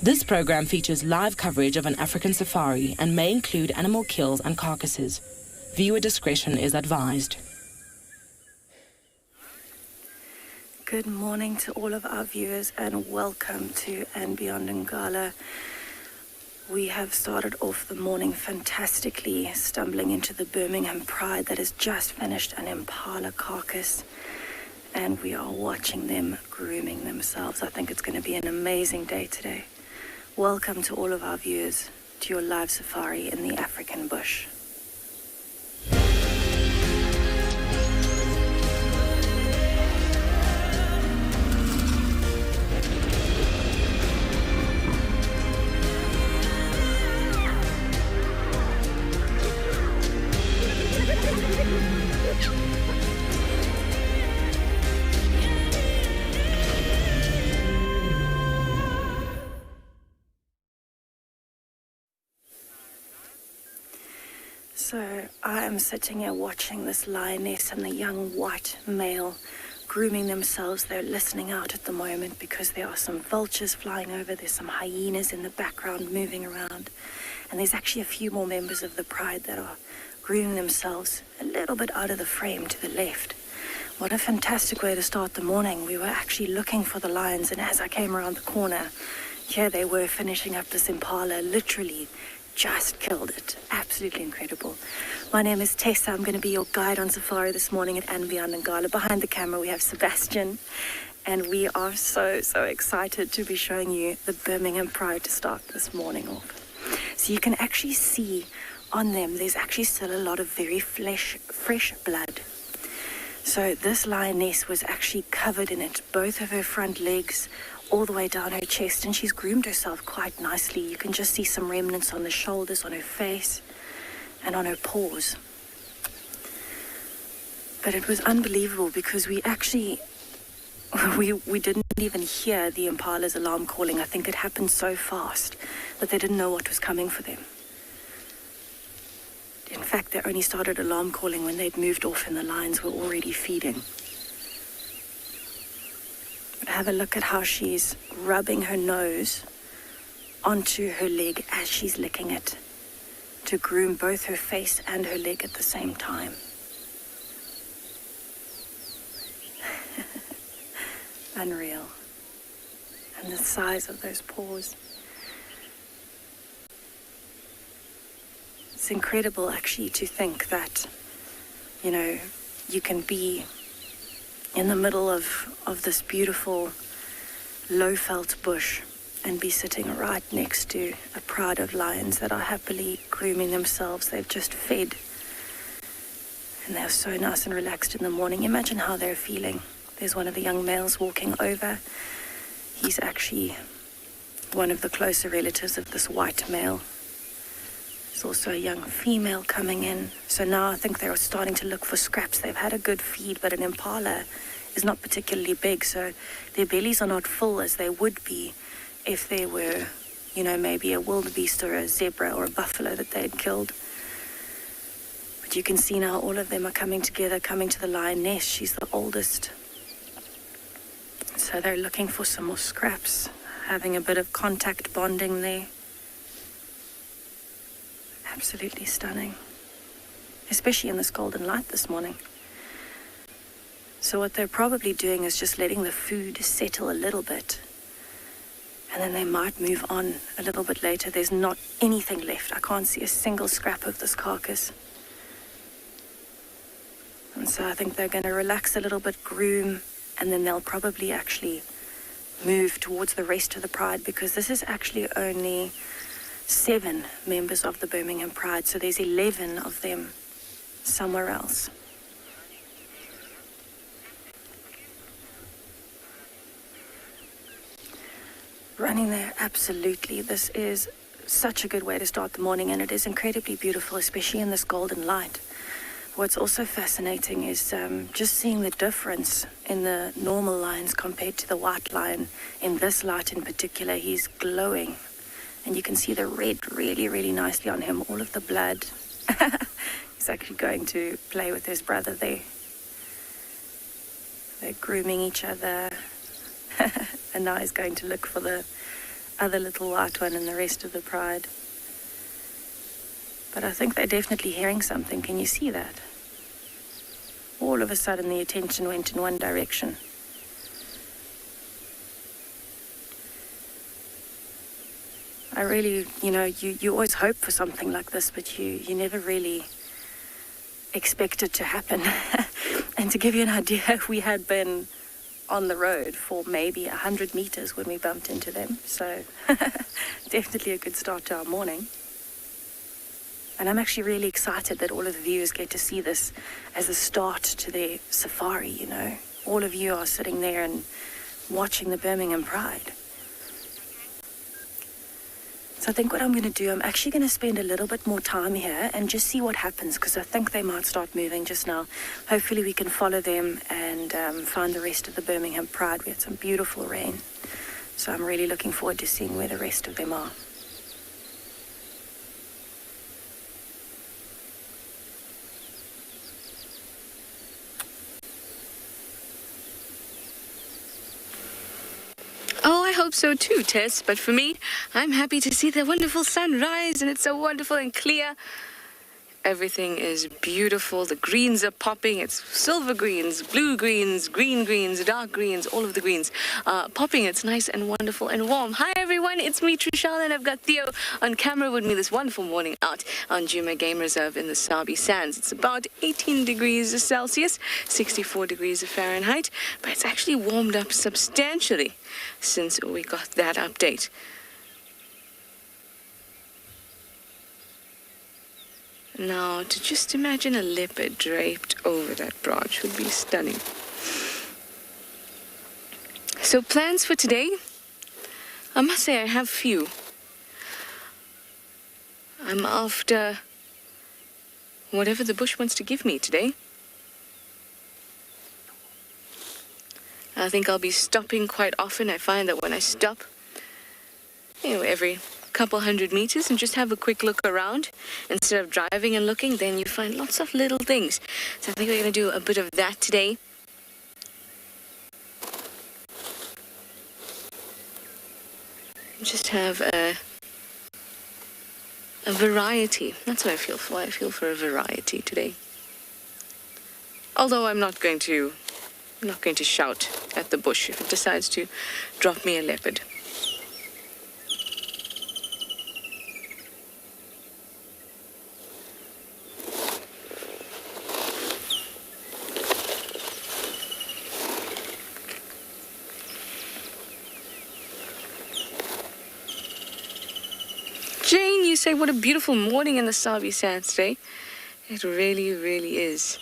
This program features live coverage of an African safari and may include animal kills and carcasses. Viewer discretion is advised. Good morning to all of our viewers and welcome to andBeyond in Ngala. We have started off the morning fantastically, stumbling into the Birmingham Pride that has just finished an impala carcass, and we are watching them grooming themselves. I think it's going to be an amazing day today. Welcome to all of our viewers to your live safari in the African bush. So I am sitting here watching this lioness and the young white male grooming themselves. They're listening out at the moment because there are some vultures flying over. There's some hyenas in the background moving around. And there's actually a few more members of the pride that are grooming themselves a little bit out of the frame to the left. What a fantastic way to start the morning. We were actually looking for the lions, and as I came around the corner, here they were finishing up this impala, literally just killed it. Absolutely incredible. My name is Tessa. I'm going to be your guide on safari this morning at andBeyond in Ngala. Behind the camera we have Sebastian, and we are so excited to be showing you the Birmingham Pride to start this morning off. So you can actually see on them there's actually still a lot of very fresh blood. So this lioness was actually covered in it, both of her front legs, all the way down her chest, and she's groomed herself quite nicely. You can just see some remnants on the shoulders, on her face, and on her paws. But it was unbelievable because we actually, we didn't even hear the impala's alarm calling. I think it happened so fast that they didn't know what was coming for them. In fact, they only started alarm calling when they'd moved off and the lions were already feeding. Have a look at how she's rubbing her nose onto her leg as she's licking it to groom both her face and her leg at the same time. Unreal. And the size of those paws. It's incredible actually to think that, you know, you can be in the middle of this beautiful low-felt bush and be sitting right next to a pride of lions that are happily grooming themselves. They've just fed and they're so nice and relaxed in the morning. Imagine how they're feeling. There's one of the young males walking over. He's actually one of the closer relatives of this white male. There's also a young female coming in. So now I think they're starting to look for scraps. They've had a good feed, but an impala is not particularly big, so their bellies are not full as they would be if they were, you know, maybe a wildebeest or a zebra or a buffalo that they'd killed. But you can see now all of them are coming together, coming to the lioness. She's the oldest. So they're looking for some more scraps, having a bit of contact bonding there. Absolutely stunning, especially in this golden light this morning. So what they're probably doing is just letting the food settle a little bit, and then they might move on a little bit later. There's not anything left. I can't see a single scrap of this carcass. And so I think they're going to relax a little bit, groom, and then they'll probably actually move towards the rest of the pride, because this is actually only 7 members of the Birmingham Pride, so there's 11 of them somewhere else. Running there, absolutely. This is such a good way to start the morning, and it is incredibly beautiful, especially in this golden light. What's also fascinating is just seeing the difference in the normal lions compared to the white lion. In this light in particular, he's glowing. And you can see the red really nicely on him, all of the blood. He's actually going to play with his brother there. They're grooming each other. And now he's going to look for the other little white one and the rest of the pride. But I think they're definitely hearing something. Can you see that? All of a sudden the attention went in one direction. I really, you always hope for something like this, but you never really expect it to happen. And to give you an idea, we had been on the road for maybe 100 meters when we bumped into them. So definitely a good start to our morning. And I'm actually really excited that all of the viewers get to see this as a start to their safari, All of you are sitting there and watching the Birmingham Pride. So I think what I'm going to do, I'm actually going to spend a little bit more time here and just see what happens, because I think they might start moving just now. Hopefully we can follow them and find the rest of the Birmingham Pride. We had some beautiful rain. So I'm really looking forward to seeing where the rest of them are. Oh, I hope so too, Tess. But for me, I'm happy to see the wonderful sunrise, and it's so wonderful and clear. Everything is beautiful. The greens are popping. It's silver greens, blue greens, green greens, dark greens, all of the greens popping. It's nice and wonderful and warm. Hi, everyone. It's me, TRISHALA, and I've got Theo on camera with me this wonderful morning out on Djuma Game Reserve in the Sabi Sands. It's about 18 degrees Celsius, 64 degrees Fahrenheit, but it's actually warmed up substantially since we got that update. Now, to just imagine a leopard draped over that branch would be stunning. So plans for today? I must say I have few. I'm after whatever the bush wants to give me today. I think I'll be stopping quite often. I find that when I stop, every couple 100 meters and just have a quick look around instead of driving and looking, then you find lots of little things. So I think we're going to do a bit of that today. Just have a variety. That's what I feel for. I feel for a variety today. Although I'm not going to shout at the bush if it decides to drop me a leopard. Jane, you say what a beautiful morning in the Sabi Sands today. It really, really is.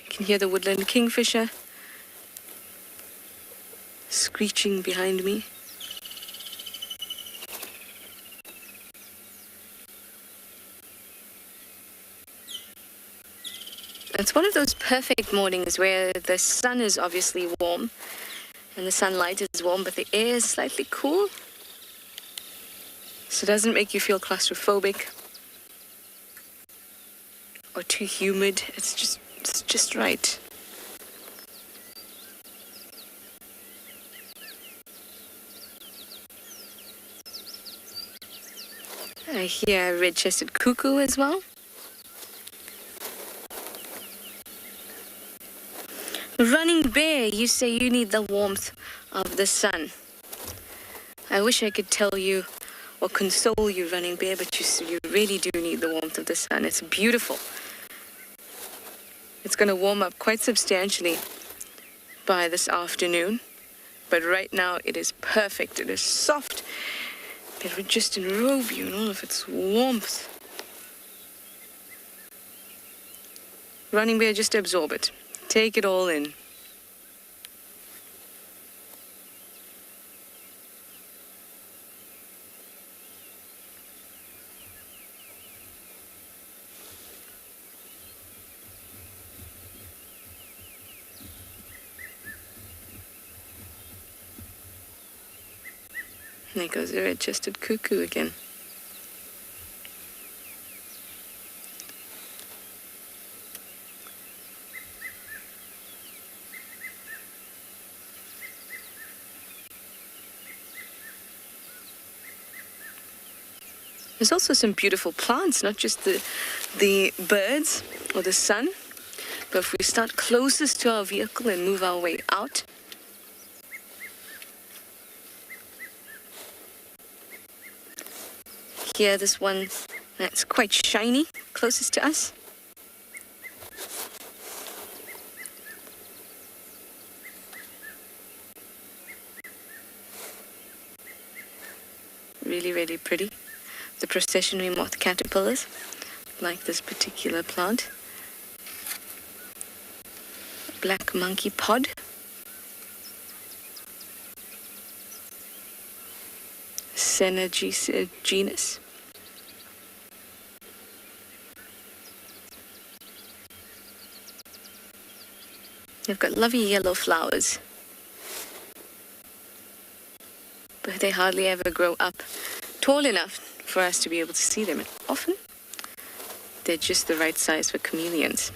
You can hear the woodland kingfisher screeching behind me. It's one of those perfect mornings where the sun is obviously warm and the sunlight is warm, but the air is slightly cool. So it doesn't make you feel claustrophobic or too humid. It's just right. I hear a red-chested cuckoo as well. Running bear, you say you need the warmth of the sun. I wish I could tell you or console you, running bear, but you really do need the warmth of the sun. It's beautiful. It's going to warm up quite substantially by this afternoon, but right now it is perfect. It is soft. It would just enrobe you in all of its warmth. Running bear, just absorb it. Take it all in. There goes the red-chested cuckoo again. There's also some beautiful plants, not just the birds or the sun. But if we start closest to our vehicle and move our way out, here, this one that's quite shiny, closest to us. Really, really pretty. The processionary moth caterpillars, like this particular plant. Black monkey pod. Senna genus. They've got lovely yellow flowers, but they hardly ever grow up tall enough for us to be able to see them. And often, they're just the right size for chameleons.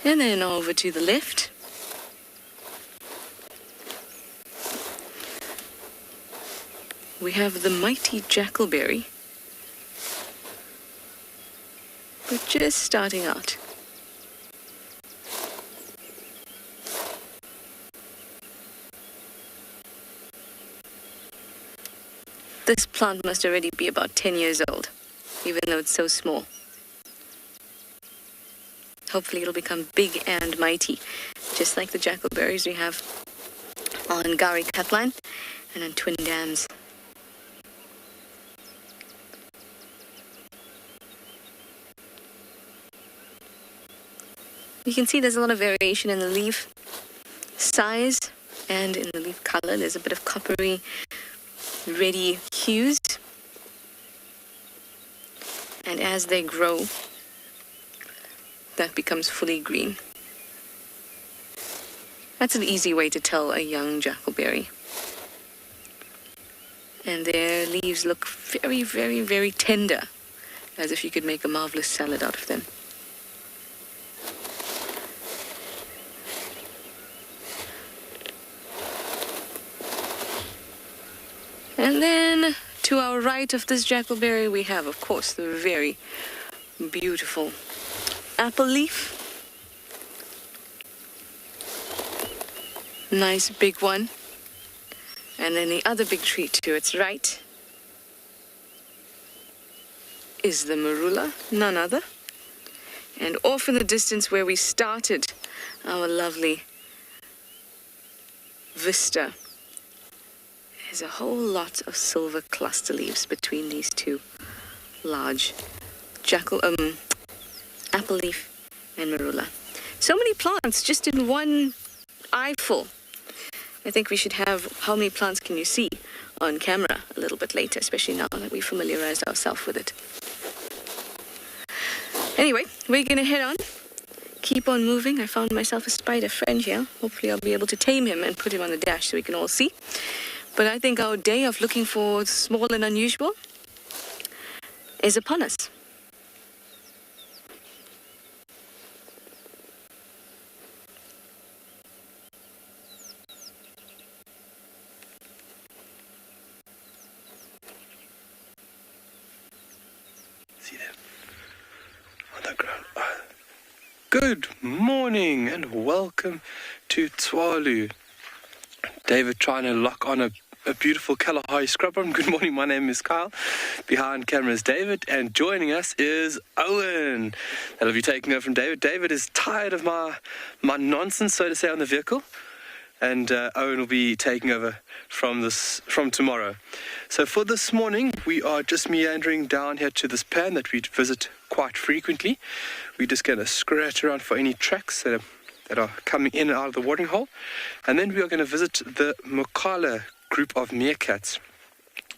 And then over to the left, we have the mighty jackalberry. We're just starting out. This plant must already be about 10 years old, even though it's so small. Hopefully it'll become big and mighty, just like the jackalberries we have on Gari Cutline and on Twin Dams. You can see there's a lot of variation in the leaf size and in the leaf color. There's a bit of coppery, reddy hues. And as they grow, that becomes fully green. That's an easy way to tell a young jackalberry. And their leaves look very, very, very tender, as if you could make a marvelous salad out of them. And then to our right of this jackalberry, we have, of course, the very beautiful apple leaf. Nice big one. And then the other big tree to its right is the marula, none other. And off in the distance where we started our lovely vista is a whole lot of silver cluster leaves between these two large apple leaf and marula. So many plants just in one eyeful. I think we should have how many plants can you see on camera a little bit later, especially now that we familiarized ourselves with it. Anyway, we're going to head on. Keep on moving. I found myself a spider friend here. Hopefully I'll be able to tame him and put him on the dash so we can all see. But I think our day of looking for small and unusual is upon us. See them on the ground. Good morning and welcome to Tswalu. David trying to lock on a beautiful Kalahari scrub room. Good morning, my name is Kyle. Behind camera is David, and joining us is Owen. That'll be taking over from David. David is tired of my nonsense, so to say, on the vehicle. And Owen will be taking over from tomorrow. So for this morning, we are just meandering down here to this pan that we visit quite frequently. We're just going to scratch around for any tracks that are coming in and out of the watering hole. And then we are going to visit the Mokala group of meerkats.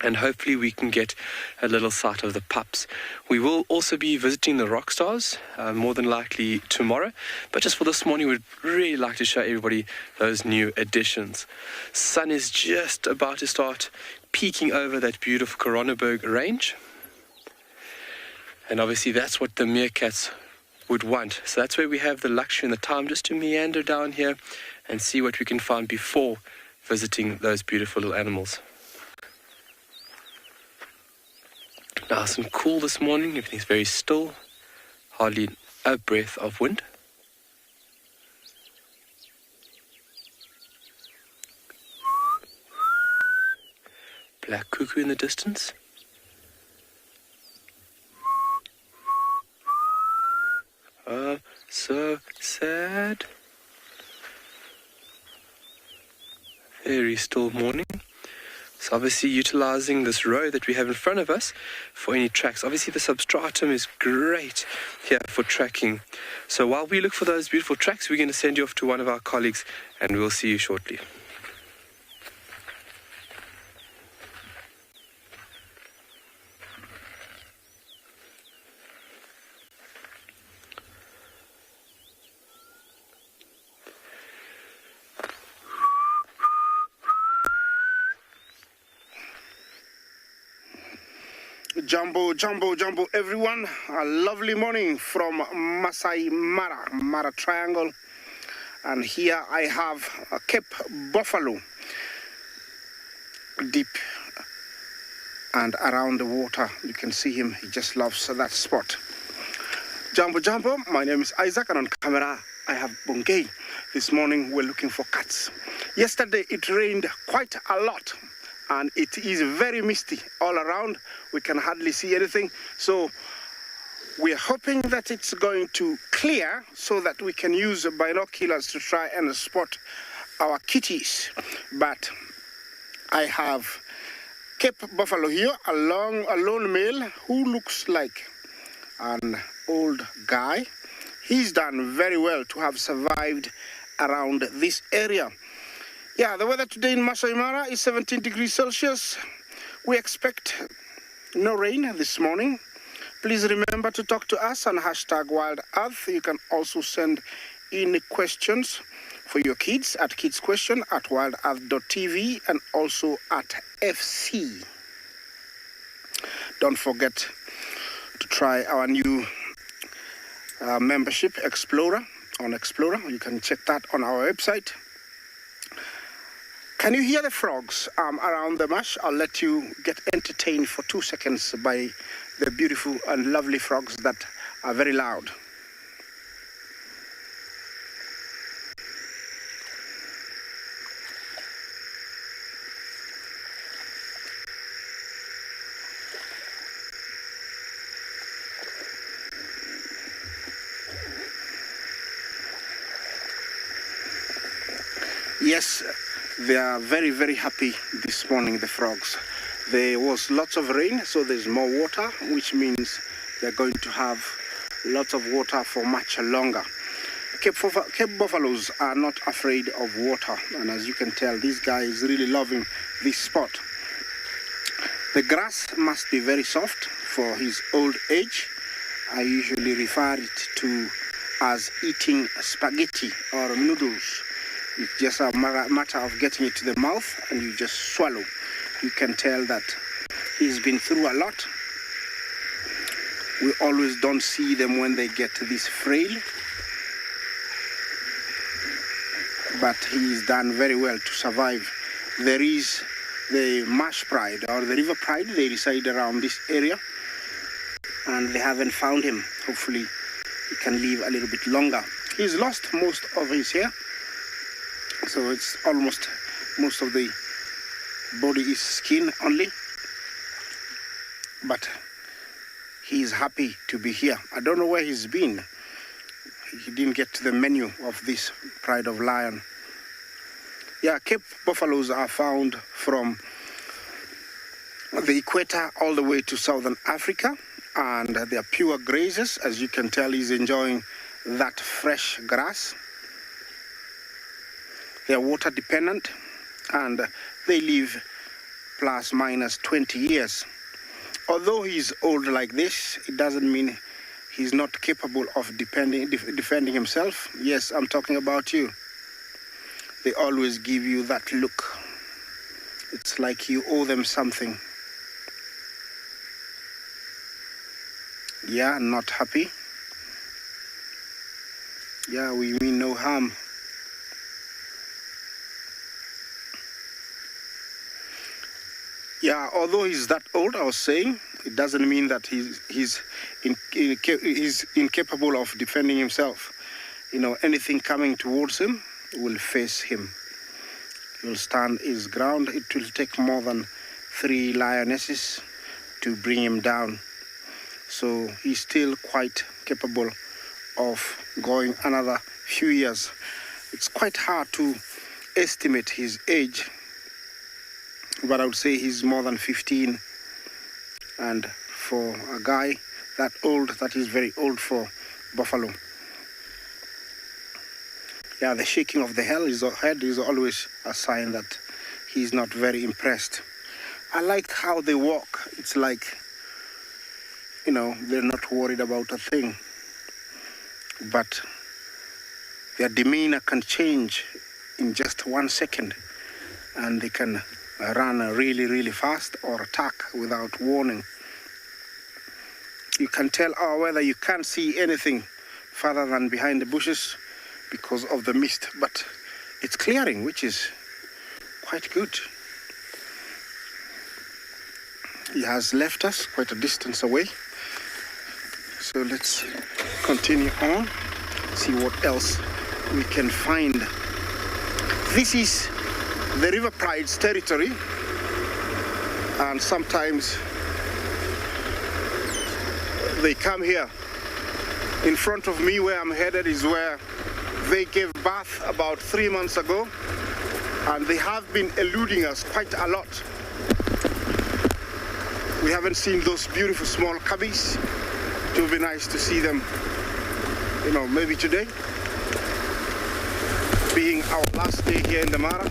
And hopefully we can get a little sight of the pups. We will also be visiting the rock stars, more than likely tomorrow. But just for this morning, we'd really like to show everybody those new additions. Sun is just about to start peeking over that beautiful Coronaburg range. And obviously that's what the meerkats would want. So that's where we have the luxury and the time just to meander down here and see what we can find before visiting those beautiful little animals. Nice and cool this morning. Everything's very still. Hardly a breath of wind. Black cuckoo in the distance. Oh, so sad. Very still morning. So obviously utilizing this road that we have in front of us for any tracks. Obviously the substratum is great here for tracking. So while we look for those beautiful tracks, we're going to send you off to one of our colleagues and we'll see you shortly. Jumbo, everyone. A lovely morning from Masai Mara Triangle. And here I have a Cape Buffalo deep and around the water. You can see him. He just loves that spot. Jumbo. My name is Isaac, and on camera I have Bongay. This morning we're looking for cats. Yesterday it rained quite a lot. And it is very misty all around. We can hardly see anything. So we're hoping that it's going to clear so that we can use binoculars to try and spot our kitties. But I have Cape Buffalo here, a lone male who looks like an old guy. He's done very well to have survived around this area. Yeah, the weather today in Masai Mara is 17 degrees Celsius. We expect no rain this morning. Please remember to talk to us on #WildEarth. You can also send in questions for your kids at kidsquestion@wildearth.tv and also at FC. Don't forget to try our new membership Explorer on Explorer. You can check that on our website. Can you hear the frogs around the marsh? I'll let you get entertained for 2 seconds by the beautiful and lovely frogs that are very loud. Yes, they are very, very happy this morning, the frogs. There was lots of rain, so there's more water, which means they're going to have lots of water for much longer. Cape buffaloes are not afraid of water, and as you can tell, this guy is really loving this spot. The grass must be very soft for his old age. I usually refer it to as eating spaghetti or noodles. It's just a matter of getting it to the mouth and you just swallow. You can tell that he's been through a lot. We always don't see them when they get this frail. But he's done very well to survive. There is the marsh pride or the river pride. They reside around this area. And they haven't found him. Hopefully he can live a little bit longer. He's lost most of his hair. So it's almost, most of the body is skin only. But he's happy to be here. I don't know where he's been. He didn't get to the menu of this pride of lion. Yeah, Cape buffaloes are found from the equator all the way to southern Africa. And they are pure grazers. As you can tell, he's enjoying that fresh grass. They are water dependent and they live plus minus 20 years. Although he's old like this, it doesn't mean he's not capable of defending himself. Yes, I'm talking about you. They always give you that look. It's like you owe them something. Yeah, not happy. Yeah, we mean no harm. Yeah, although he's that old, I was saying, it doesn't mean that he's incapable of defending himself. You know, anything coming towards him will face him. He will stand his ground. It will take more than 3 lionesses to bring him down. So he's still quite capable of going another few years. It's quite hard to estimate his age, but I would say he's more than 15. And for a guy that old, that is very old for buffalo. Yeah, the shaking of the head is always a sign that he's not very impressed. I like how they walk. It's like, you know, they're not worried about a thing. But their demeanor can change in just 1 second, and they can run really, really fast or attack without warning. You can tell whether you can't see anything further than behind the bushes because of the mist, but it's clearing, which is quite good. He has left us quite a distance away, so let's continue on, see what else we can find. This is the River Pride's territory, and sometimes they come here. In front of me where I'm headed is where they gave birth about 3 months ago, and they have been eluding us quite a lot. We haven't seen those beautiful small cubbies. It would be nice to see them, you know, maybe today, being our last day here in the Mara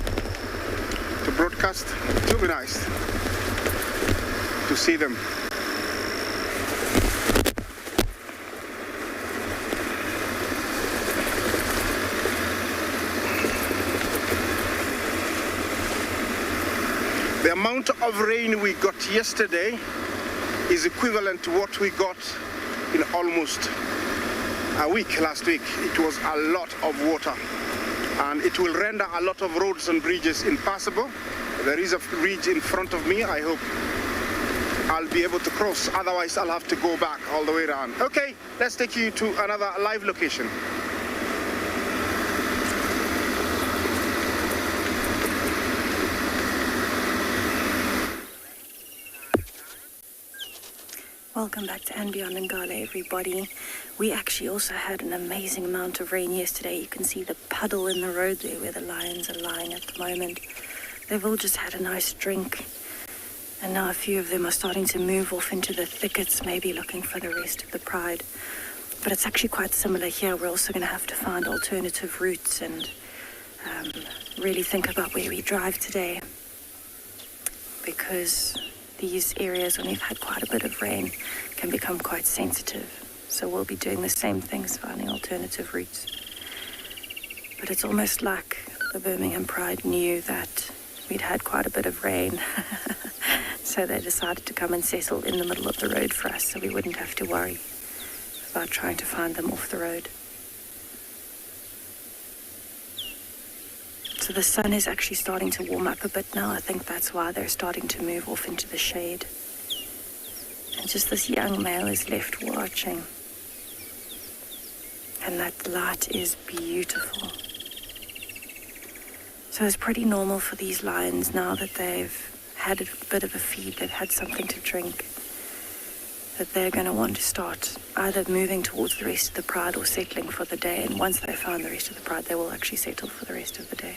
to broadcast. It would be nice to see them. The amount of rain we got yesterday is equivalent to what we got in almost a week last week. It was a lot of water, and it will render a lot of roads and bridges impassable. There is a bridge in front of me. I hope I'll be able to cross, otherwise I'll have to go back all the way around. Okay, let's take you to another live location. Welcome back to andBeyond and Ngala, everybody. We actually also had an amazing amount of rain yesterday. You can see the puddle in the road there where the lions are lying at the moment. They've all just had a nice drink, and now a few of them are starting to move off into the thickets, maybe looking for the rest of the pride. But it's actually quite similar here. We're also going to have to find alternative routes and really think about where we drive today, because these areas, when we've had quite a bit of rain, can become quite sensitive. So we'll be doing the same things, finding alternative routes. But it's almost like the Birmingham Pride knew that we'd had quite a bit of rain. So they decided to come and settle in the middle of the road for us, so we wouldn't have to worry about trying to find them off the road. So the sun is actually starting to warm up a bit now. I think that's why they're starting to move off into the shade. And just this young male is left watching. And that light is beautiful. So it's pretty normal for these lions, now that they've had a bit of a feed, they've had something to drink, that they're going to want to start either moving towards the rest of the pride or settling for the day. And once they find the rest of the pride, they will actually settle for the rest of the day.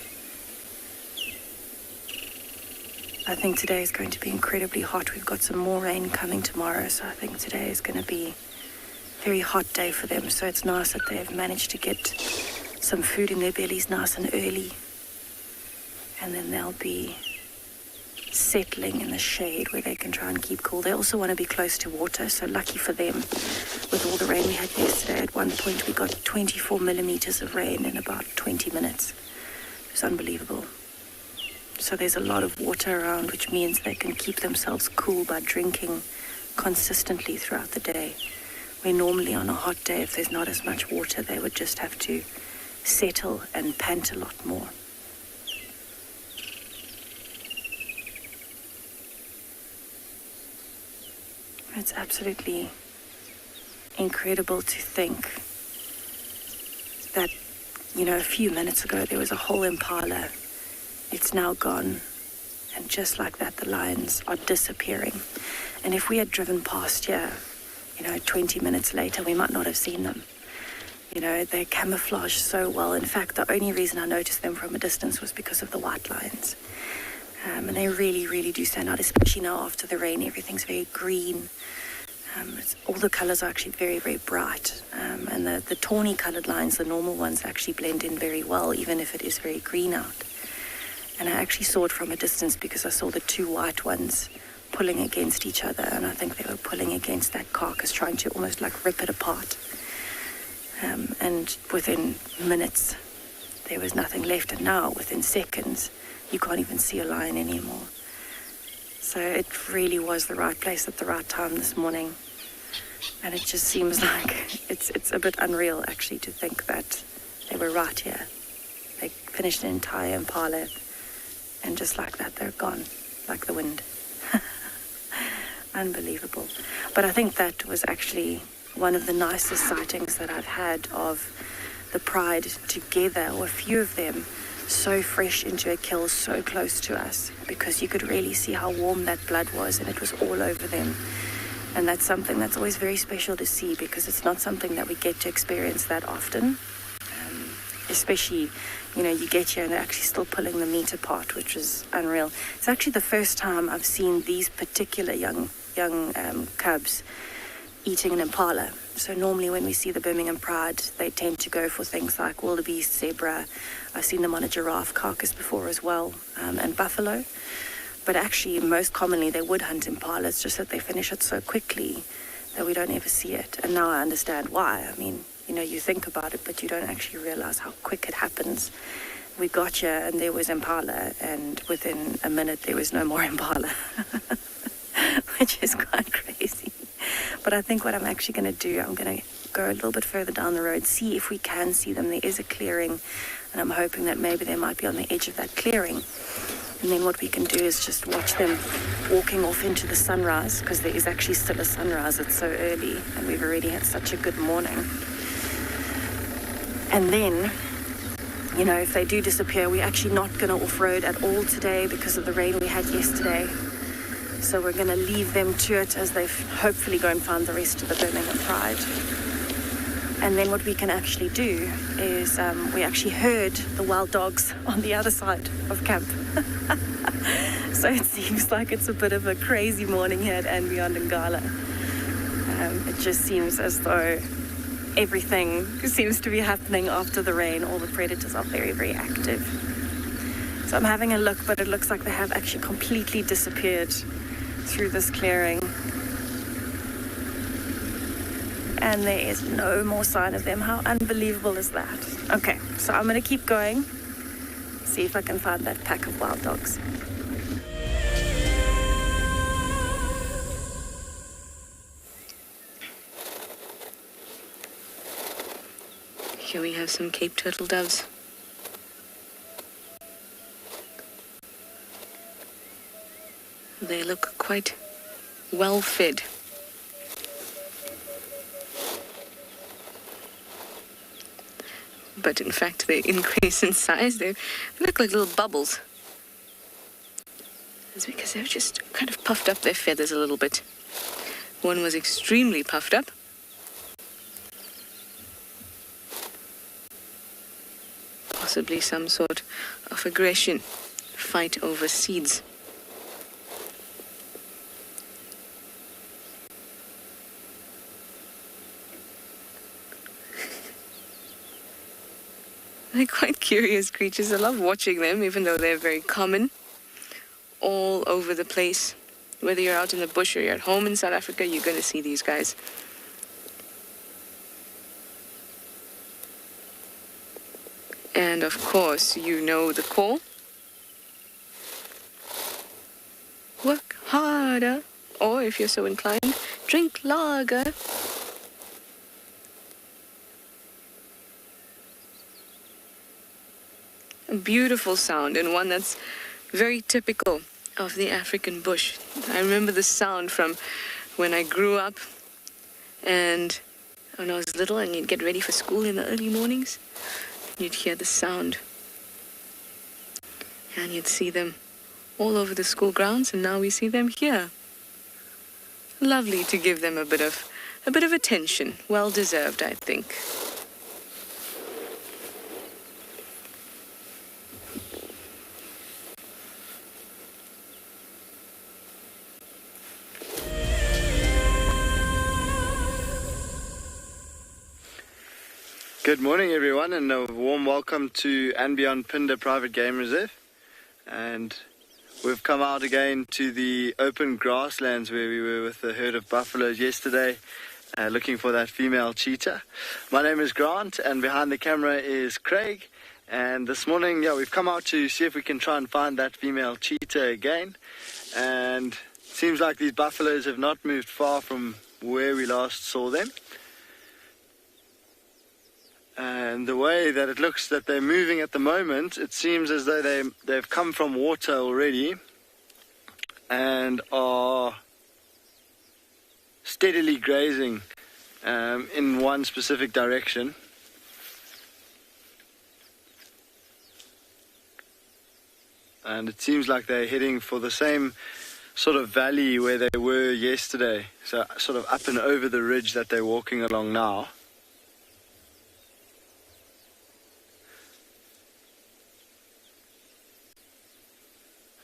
I think today is going to be incredibly hot. We've got some more rain coming tomorrow, so I think today is going to be a very hot day for them. So it's nice that they've managed to get some food in their bellies nice and early. And then they'll be settling in the shade where they can try and keep cool. They also want to be close to water, so lucky for them. With all the rain we had yesterday, at one point we got 24 millimeters of rain in about 20 minutes. It was unbelievable. So there's a lot of water around, which means they can keep themselves cool by drinking consistently throughout the day. Where normally on a hot day, if there's not as much water, they would just have to settle and pant a lot more. It's absolutely incredible to think that, you know, a few minutes ago there was a whole impala. It's now gone. And just like that, the lions are disappearing. And if we had driven past here, you know, 20 minutes later, we might not have seen them. You know, they camouflage so well. In fact, the only reason I noticed them from a distance was because of the white lions. And they really, really do stand out, especially now after the rain. Everything's very green. All the colors are actually very, very bright. And the tawny colored lines, the normal ones, actually blend in very well, even if it is very green out. And I actually saw it from a distance because I saw the two white ones pulling against each other. And I think they were pulling against that carcass, trying to almost like rip it apart. And within minutes, there was nothing left. And now, within seconds, you can't even see a lion anymore. So it really was the right place at the right time this morning. And it just seems like it's a bit unreal, actually, to think that they were right here. They finished an entire impala, and just like that, they're gone, like the wind. Unbelievable. But I think that was actually one of the nicest sightings that I've had of the pride together, or a few of them, so fresh into a kill, so close to us, because you could really see how warm that blood was, and it was all over them. And that's something that's always very special to see, because it's not something that we get to experience that often. Especially, you know, you get here and they're actually still pulling the meat apart, which is unreal. It's actually the first time I've seen these particular young cubs eating an impala. So normally when we see the Birmingham Pride, they tend to go for things like wildebeest, zebra. I've seen them on a giraffe carcass before as well, and buffalo. But actually, most commonly, they would hunt impala. It's just that they finish it so quickly that we don't ever see it. And now I understand why. I mean, you know, you think about it, but you don't actually realize how quick it happens. We got here and there was impala, and within a minute there was no more impala, which is quite crazy. But I think what I'm actually going to do, I'm going to go a little bit further down the road, see if we can see them. There is a clearing, and I'm hoping that maybe they might be on the edge of that clearing. And then what we can do is just watch them walking off into the sunrise, because there is actually still a sunrise. It's so early, and we've already had such a good morning. And then, you know, if they do disappear, we're actually not going to off-road at all today because of the rain we had yesterday. So we're going to leave them to it as they hopefully go and find the rest of the Birmingham Pride. And then what we can actually do is we actually heard the wild dogs on the other side of camp. So it seems like it's a bit of a crazy morning here at andBeyond in Ngala. It just seems as though everything seems to be happening after the rain. All the predators are very, very active. So I'm having a look, but it looks like they have actually completely disappeared through this clearing. And there is no more sign of them. How unbelievable is that? Okay, so I'm going to keep going, see if I can find that pack of wild dogs. Here we have some Cape turtle doves. They look quite well fed. But in fact, they increase in size. They look like little bubbles. It's because they've just kind of puffed up their feathers a little bit. One was extremely puffed up. Possibly some sort of aggression, fight over seeds. They're quite curious creatures. I love watching them, even though they're very common all over the place. Whether you're out in the bush or you're at home in South Africa, you're going to see these guys. And of course, you know the call. Work harder, or if you're so inclined, drink lager. A beautiful sound, and one that's very typical of the African bush. I remember the sound from when I grew up and when I was little and you'd get ready for school in the early mornings, you'd hear the sound. And you'd see them all over the school grounds, and now we see them here. Lovely to give them a bit of attention. Well deserved, I think. Good morning everyone, and a warm welcome to andBeyond Phinda Private Game Reserve. And we've come out again to the open grasslands where we were with the herd of buffaloes yesterday, looking for that female cheetah. My name is Grant, and behind the camera is Craig. And this morning, we've come out to see if we can try and find that female cheetah again. And it seems like these buffaloes have not moved far from where we last saw them. And the way that it looks that they're moving at the moment, it seems as though they've come from water already and are steadily grazing in one specific direction. And it seems like they're heading for the same sort of valley where they were yesterday, so sort of up and over the ridge that they're walking along now.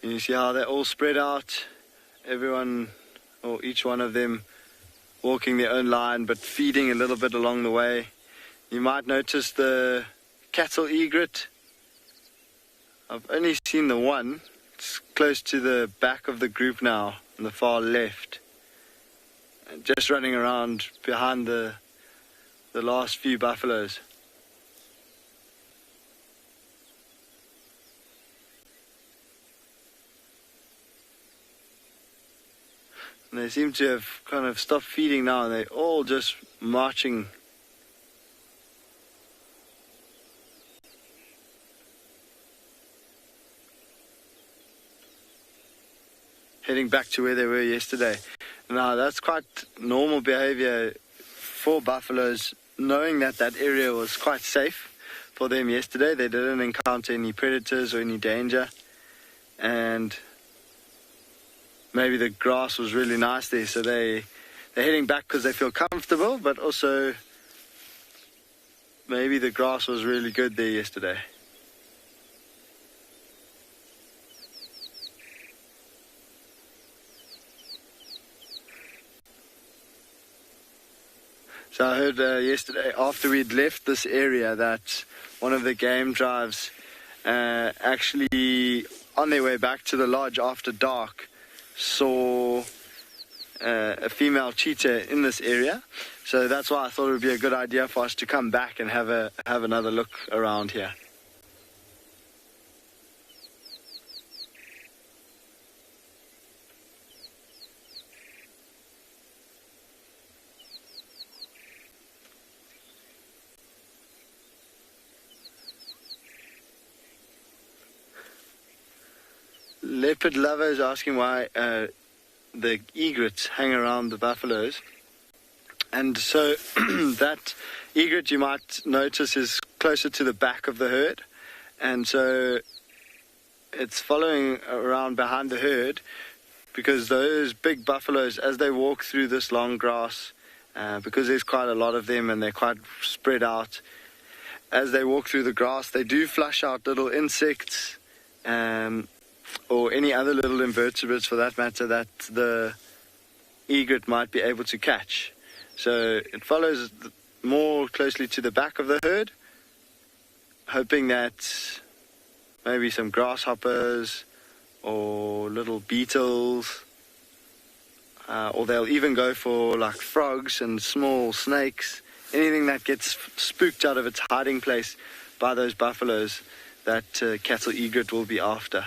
And you see how they're all spread out, everyone, or each one of them, walking their own line, but feeding a little bit along the way. You might notice the cattle egret. I've only seen the one. It's close to the back of the group now, on the far left. And just running around behind the last few buffaloes. And they seem to have kind of stopped feeding now, and they're all just marching. Heading back to where they were yesterday. Now that's quite normal behavior for buffaloes, knowing that that area was quite safe for them yesterday. They didn't encounter any predators or any danger. And maybe the grass was really nice there, so they're heading back because they feel comfortable, but also maybe the grass was really good there yesterday. So I heard yesterday, after we'd left this area, that one of the game drives actually, on their way back to the lodge after dark, saw a female cheetah in this area. So that's why I thought it would be a good idea for us to come back and have another look around here. Leopard lovers asking why the egrets hang around the buffaloes. And so that egret, you might notice, is closer to the back of the herd. And so it's following around behind the herd, because those big buffaloes, as they walk through this long grass, because there's quite a lot of them and they're quite spread out, as they walk through the grass, they do flush out little insects, or any other little invertebrates for that matter that the egret might be able to catch. So it follows more closely to the back of the herd, hoping that maybe some grasshoppers or little beetles, or they'll even go for like frogs and small snakes, anything that gets spooked out of its hiding place by those buffaloes that cattle egret will be after.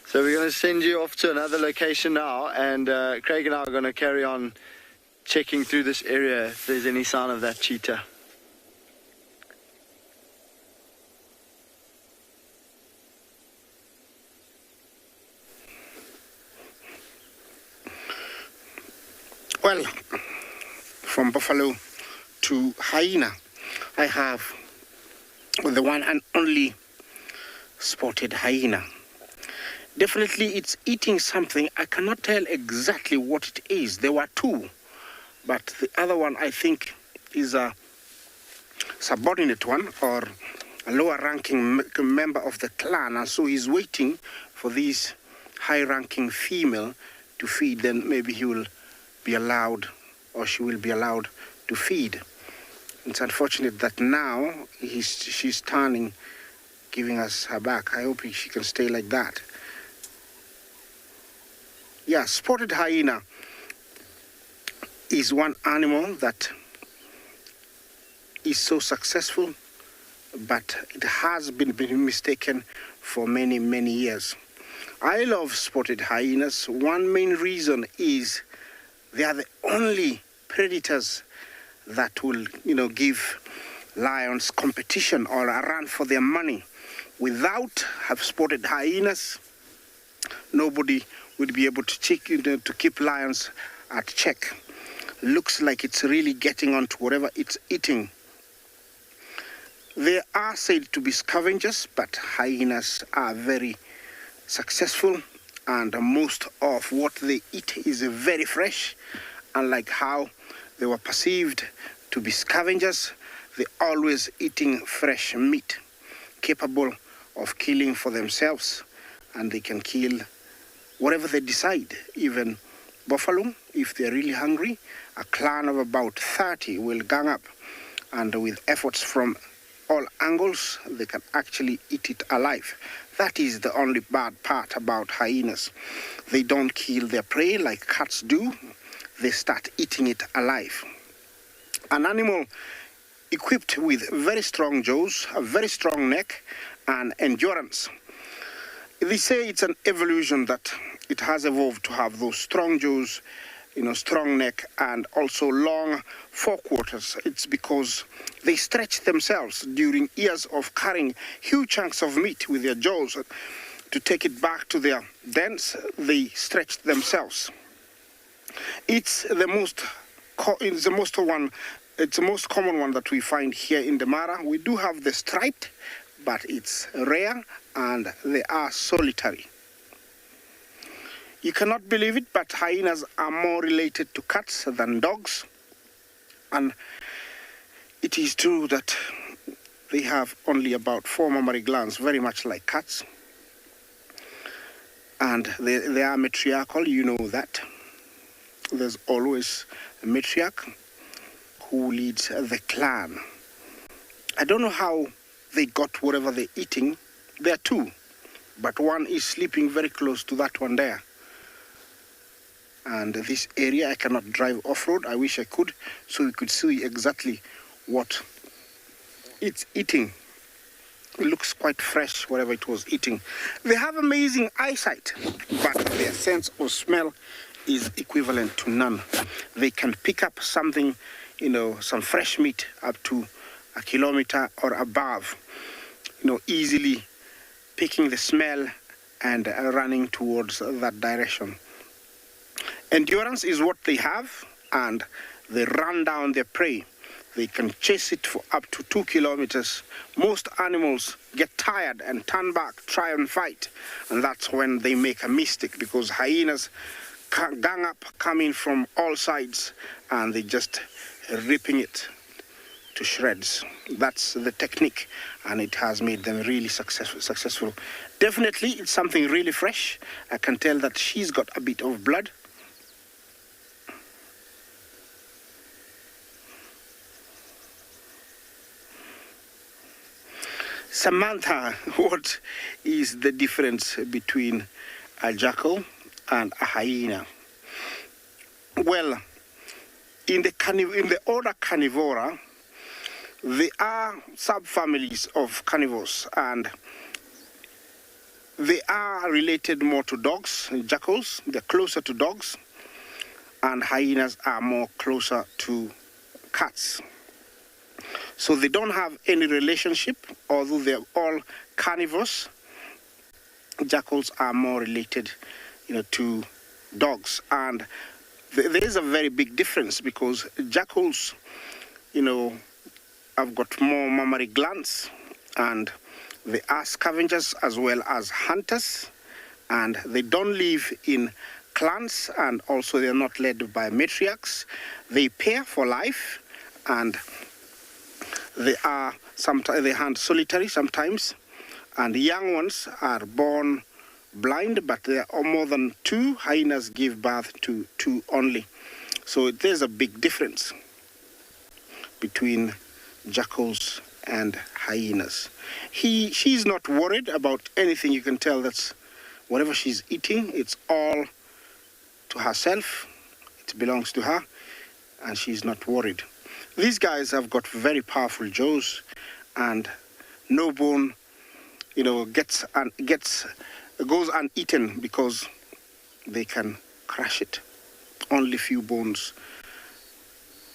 So we're going to send you off to another location now, and Craig and I are going to carry on checking through this area if there's any sign of that cheetah. Well, from buffalo to hyena, I have the one and only spotted hyena. Definitely it's eating something. I cannot tell exactly what it is. There were two, but the other one I think is a subordinate one or a lower ranking member of the clan, and so he's waiting for this high ranking female to feed. Then maybe he will be allowed, or she will be allowed to feed. It's unfortunate that now she's turning, giving us her back. I hope she can stay like that. Yeah, spotted hyena is one animal that is so successful, but it has been mistaken for many, many years. I love spotted hyenas. One main reason is they are the only predators that will, give lions competition or a run for their money. Without spotted hyenas, nobody would be able to keep lions at check. Looks like it's really getting onto whatever it's eating. They are said to be scavengers, but hyenas are very successful, and most of what they eat is very fresh. Unlike how they were perceived to be scavengers, they're always eating fresh meat, capable of killing for themselves, and they can kill whatever they decide. Even buffalo, if they're really hungry, a clan of about 30 will gang up, and with efforts from all angles, they can actually eat it alive. That is the only bad part about hyenas. They don't kill their prey like cats do. They start eating it alive. An animal equipped with very strong jaws, a very strong neck, and endurance. They say it's an evolution that it has evolved to have those strong jaws, strong neck, and also long forequarters. It's because they stretch themselves during years of carrying huge chunks of meat with their jaws. To take it back to their dens, they stretch themselves. It's the most common one that we find here in the Mara. We do have the striped, but it's rare and they are solitary. You cannot believe it, but hyenas are more related to cats than dogs. And it is true that they have only about 4 mammary glands, very much like cats. And they are matriarchal, you know that. There's always a matriarch who leads the clan. I don't know how they got whatever they're eating. There are two, but one is sleeping very close to that one there. And this area, I cannot drive off-road. I wish I could, so we could see exactly what it's eating. It looks quite fresh, whatever it was eating. They have amazing eyesight, but their sense of smell is equivalent to none. They can pick up something, some fresh meat up to 1 kilometer or above, easily picking the smell and running towards that direction. Endurance is what they have, and they run down their prey. They can chase it for up to 2 kilometers. Most animals get tired and turn back, try and fight, and that's when they make a mistake, because hyenas gang up, coming from all sides, and they just ripping it to shreds. That's the technique, and it has made them really successful. Definitely, it's something really fresh. I can tell that she's got a bit of blood. Samantha, what is the difference between a jackal and a hyena? Well, in the order Carnivora, there are subfamilies of carnivores, and they are related more to dogs. Jackals, they're closer to dogs, and hyenas are more closer to cats. So they don't have any relationship, although they're all carnivores. Jackals are more related, to dogs, and there is a very big difference because jackals, have got more mammary glands, and they are scavengers as well as hunters, and they don't live in clans, and also they're not led by matriarchs. They pair for life, and they hunt solitary sometimes, and the young ones are born blind, but there are more than 2. Hyenas give birth to 2 only. So there's a big difference between jackals and hyenas. She's not worried about anything. You can tell that's whatever she's eating, it's all to herself. It belongs to her, and she's not worried. These guys have got very powerful jaws, and no bone, goes uneaten because they can crush it. Only few bones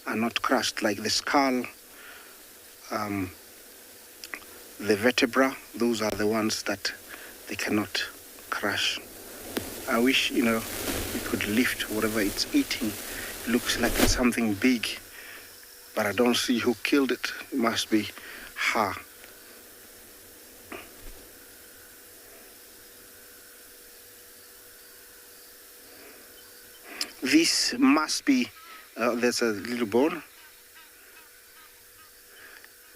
are not crushed, like the skull, the vertebra. Those are the ones that they cannot crush. I wish, we could lift whatever it's eating. It looks like it's something big, but I don't see who killed it. It must be her. This must be, there's a little bone.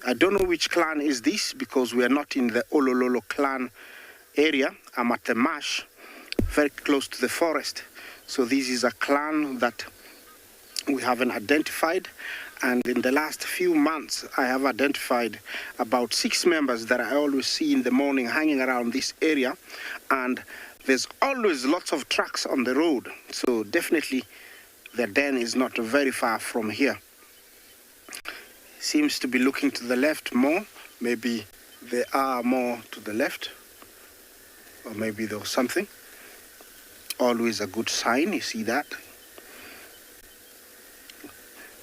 I don't know which clan is this because we are not in the Olololo clan area. I'm at the marsh, very close to the forest. So this is a clan that we haven't identified. And in the last few months, I have identified about 6 members that I always see in the morning hanging around this area. And there's always lots of trucks on the road. So definitely their den is not very far from here. Seems to be looking to the left more. Maybe they are more to the left. Or maybe there was something. Always a good sign, you see that?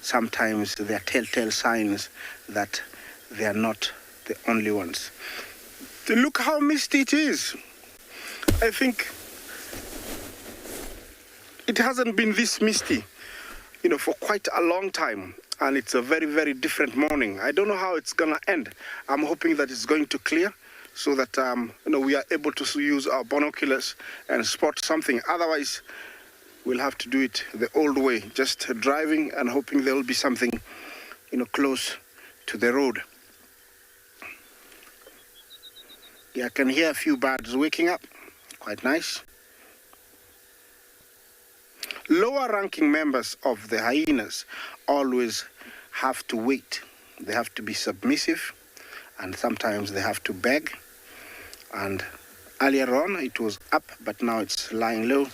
Sometimes there are telltale signs that they are not the only ones. Look how misty it is. I think it hasn't been this misty, for quite a long time. And it's a very, very different morning. I don't know how it's going to end. I'm hoping that it's going to clear so that, we are able to use our binoculars and spot something. Otherwise, we'll have to do it the old way, just driving and hoping there will be something, close to the road. Yeah, I can hear a few birds waking up. Quite nice. Lower ranking members of the hyenas always have to wait. They have to be submissive, and sometimes they have to beg. And earlier on it was up, but now it's lying low.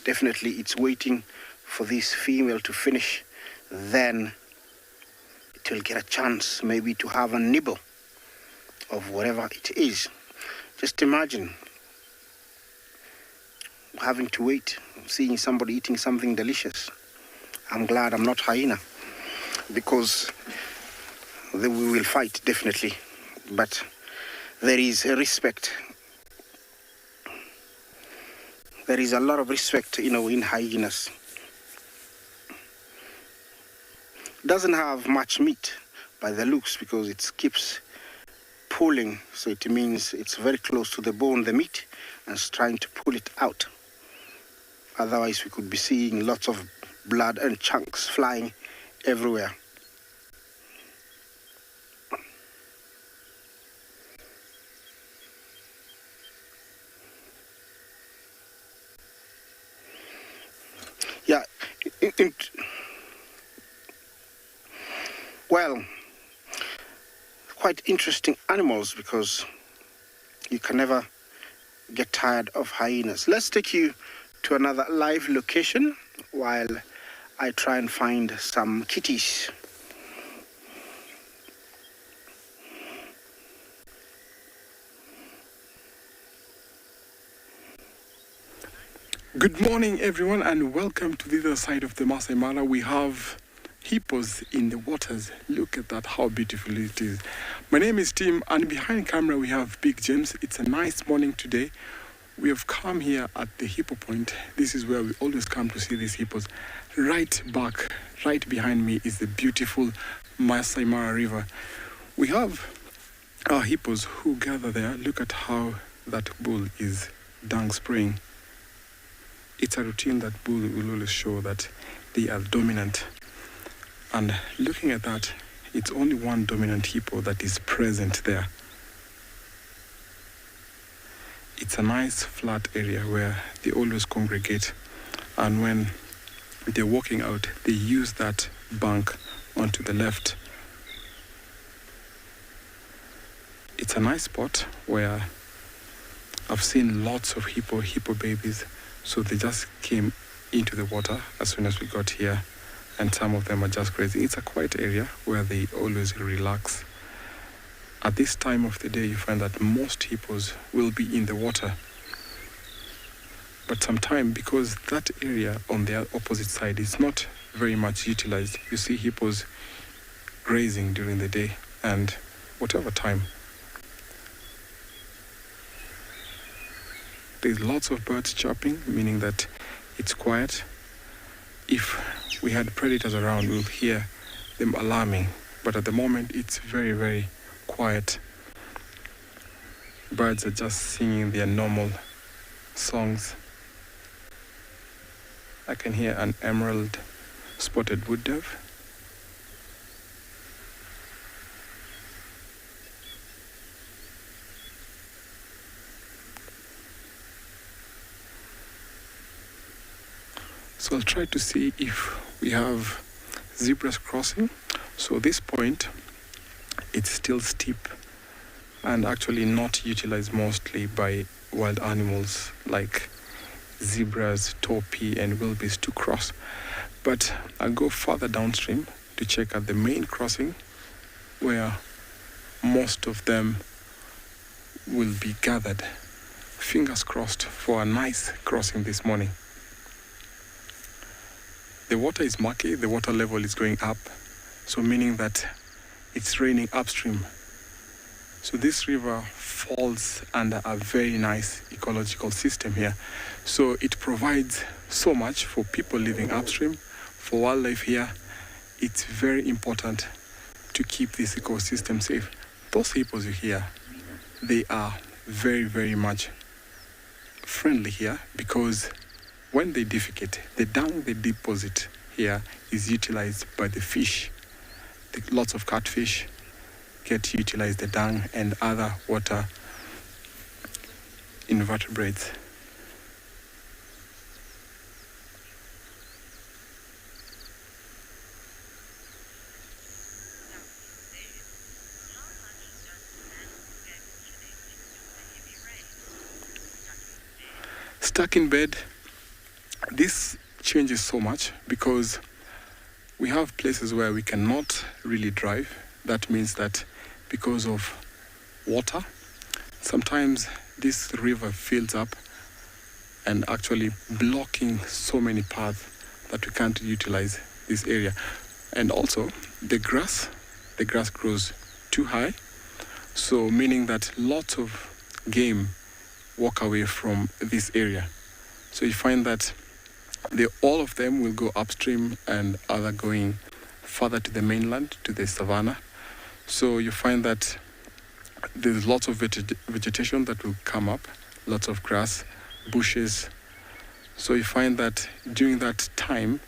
Definitely it's waiting for this female to finish. Then it will get a chance maybe to have a nibble of whatever it is. Just imagine having to wait, seeing somebody eating something delicious. I'm glad I'm not hyena, because we will fight definitely, but there is a respect. There is a lot of respect, in hyenas. Doesn't have much meat by the looks because it keeps pulling, so it means it's very close to the bone, the meat, and it's trying to pull it out. Otherwise, we could be seeing lots of blood and chunks flying everywhere. Yeah, well, quite interesting animals because you can never get tired of hyenas. Let's take you to another live location while I try and find some kitties. Good morning, everyone, and welcome to the other side of the Masai Mara. We have hippos in the waters. Look at that, how beautiful it is. My name is Tim, and behind camera we have Big James. It's a nice morning today. We have come here at the hippo point. This is where we always come to see these hippos. Right back, right behind me is the beautiful Masai Mara River. We have our hippos who gather there. Look at how that bull is dung spraying. It's a routine that bull will always show that they are dominant. And looking at that, it's only one dominant hippo that is present there. It's a nice flat area where they always congregate, and when they're walking out, they use that bank onto the left. It's a nice spot where I've seen lots of hippo babies, so they just came into the water as soon as we got here, and some of them are just crazy. It's a quiet area where they always relax. At this time of the day, you find that most hippos will be in the water. But sometimes, because that area on the opposite side is not very much utilized, you see hippos grazing during the day and whatever time. There's lots of birds chirping, meaning that it's quiet. If we had predators around, we'll hear them alarming. But at the moment, it's very, very quiet. Birds are just singing their normal songs. I can hear an emerald spotted wood dove. So I'll try to see if we have zebras crossing. So this point, it's still steep and actually not utilized mostly by wild animals like zebras, topi and wildebeest to cross. But I'll go further downstream to check out the main crossing where most of them will be gathered. Fingers crossed for a nice crossing this morning. The water is murky, the water level is going up, so meaning that it's raining upstream. So this river falls under a very nice ecological system here. So it provides so much for people living upstream, for wildlife here. It's very important to keep this ecosystem safe. Those hippos you hear, they are very, very much friendly here because when they defecate, the dung they deposit here is utilized by the fish. Lots of catfish get utilized the dung and other water invertebrates. Stuck in bed, this changes so much because we have places where we cannot really drive. That means that because of water, sometimes this river fills up and actually blocking so many paths that we can't utilize this area. And also the grass grows too high, so meaning that lots of game walk away from this area. So you find that all of them will go upstream and other going further to the mainland, to the savannah. So you find that there's lots of vegetation that will come up, lots of grass, bushes. So you find that during that time,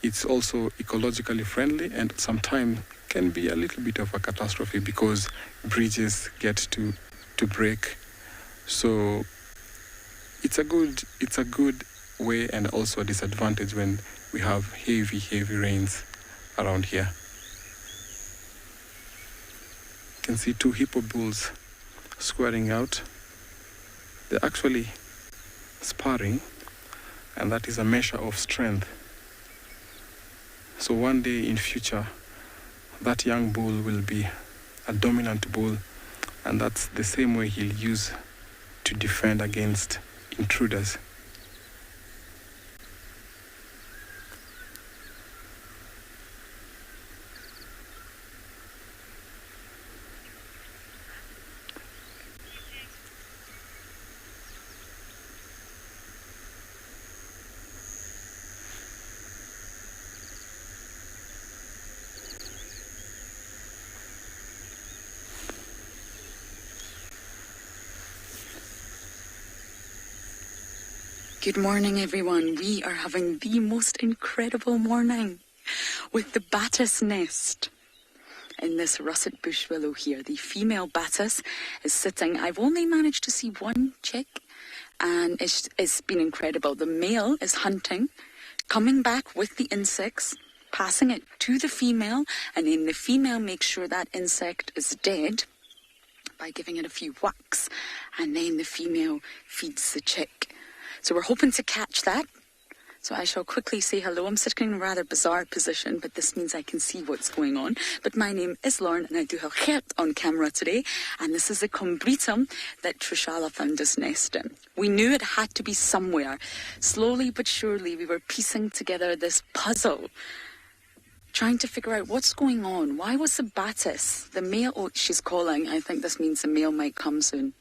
it's also ecologically friendly and sometimes can be a little bit of a catastrophe because bridges get to break. So it's a good way and also a disadvantage when we have heavy rains around here. You can see two hippo bulls squaring out. They're actually sparring, and that is a measure of strength. So one day in future, that young bull will be a dominant bull, and that's the same way he'll use to defend against intruders. Good morning, everyone. We are having the most incredible morning with the Battis nest in this russet bush willow here. The female Battis is sitting. I've only managed to see one chick, and it's been incredible. The male is hunting, coming back with the insects, passing it to the female, and then the female makes sure that insect is dead by giving it a few whacks, and then the female feeds the chick. So we're hoping to catch that. So I shall quickly say hello. I'm sitting in a rather bizarre position, but this means I can see what's going on. But my name is Lauren, and I do have Gert on camera today. And this is a combritum that TRISHALA found this nest in. We knew it had to be somewhere. Slowly but surely, we were piecing together this puzzle, trying to figure out what's going on. Why was the Battis, the male, oh, she's calling. I think this means the male might come soon.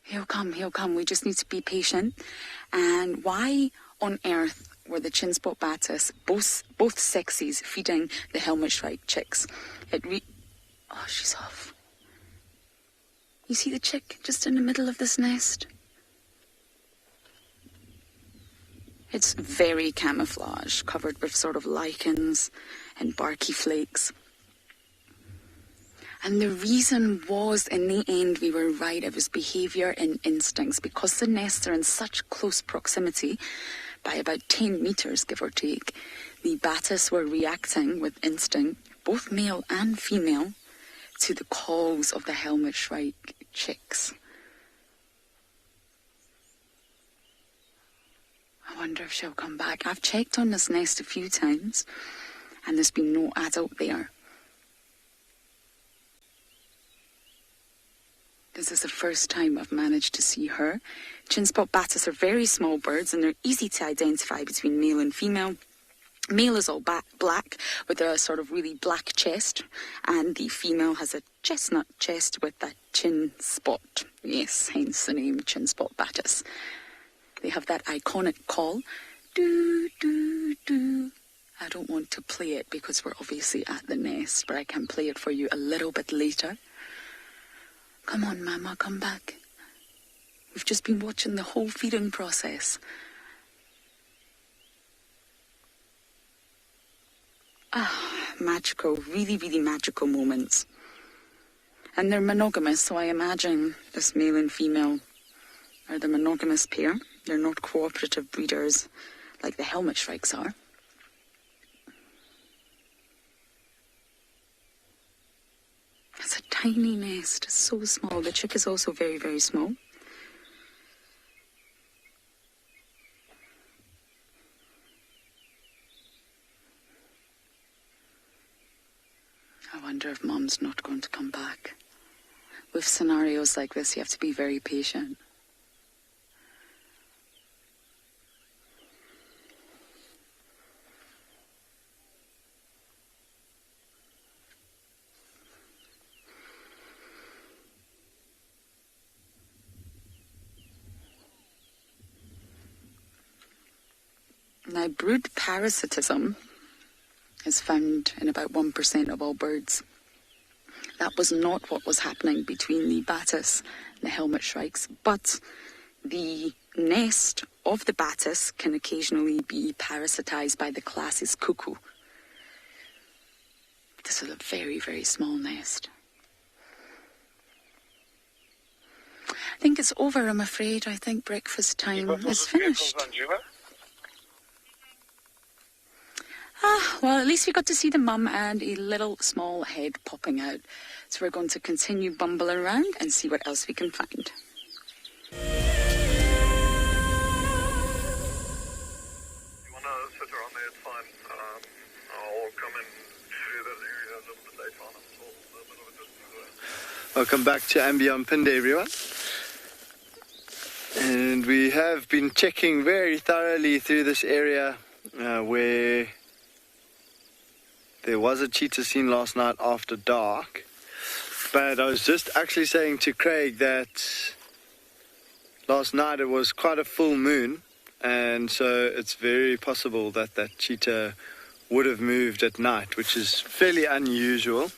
He'll come. We just need to be patient. And why on earth were the chin-spot Battis, both sexies, feeding the helmet shrike chicks? Oh, she's off. You see the chick just in the middle of this nest? It's very camouflage, covered with sort of lichens and barky flakes. And the reason was, in the end, we were right. It was behaviour and instincts. Because the nests are in such close proximity, by about 10 metres, give or take, the Battis were reacting with instinct, both male and female, to the calls of the helmet shrike chicks. I wonder if she'll come back. I've checked on this nest a few times, and there's been no adult there. This is the first time I've managed to see her. Chin-spot Battis are very small birds, and they're easy to identify between male and female. Male is all black with a sort of really black chest, and the female has a chestnut chest with a chin spot. Yes, hence the name Chin-spot Battis. They have that iconic call, doo, doo, doo. I don't want to play it because we're obviously at the nest, but I can play it for you a little bit later. Come on, Mama, come back. We've just been watching the whole feeding process. Magical, really, really magical moments. And they're monogamous, so I imagine this male and female are the monogamous pair. They're not cooperative breeders like the helmet shrikes are. It's a tiny nest, so small. The chick is also very, very small. I wonder if Mum's not going to come back. With scenarios like this, you have to be very patient. Now, brood parasitism is found in about 1% of all birds. That was not what was happening between the Battis and the helmet shrikes, but the nest of the Battis can occasionally be parasitized by the class's cuckoo. This is a very, very small nest. I think it's over, I'm afraid. I think breakfast time is finished. Well, at least we got to see the mum and a little small head popping out. So we're going to continue bumbling around and see what else we can find. You want to sit around there, it's fine. I'll come in through that area a little bit later on. So a little bit of a distance away. Welcome back to andBeyond Phinda, everyone. And we have been checking very thoroughly through this area where there was a cheetah seen last night after dark. But I was just actually saying to Craig that last night it was quite a full moon, and so it's very possible that that cheetah would have moved at night, which is fairly unusual.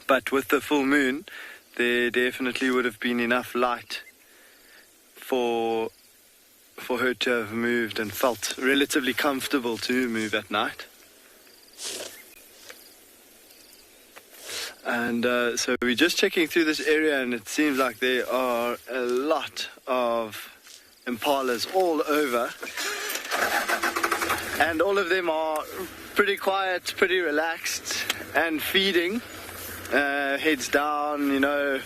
But with the full moon, there definitely would have been enough light for her to have moved and felt relatively comfortable to move at night. And so we're just checking through this area, and it seems like there are a lot of impalas all over. And all of them are pretty quiet, pretty relaxed, and feeding. Heads down, you know,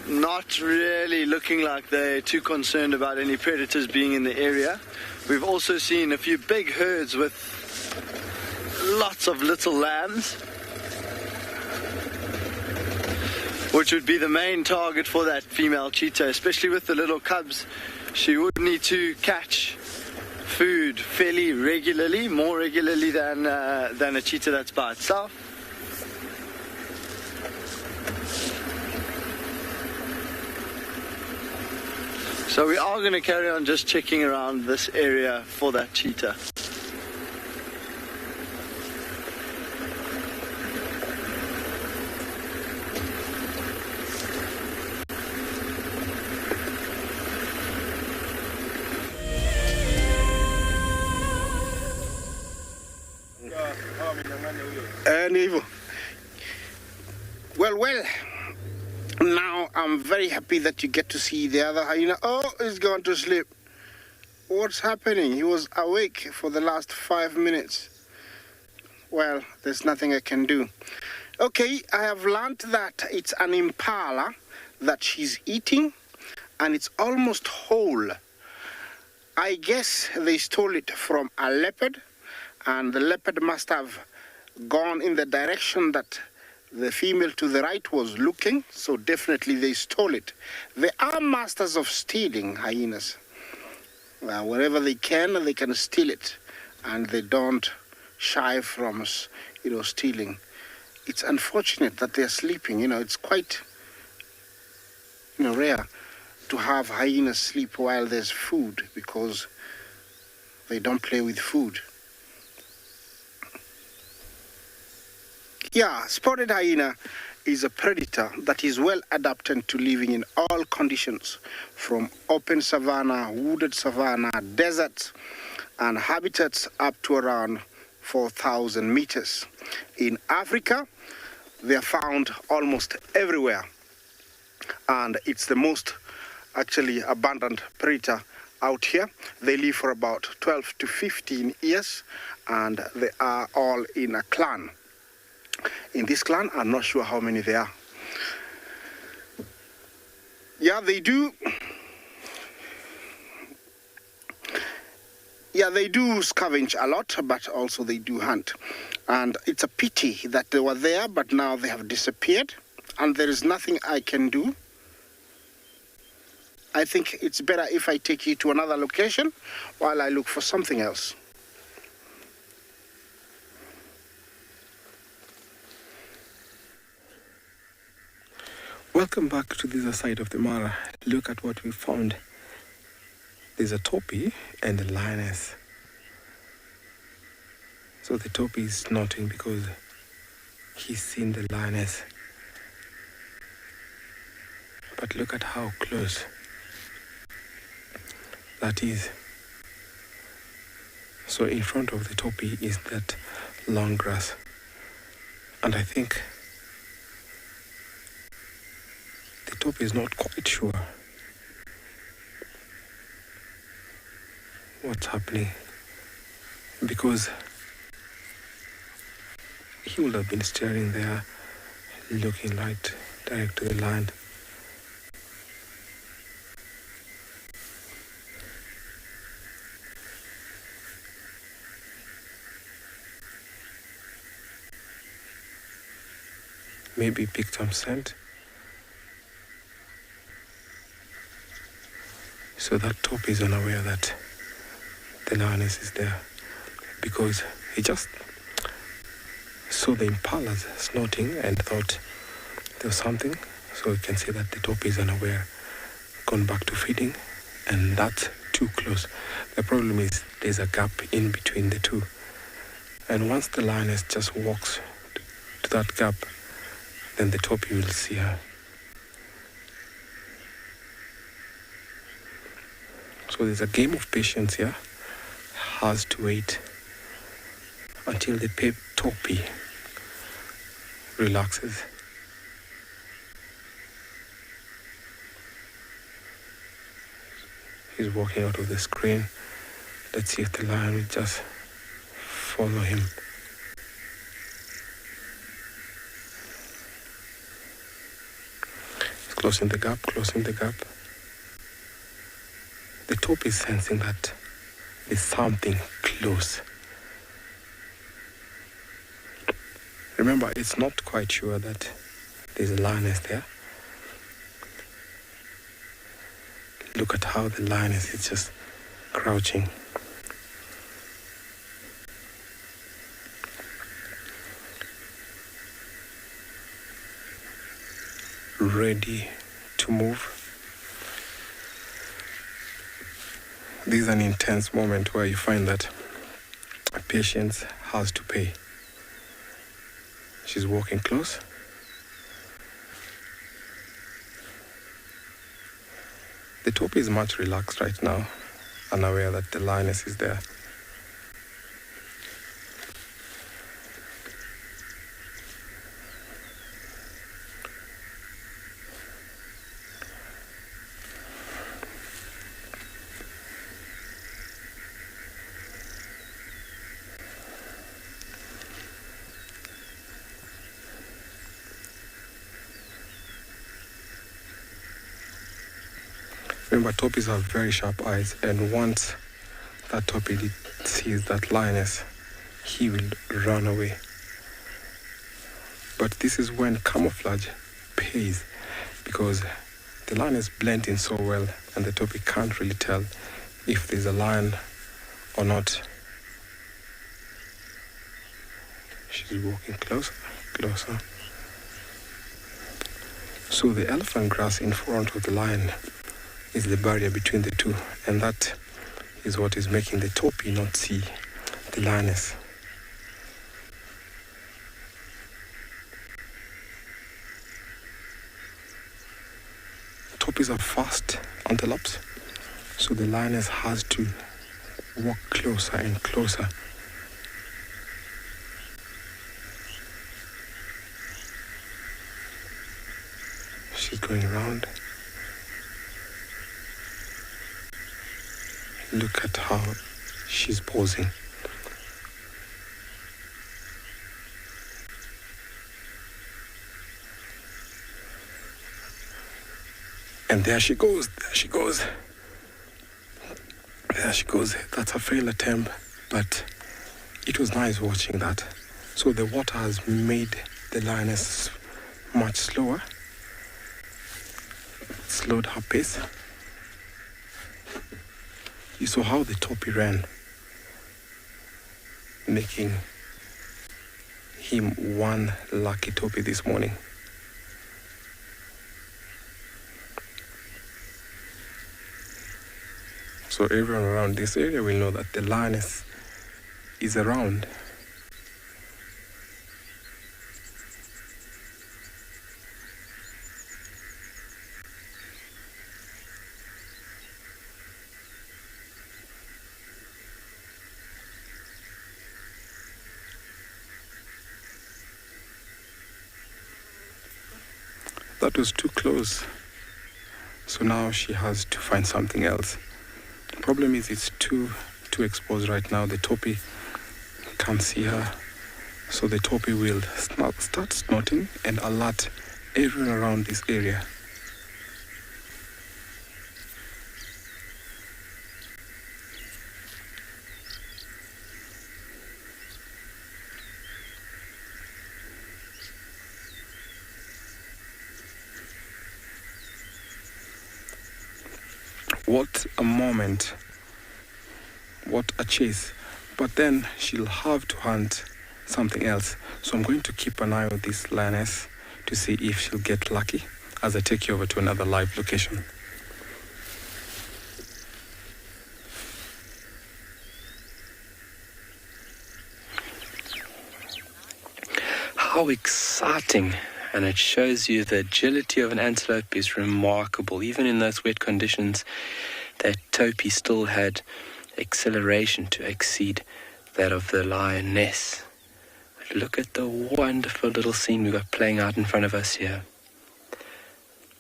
not really looking like they're too concerned about any predators being in the area. We've also seen a few big herds with lots of little lambs, which would be the main target for that female cheetah, especially with the little cubs. She would need to catch food fairly regularly, more regularly than a cheetah that's by itself. So we are going to carry on just checking around this area for that cheetah. Well, now I'm very happy that you get to see the other hyena. Oh, he's gone to sleep. What's happening? He was awake for the last 5 minutes. Well, there's nothing I can do. Okay, I have learned that it's an impala that she's eating, and it's almost whole. I guess they stole it from a leopard, and the leopard must have gone in the direction that the female to the right was looking, so definitely they stole it. They are masters of stealing, hyenas. Wherever they can steal it, and they don't shy from, stealing. It's unfortunate that they're sleeping. It's quite, rare to have hyenas sleep while there's food, because they don't play with food. Yeah, spotted hyena is a predator that is well adapted to living in all conditions, from open savanna, wooded savanna, deserts, and habitats up to around 4,000 meters. In Africa, they are found almost everywhere, and it's the most actually abundant predator out here. They live for about 12 to 15 years, and they are all in a clan. In this clan, I'm not sure how many there are. Yeah, they do. Yeah, they do scavenge a lot, but also they do hunt. And it's a pity that they were there, but now they have disappeared, and there is nothing I can do. I think it's better if I take you to another location while I look for something else. Welcome back to the other side of the Mara. Look at what we found. There's a topi and a lioness. So the topi is snorting because he's seen the lioness. But look at how close that is. So in front of the topi is that long grass. And I think the topi is not quite sure what's happening, because he would have been staring there, looking right direct to the land. Maybe picked some scent. So that topi is unaware that the lioness is there, because he just saw the impalas snorting and thought there was something. So you can see that the topi is unaware, gone back to feeding, and that's too close. The problem is there's a gap in between the two, And once the lioness just walks to that gap, then the topi will see her. So there's a game of patience here. Has to wait until the topi relaxes. He's walking out of the screen. Let's see if the lion will just follow him. He's closing the gap, closing the gap. The topi is sensing that there's something close. Remember, it's not quite sure that there's a lioness there. Look at how the lioness is just crouching. Ready to move. This is an intense moment where you find that patience has to pay. She's walking close. The topi is much relaxed right now, unaware that the lioness is there. Remember, topis have very sharp eyes, and once that topi sees that lioness, he will run away. But this is when camouflage pays, because the lioness blends in so well, and the topi can't really tell if there's a lion or not. She's walking closer, closer. So the elephant grass in front of the lion is the barrier between the two, and that is what is making the topi not see the lioness. Topis are fast antelopes, so the lioness has to walk closer and closer. She's going around. Look at how she's posing. And there she goes, there she goes. There she goes. That's a failed attempt, but it was nice watching that. So the water has made the lioness much slower. Slowed her pace. You saw how the topi ran, making him one lucky topi this morning. So everyone around this area will know that the lioness is around. That was too close. So now she has to find something else. The problem is it's too exposed right now. The topi can't see her. So the topi will start snorting and alert everyone around this area. What a moment. What a chase. But then she'll have to hunt something else. So I'm going to keep an eye on this lioness to see if she'll get lucky as I take you over to another live location. How exciting. And it shows you the agility of an antelope is remarkable. Even in those wet conditions, that topee still had acceleration to exceed that of the lioness. But look at the wonderful little scene we've got playing out in front of us here.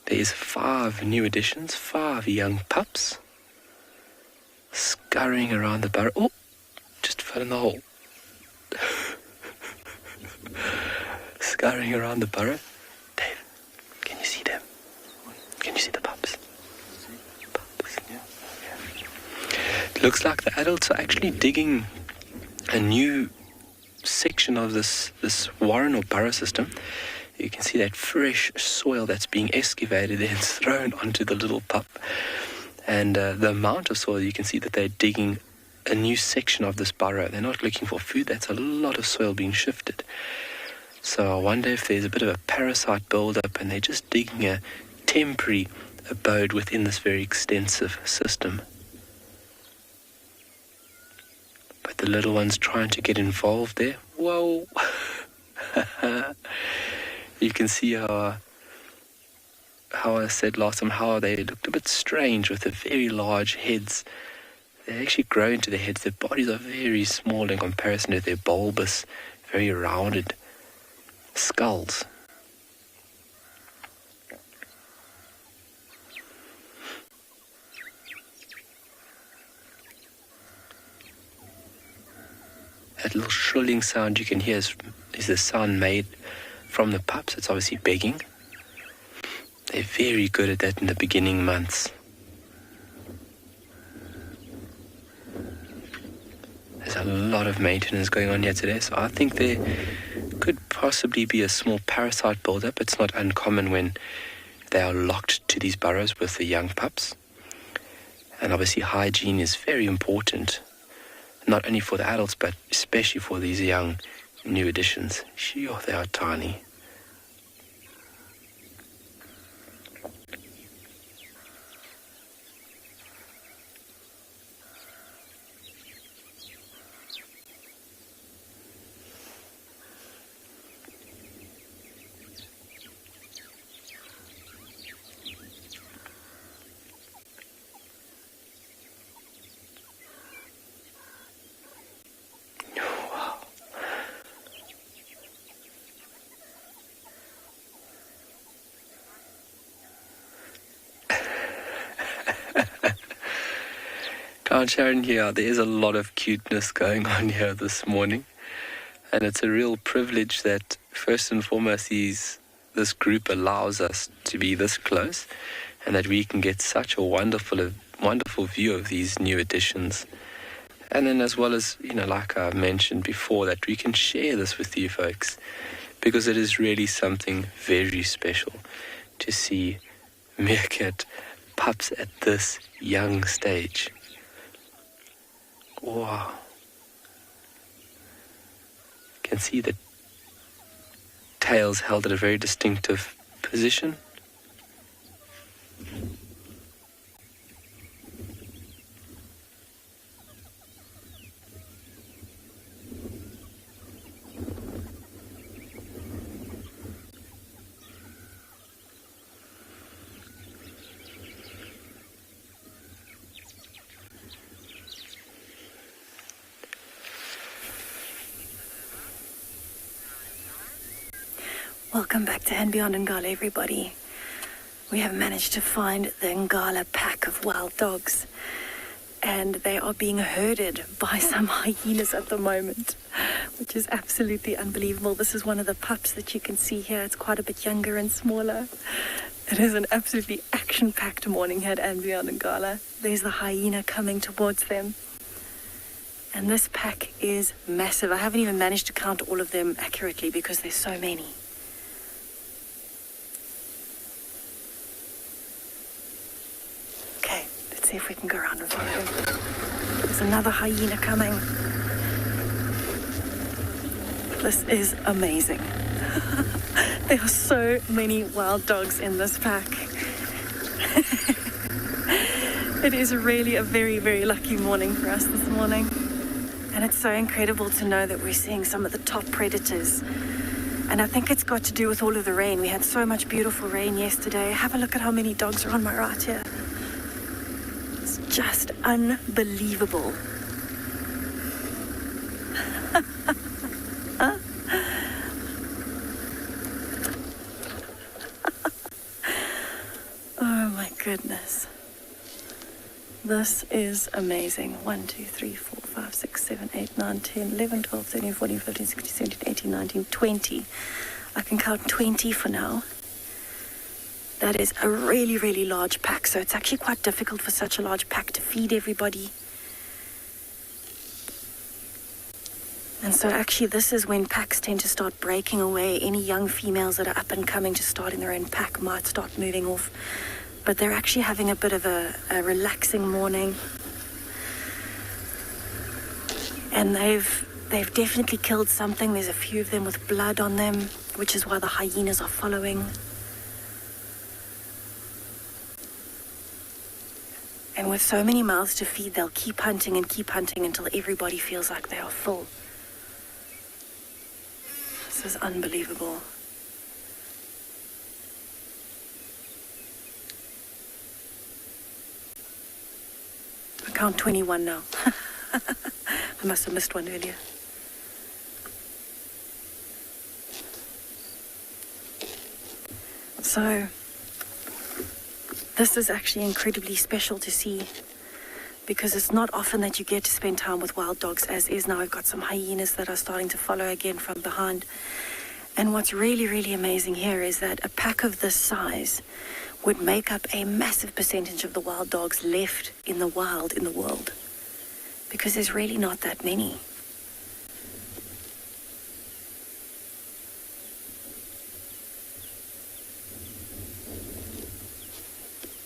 There's 5 new additions, 5 young pups, scurrying around the burrow. Oh, just fell in the hole. Scurrying around the burrow. Dave, can you see them? Can you see the pups? Pups, yeah. It looks like the adults are actually digging a new section of this warren or burrow system. You can see that fresh soil that's being excavated and thrown onto the little pup. And the amount of soil, you can see that they're digging a new section of this burrow. They're not looking for food. That's a lot of soil being shifted. So I wonder if there's a bit of a parasite build-up and they're just digging a temporary abode within this very extensive system. But the little one's trying to get involved there. Whoa! You can see how I said last time, how they looked a bit strange with the very large heads. They actually grow into their heads. Their bodies are very small in comparison to their bulbous, very rounded skulls. That little shrilling sound you can hear is the sound made from the pups. It's obviously begging. They're very good at that in the beginning months. There's a lot of maintenance going on here today, so I think there could possibly be a small parasite buildup. It's not uncommon when they are locked to these burrows with the young pups. And obviously hygiene is very important, not only for the adults, but especially for these young new additions. Sure, they are tiny. Can't Sharon here, there is a lot of cuteness going on here this morning, and it's a real privilege that first and foremost this group allows us to be this close, and that we can get such a wonderful view of these new additions. And then as well as, like I mentioned before, that we can share this with you folks, because it is really something very special to see meerkat pups at this young stage. Wow. You can see the tails held at a very distinctive position. Welcome back to andBeyond Ngala, everybody. We have managed to find the Ngala pack of wild dogs, and they are being herded by some hyenas at the moment, which is absolutely unbelievable. This is one of the pups that you can see here. It's quite a bit younger and smaller. It is an absolutely action-packed morning here at andBeyond Ngala. There's the hyena coming towards them. And this pack is massive. I haven't even managed to count all of them accurately because there's so many. See if we can go around and follow them. There's another hyena coming. This is amazing. There are so many wild dogs in this pack. It is really a very, very lucky morning for us this morning. And it's so incredible to know that we're seeing some of the top predators And I think it's got to do with all of the rain. We had so much beautiful rain yesterday. Have a look at how many dogs are on my right here. It's just unbelievable. Oh my goodness. This is amazing. 1, 2, 3, 4, 5, 6, 7, 8, 9, 10, 11, 12, 13, 14, 15, 16, 17, 18, 19, 20. I can count 20 for now. That is a really, really large pack. So it's actually quite difficult for such a large pack to feed everybody. And so actually this is when packs tend to start breaking away. Any young females that are up and coming to starting their own pack might start moving off. But they're actually having a bit of a relaxing morning. And they've definitely killed something. There's a few of them with blood on them, which is why the hyenas are following. And with so many mouths to feed, they'll keep hunting until everybody feels like they are full. This is unbelievable. I count 21 now. I must have missed one earlier. So, this is actually incredibly special to see, because it's not often that you get to spend time with wild dogs, as is now. I've got some hyenas that are starting to follow again from behind. And what's really, really amazing here is that a pack of this size would make up a massive percentage of the wild dogs left in the wild in the world, because there's really not that many.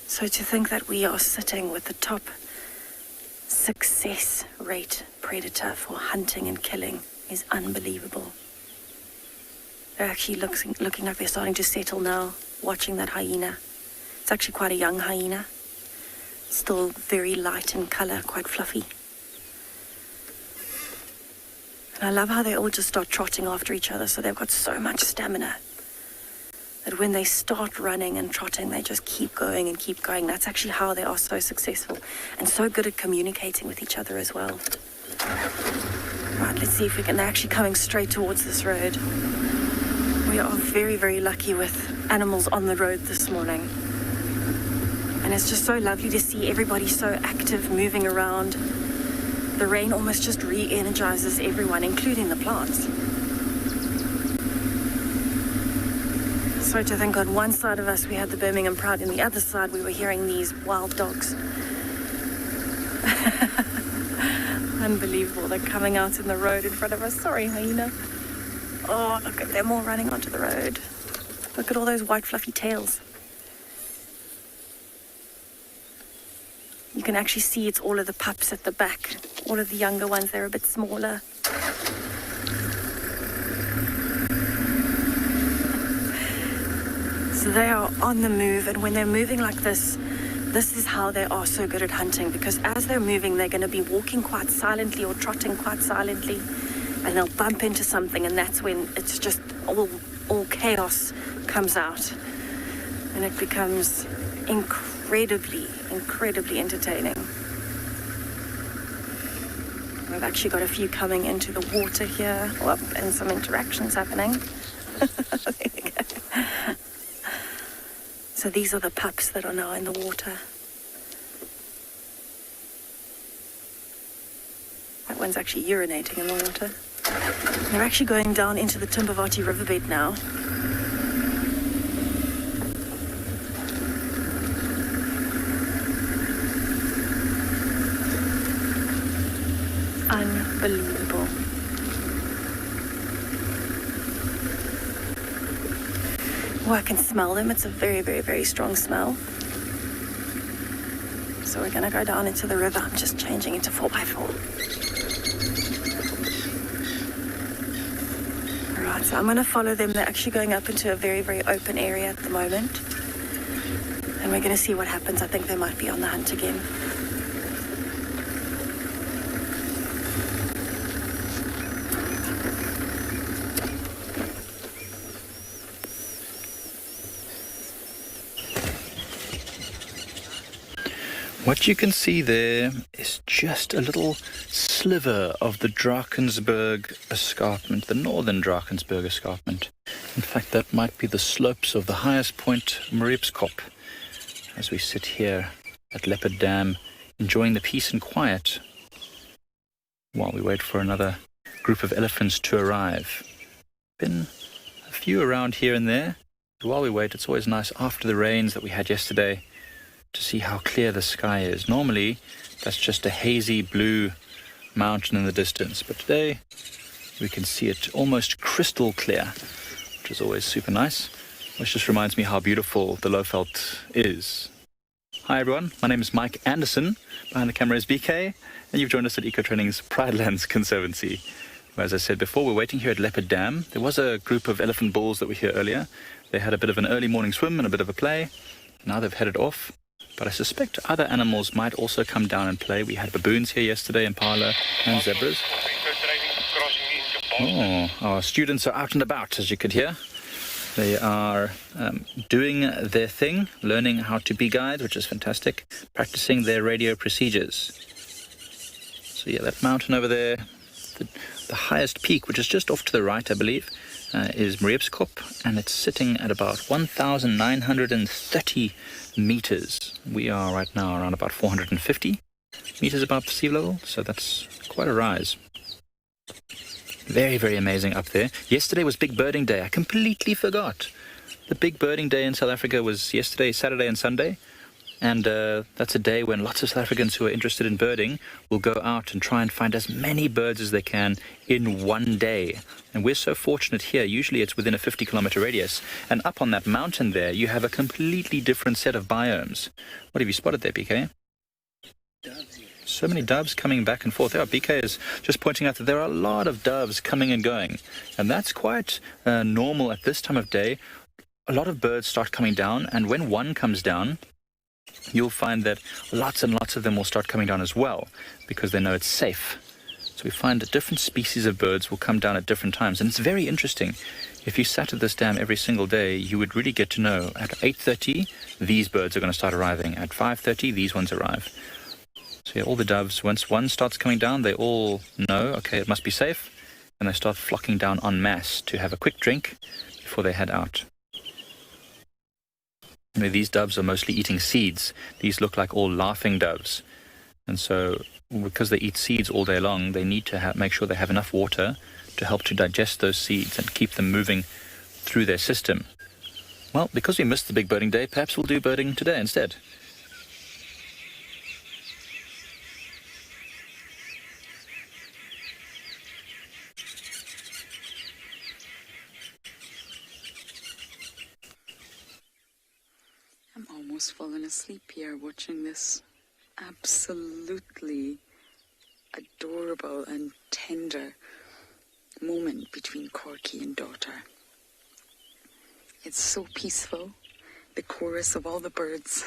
So to think that we are sitting with the top success rate predator for hunting and killing is unbelievable. They're actually looking like they're starting to settle now, watching that hyena. It's actually quite a young hyena. Still very light in color, quite fluffy. And I love how they all just start trotting after each other, so they've got so much stamina that when they start running and trotting, they just keep going and keep going. That's actually how they are so successful and so good at communicating with each other as well. Right, let's see if we can. They're actually coming straight towards this road. We are very, very lucky with animals on the road this morning. And it's just so lovely to see everybody so active, moving around. The rain almost just re-energizes everyone, including the plants. So to think on one side of us we had the Birmingham Pride, and the other side we were hearing these wild dogs. Unbelievable. They're coming out in the road in front of us. Sorry, hyena. Oh, look at them all running onto the road. Look at all those white fluffy tails. You can actually see it's all of the pups at the back. All of the younger ones, they're a bit smaller. So they are on the move, and when they're moving like this, this is how they are so good at hunting, because as they're moving, they're going to be walking quite silently or trotting quite silently, and they'll bump into something, and that's when it's just all chaos comes out, and it becomes incredibly entertaining. We've actually got a few coming into the water here, and some interactions happening. There we go. So these are the pups that are now in the water. That one's actually urinating in the water. They're actually going down into the Timbavati riverbed now. Unbelievable. Oh, I can smell them. It's a very strong smell. So we're going to go down into the river. I'm just changing into 4x4. All right, so I'm going to follow them. They're actually going up into a very open area at the moment. And we're going to see what happens. I think they might be on the hunt again. What you can see there is just a little sliver of the Drakensberg escarpment, the northern Drakensberg escarpment. In fact, that might be the slopes of the highest point, Mariepskop, as we sit here at Leopard Dam, enjoying the peace and quiet while we wait for another group of elephants to arrive. Been a few around here and there. But while we wait, it's always nice after the rains that we had yesterday to see how clear the sky is. Normally, that's just a hazy blue mountain in the distance, but today we can see it almost crystal clear, which is always super nice, which just reminds me how beautiful the Lowveld is. Hi everyone, my name is Mike Anderson. Behind the camera is BK, and you've joined us at Ecotraining's Pride Lands Conservancy. As I said before, we're waiting here at Leopard Dam. There was a group of elephant bulls that were here earlier. They had a bit of an early morning swim and a bit of a play. Now they've headed off. But I suspect other animals might also come down and play. We had baboons here yesterday, impala and zebras. Oh, our students are out and about, as you could hear. They are doing their thing, learning how to be guides, which is fantastic, practicing their radio procedures. So yeah, that mountain over there, the highest peak, which is just off to the right, I believe, is Mariepskop, and it's sitting at about 1,930 meters. We are right now around about 450 meters above sea level, so that's quite a rise. Very, very amazing up there. Yesterday was Big Birding Day. I completely forgot. The Big Birding Day in South Africa was yesterday, Saturday and Sunday. And that's a day when lots of South Africans who are interested in birding will go out and try and find as many birds as they can in one day. And we're so fortunate here. Usually it's within a 50-kilometer radius. And up on that mountain there, you have a completely different set of biomes. What have you spotted there, BK? So many doves coming back and forth. There, BK is just pointing out that there are a lot of doves coming and going. And that's quite normal at this time of day. A lot of birds start coming down, and when one comes down, you'll find that lots and lots of them will start coming down as well, because they know it's safe. So we find that different species of birds will come down at different times, and it's very interesting. If you sat at this dam every single day, you would really get to know at 8:30 these birds are going to start arriving, at 5:30 these ones arrive. So yeah, all the doves, once one starts coming down, they all know, okay, it must be safe, and they start flocking down en masse to have a quick drink before they head out. You know, these doves are mostly eating seeds. These look like all laughing doves. And so, because they eat seeds all day long, they need to make sure they have enough water to help to digest those seeds and keep them moving through their system. Well, because we missed the Big Birding Day, perhaps we'll do birding today instead. I'm almost falling asleep here watching this absolutely adorable and tender moment between Corky and daughter. It's so peaceful. The chorus of all the birds,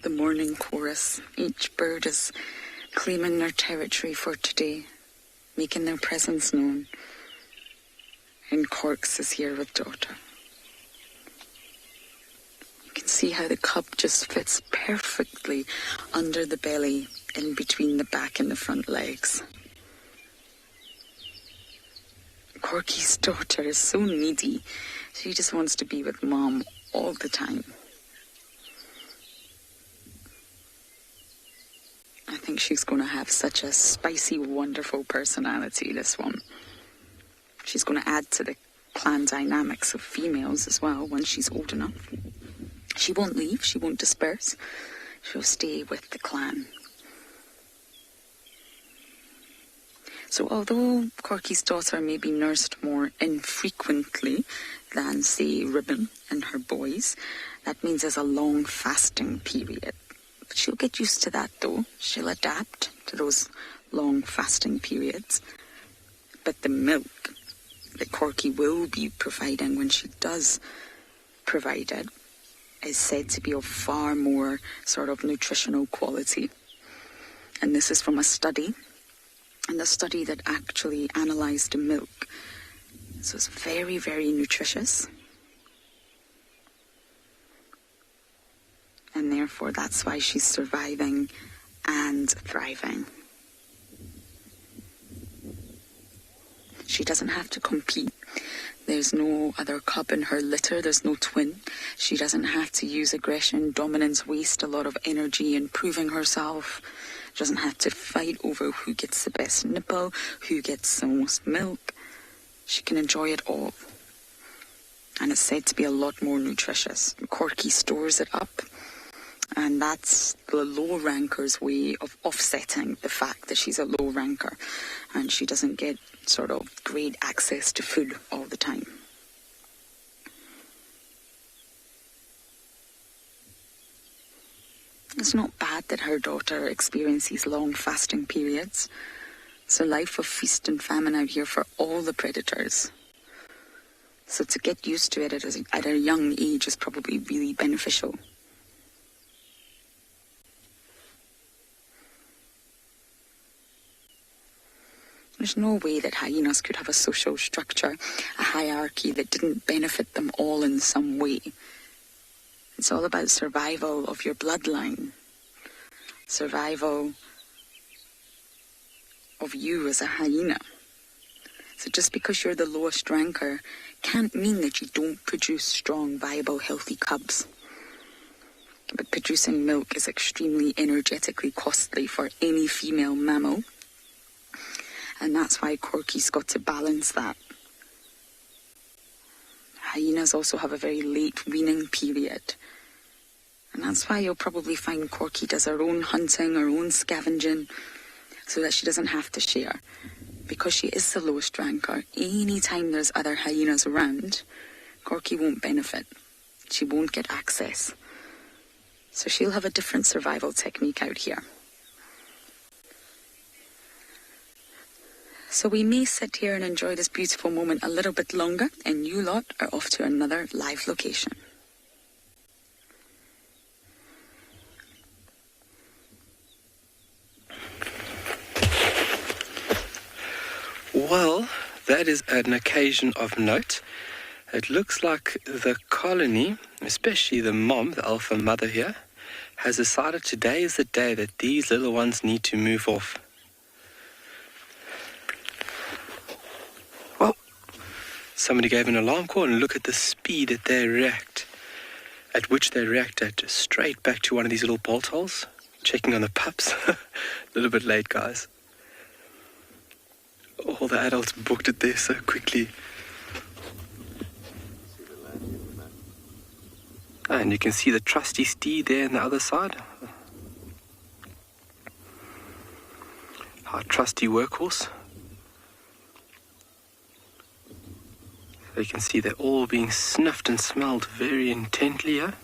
the morning chorus. Each bird is claiming their territory for today, making their presence known. And Corks is here with daughter. You can see how the cub just fits perfectly under the belly, in between the back and the front legs. Corky's daughter is so needy. She just wants to be with mom all the time. I think she's going to have such a spicy, wonderful personality, this one. She's going to add to the clan dynamics of females as well when she's old enough. She won't leave, she won't disperse. She'll stay with the clan. So although Corky's daughter may be nursed more infrequently than, say, Ribbon and her boys, that means there's a long fasting period. But she'll get used to that though. She'll adapt to those long fasting periods. But the milk that Corky will be providing when she does provide it is said to be of far more sort of nutritional quality. And this is from a study, and a study that actually analysed the milk. So it's very, very nutritious. And therefore, that's why she's surviving and thriving. She doesn't have to compete. There's no other cub in her litter. There's no twin. She doesn't have to use aggression, dominance, waste a lot of energy in proving herself. She doesn't have to fight over who gets the best nipple, who gets the most milk. She can enjoy it all. And it's said to be a lot more nutritious. Corky stores it up. And that's the low ranker's way of offsetting the fact that she's a low ranker and she doesn't get sort of great access to food all the time. It's not bad that her daughter experiences long fasting periods. It's a life of feast and famine out here for all the predators. So to get used to it at a young age is probably really beneficial. There's no way that hyenas could have a social structure, a hierarchy that didn't benefit them all in some way. It's all about survival of your bloodline, survival of you as a hyena. So just because you're the lowest ranker can't mean that you don't produce strong, viable, healthy cubs. But producing milk is extremely energetically costly for any female mammal. And that's why Corky's got to balance that. Hyenas also have a very late weaning period. And that's why you'll probably find Corky does her own hunting, her own scavenging, so that she doesn't have to share. Because she is the lowest ranker, any time there's other hyenas around, Corky won't benefit. She won't get access. So she'll have a different survival technique out here. So we may sit here and enjoy this beautiful moment a little bit longer, and you lot are off to another live location. Well, that is an occasion of note. It looks like the colony, especially the mom, the alpha mother here, has decided today is the day that these little ones need to move off. Well, somebody gave an alarm call, and look at the speed that they react, at which they react at, straight back to one of these little bolt holes, checking on the pups. A little bit late, guys. All the adults booked it there so quickly. And you can see the trusty steed there on the other side. Our trusty workhorse. So you can see they're all being sniffed and smelled very intently here.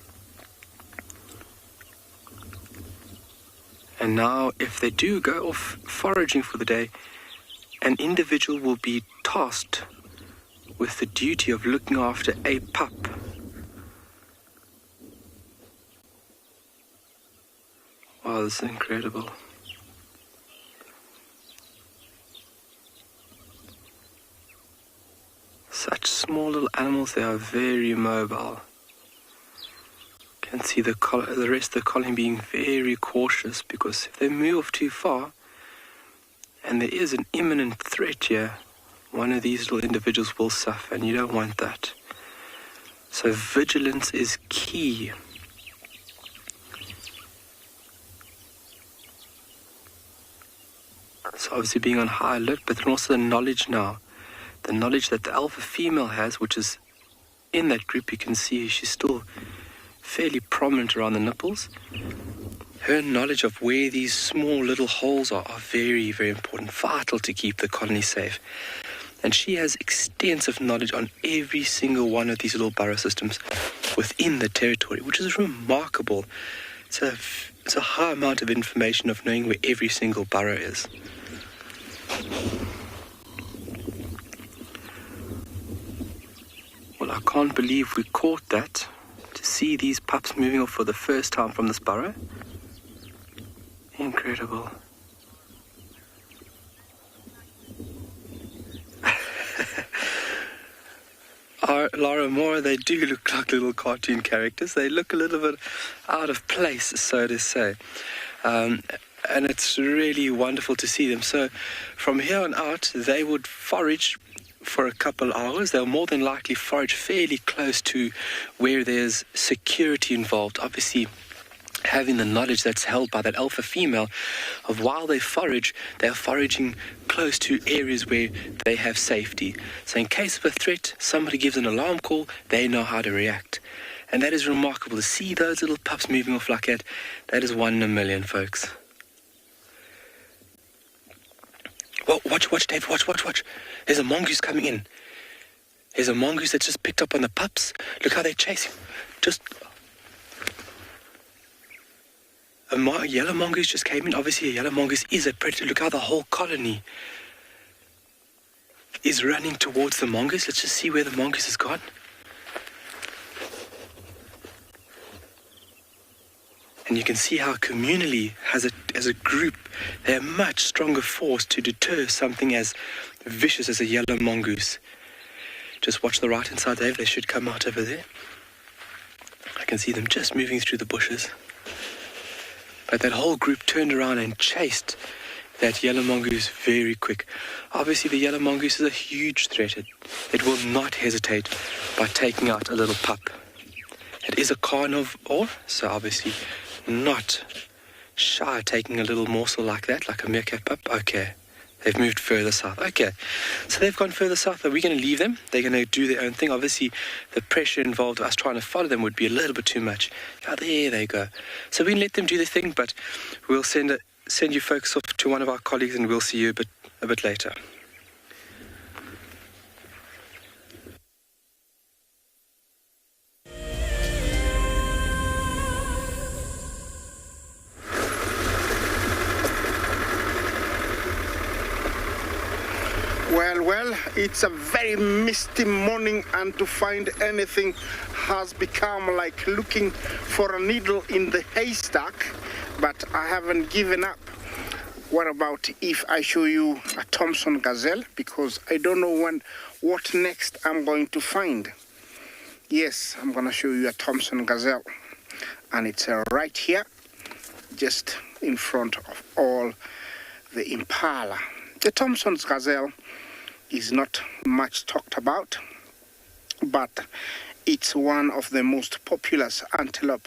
And now, if they do go off foraging for the day, an individual will be tasked with the duty of looking after a pup. Wow, this is incredible. Such small little animals, they are very mobile. You can see the rest of the colony being very cautious, because if they move too far, and there is an imminent threat here, one of these little individuals will suffer, and you don't want that. So vigilance is key. So obviously being on high alert, but then also the knowledge now. The knowledge that the alpha female has, which is in that group, you can see she's still fairly prominent around the nipples. Her knowledge of where these small little holes are very, very important, vital to keep the colony safe. And she has extensive knowledge on every single one of these little burrow systems within the territory, which is remarkable. It's a high amount of information of knowing where every single burrow is. Well, I can't believe we caught that, to see these pups moving off for the first time from this burrow. Incredible. Laura Moore, they do look like little cartoon characters. They look a little bit out of place, so to say. And it's really wonderful to see them. So from here on out, they would forage for a couple hours. They'll more than likely forage fairly close to where there's security involved. Obviously, having the knowledge that's held by that alpha female of while they forage, they're foraging close to areas where they have safety. So in case of a threat, somebody gives an alarm call, they know how to react. And that is remarkable to see those little pups moving off like that. That is 1 in a million, folks. Well, watch, Dave, watch. There's a mongoose coming in. There's a mongoose that's just picked up on the pups. Look how they're chasing. A yellow mongoose just came in. Obviously, a yellow mongoose is a predator. Look how the whole colony is running towards the mongoose. Let's just see where the mongoose has gone. And you can see how communally, as a group, they're a much stronger force to deter something as vicious as a yellow mongoose. Just watch the right-hand side, Dave. They should come out over there. I can see them just moving through the bushes. But that whole group turned around and chased that yellow mongoose very quick. Obviously, the yellow mongoose is a huge threat. It will not hesitate by taking out a little pup. It is a carnivore, so obviously not shy taking a little morsel like that, like a meerkat pup. Okay, they've moved further south. Okay, so they've gone further south. Are we going to leave them? They're going to do their own thing. Obviously, the pressure involved of us trying to follow them would be a little bit too much. Oh, there they go. So we can let them do their thing, but we'll send you folks off to one of our colleagues, and we'll see you a bit later. Well, it's a very misty morning, and to find anything has become like looking for a needle in the haystack, but I haven't given up. What about if I show you a Thompson gazelle? Because I don't know what next I'm going to find. Yes, I'm going to show you a Thompson gazelle, and it's right here, just in front of all the impala. The Thompson's gazelle is not much talked about, but it's one of the most populous antelope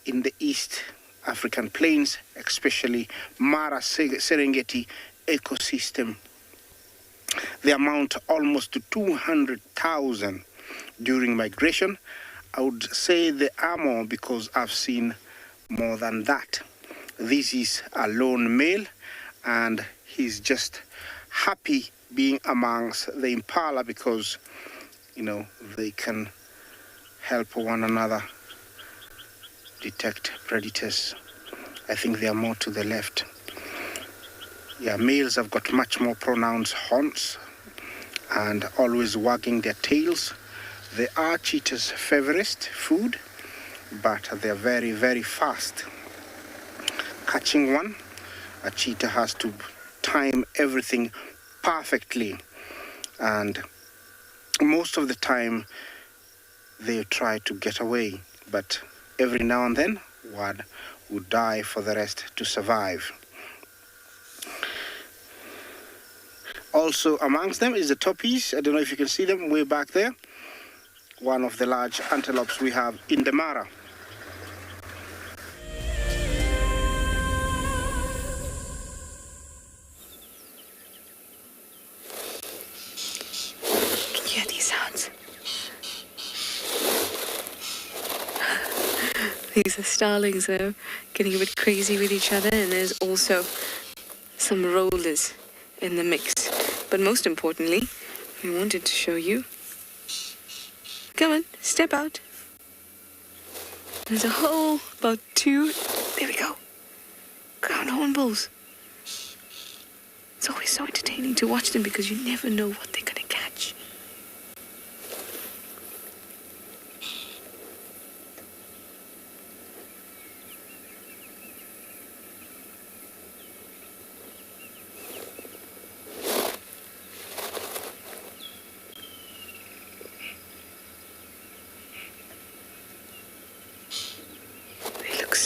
in the East African plains, especially Mara Serengeti ecosystem. They amount almost to 200,000 during migration. I would say there are more because I've seen more than that. This is a lone male, and he's just happy being amongst the impala because, you know, they can help one another detect predators. I think they are more to the left. Yeah, males have got much more pronounced horns and always wagging their tails. They are cheetah's favorite food, but they're very, very fast. Catching one, a cheetah has to time everything perfectly, and most of the time they try to get away, but every now and then one would die for the rest to survive. Also amongst them is the toppies. I don't know if you can see them way back there. One of the large antelopes we have in the Mara. Hear these sounds. These are starlings, though, getting a bit crazy with each other, and there's also some rollers in the mix. But most importantly, we wanted to show you. Come on, step out. There's a whole, about 2, there we go, crown hornbills. It's always so entertaining to watch them because you never know what they're going to catch.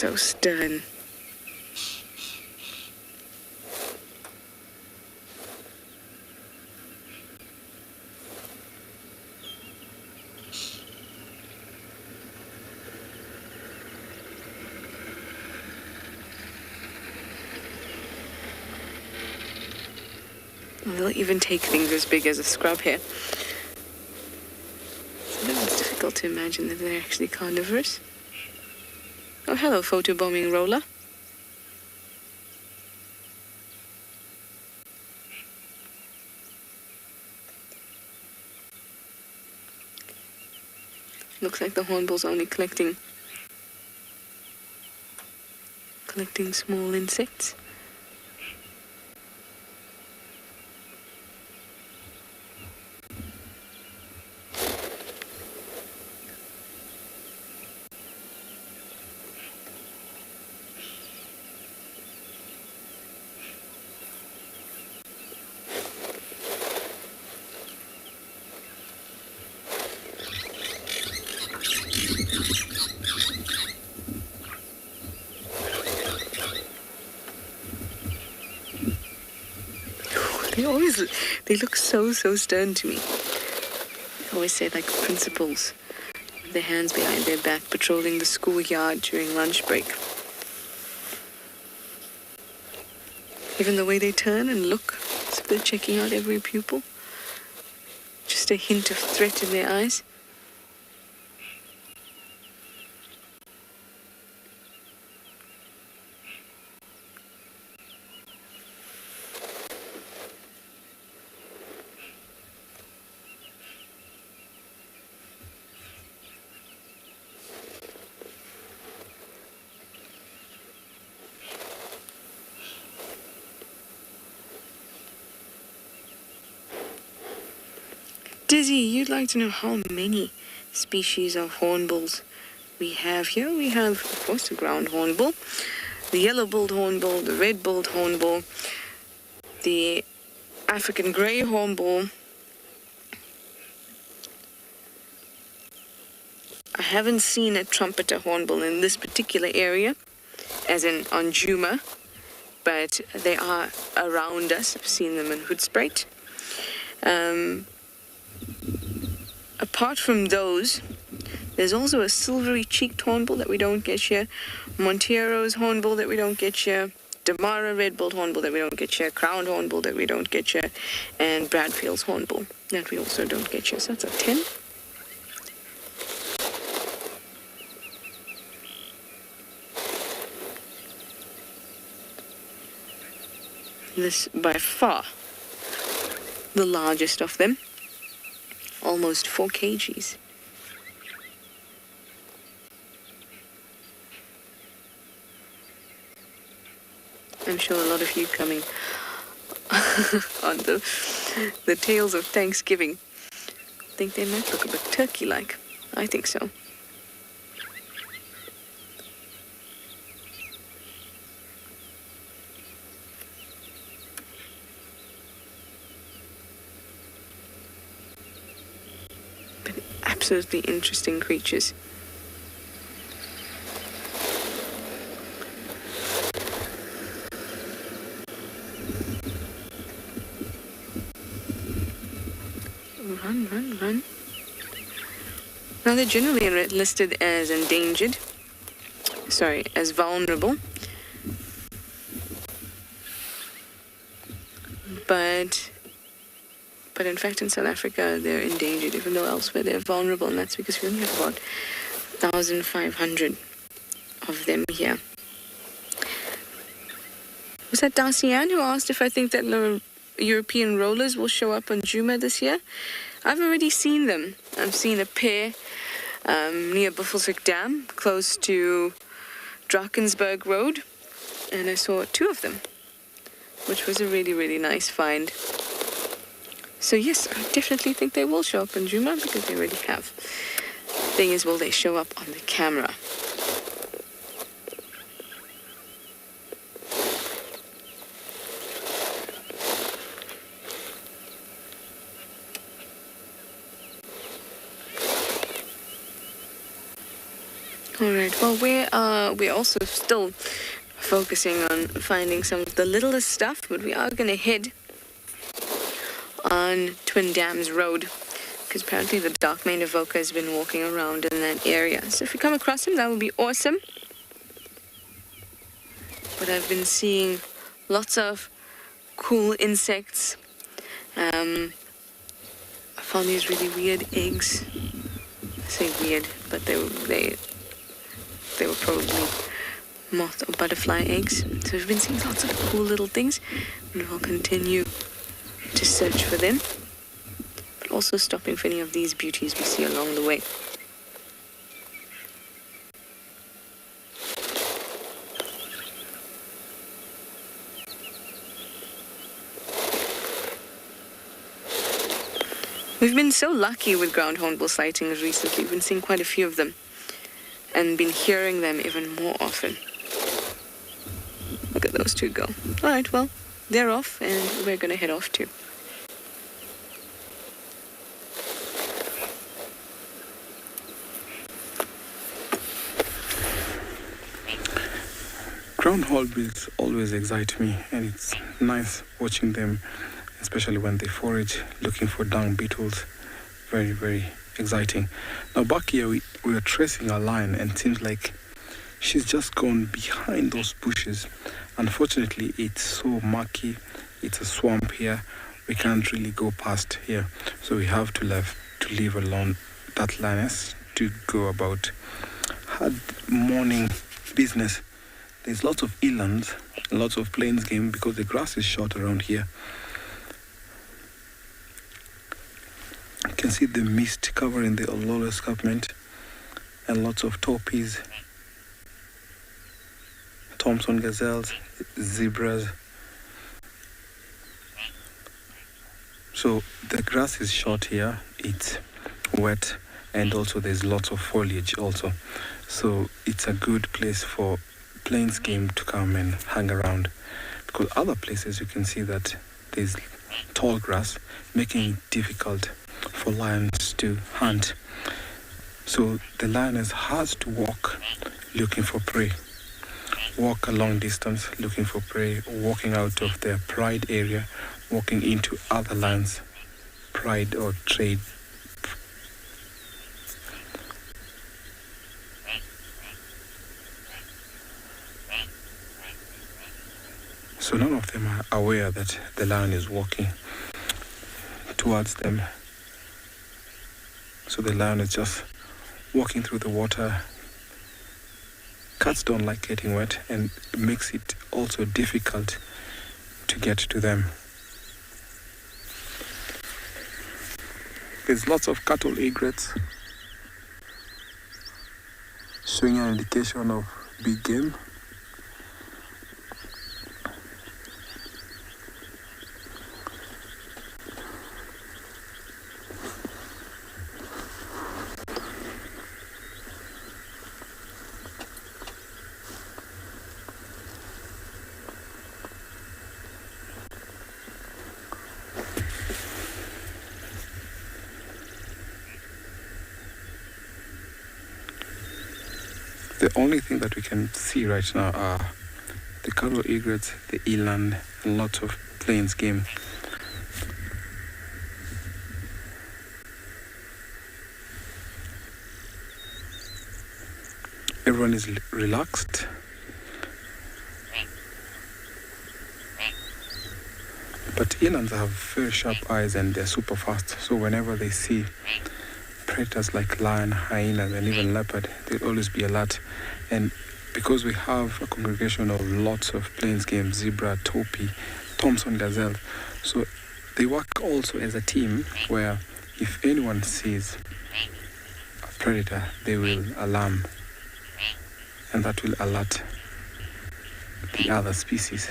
so stern. They'll even take things as big as a scrub here. Sometimes it's difficult to imagine that they're actually carnivorous. Oh, hello, photobombing roller. Looks like the hornbill's only collecting small insects. They look so stern to me. I always say like principals, with their hands behind their back, patrolling the schoolyard during lunch break. Even the way they turn and look, as if they're checking out every pupil. Just a hint of threat in their eyes. Dizzy, you'd like to know how many species of hornbills we have here. We have, of course, the ground hornbill, the yellow-billed hornbill, the red-billed hornbill, the African grey hornbill. I haven't seen a trumpeter hornbill in this particular area, as in on Djuma, but they are around us. I've seen them in Hoedspruit. Apart from those, there's also a silvery-cheeked hornbill that we don't get here, Montero's hornbill that we don't get here, Damara red-billed hornbill that we don't get here, crowned hornbill that we don't get here, and Bradfield's hornbill that we also don't get here. So that's a 10. This by far the largest of them. Almost 4 kgs. I'm sure a lot of you coming on the tales of Thanksgiving think they might look a bit turkey-like. I think so. Absolutely interesting creatures. Run. Now they're generally listed as endangered. Sorry, as vulnerable. But in fact, in South Africa, they're endangered, even though elsewhere they're vulnerable, and that's because we only have about 1,500 of them here. Was that Dacian who asked if I think that European rollers will show up on Djuma this year? I've already seen them. I've seen a pair near Buffelshoek Dam, close to Drakensberg Road, and I saw 2 of them, which was a really nice find. So yes, I definitely think they will show up on Djuma because they already have. Thing is, will they show up on the camera? Alright, well, we're also still focusing on finding some of the littlest stuff, but we are going to head on Twin Dams Road, because apparently the dark mane evoker has been walking around in that area. So if we come across him, that would be awesome. But I've been seeing lots of cool insects. I found these really weird eggs. I say weird, but they were probably moth or butterfly eggs. So we've been seeing lots of cool little things, and we'll continue to search for them, but also stopping for any of these beauties we see along the way. We've been so lucky with ground hornbill sightings recently. We've been seeing quite a few of them and been hearing them even more often. Look at those two go. All right, well, they're off, and we're going to head off too. Ground hornbills always excite me, and it's nice watching them, especially when they forage looking for dung beetles. Very, very exciting. Now back here we are tracing a line, and it seems like she's just gone behind those bushes. Unfortunately, it's so murky. It's a swamp here. We can't really go past here, so we have to leave alone that lioness to go about her morning business. There's lots of elands, lots of plains game because the grass is short around here. You can see the mist covering the Ololo escarpment, and lots of taupees, Thompson gazelles, zebras. So the grass is short here, it's wet, and also there's lots of foliage also. So it's a good place for plains game to come and hang around, because other places you can see that there's tall grass, making it difficult for lions to hunt. So the lioness has to walk looking for prey, walk a long distance looking for prey, walking out of their pride area, walking into other lions' pride or trade. So none of them are aware that the lion is walking towards them. So the lion is just walking through the water. Cats don't like getting wet, and it makes it also difficult to get to them. There's lots of cattle egrets showing an indication of big game. The only thing that we can see right now are the cattle egrets, the eland, and lots of plains game. Everyone is relaxed. But elands have very sharp eyes, and they're super fast. So whenever they see predators like lion, hyenas, and even leopard, they'll always be alert. And because we have a congregation of lots of plains game, zebra, taupe, Thompson gazelle, so they work also as a team where if anyone sees a predator, they will alarm, and that will alert the other species.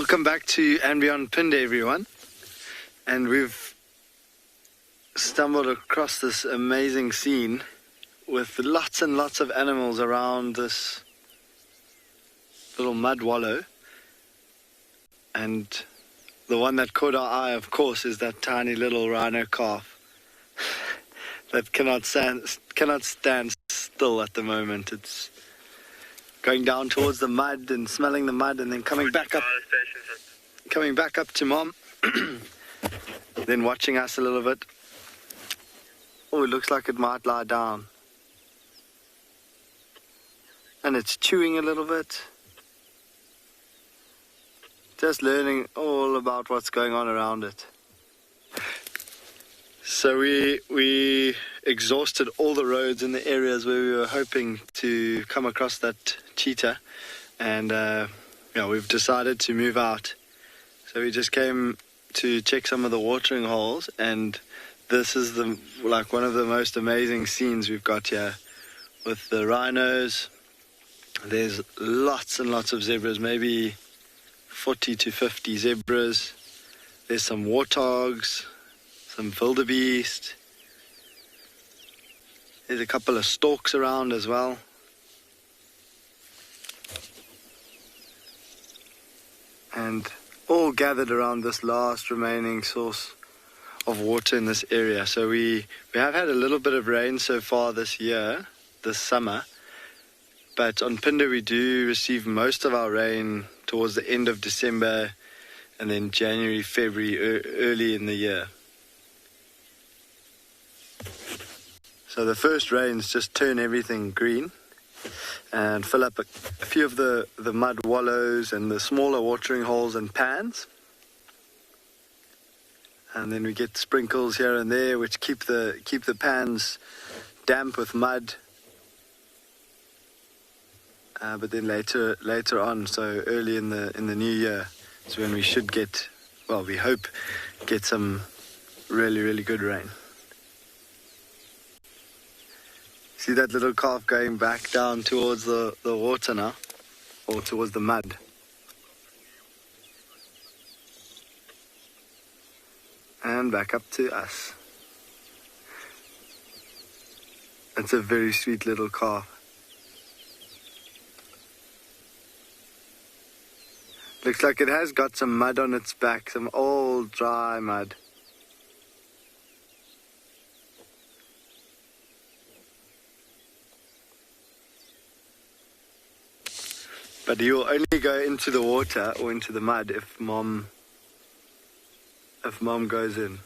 Welcome back to andBeyond Phinda, everyone. And we've stumbled across this amazing scene with lots and lots of animals around this little mud wallow. And the one that caught our eye, of course, is that tiny little rhino calf that cannot stand still at the moment. It's going down towards the mud and smelling the mud, and then coming back up to Mom, then watching us a little bit. Oh, it looks like it might lie down. And it's chewing a little bit. Just learning all about what's going on around it. So we exhausted all the roads in the areas where we were hoping to come across that cheetah, and we've decided to move out. So we just came to check some of the watering holes, and this is one of the most amazing scenes we've got here with the rhinos. There's lots and lots of zebras, maybe 40 to 50 zebras. There's some warthogs, some wildebeest. There's a couple of storks around as well. And all gathered around this last remaining source of water in this area. So we have had a little bit of rain so far this year, this summer. But on Phinda we do receive most of our rain towards the end of December and then January, February, early in the year. So the first rains just turn everything green and fill up a few of the mud wallows and the smaller watering holes and pans. And then we get sprinkles here and there which keep the pans damp with mud. But then later on, so early in the new year, is when we should get, we hope, get some really, really good rain. See that little calf going back down towards the water now, or towards the mud. And back up to us. It's a very sweet little calf. Looks like it has got some mud on its back, some old dry mud. But he will only go into the water or into the mud if Mom goes in.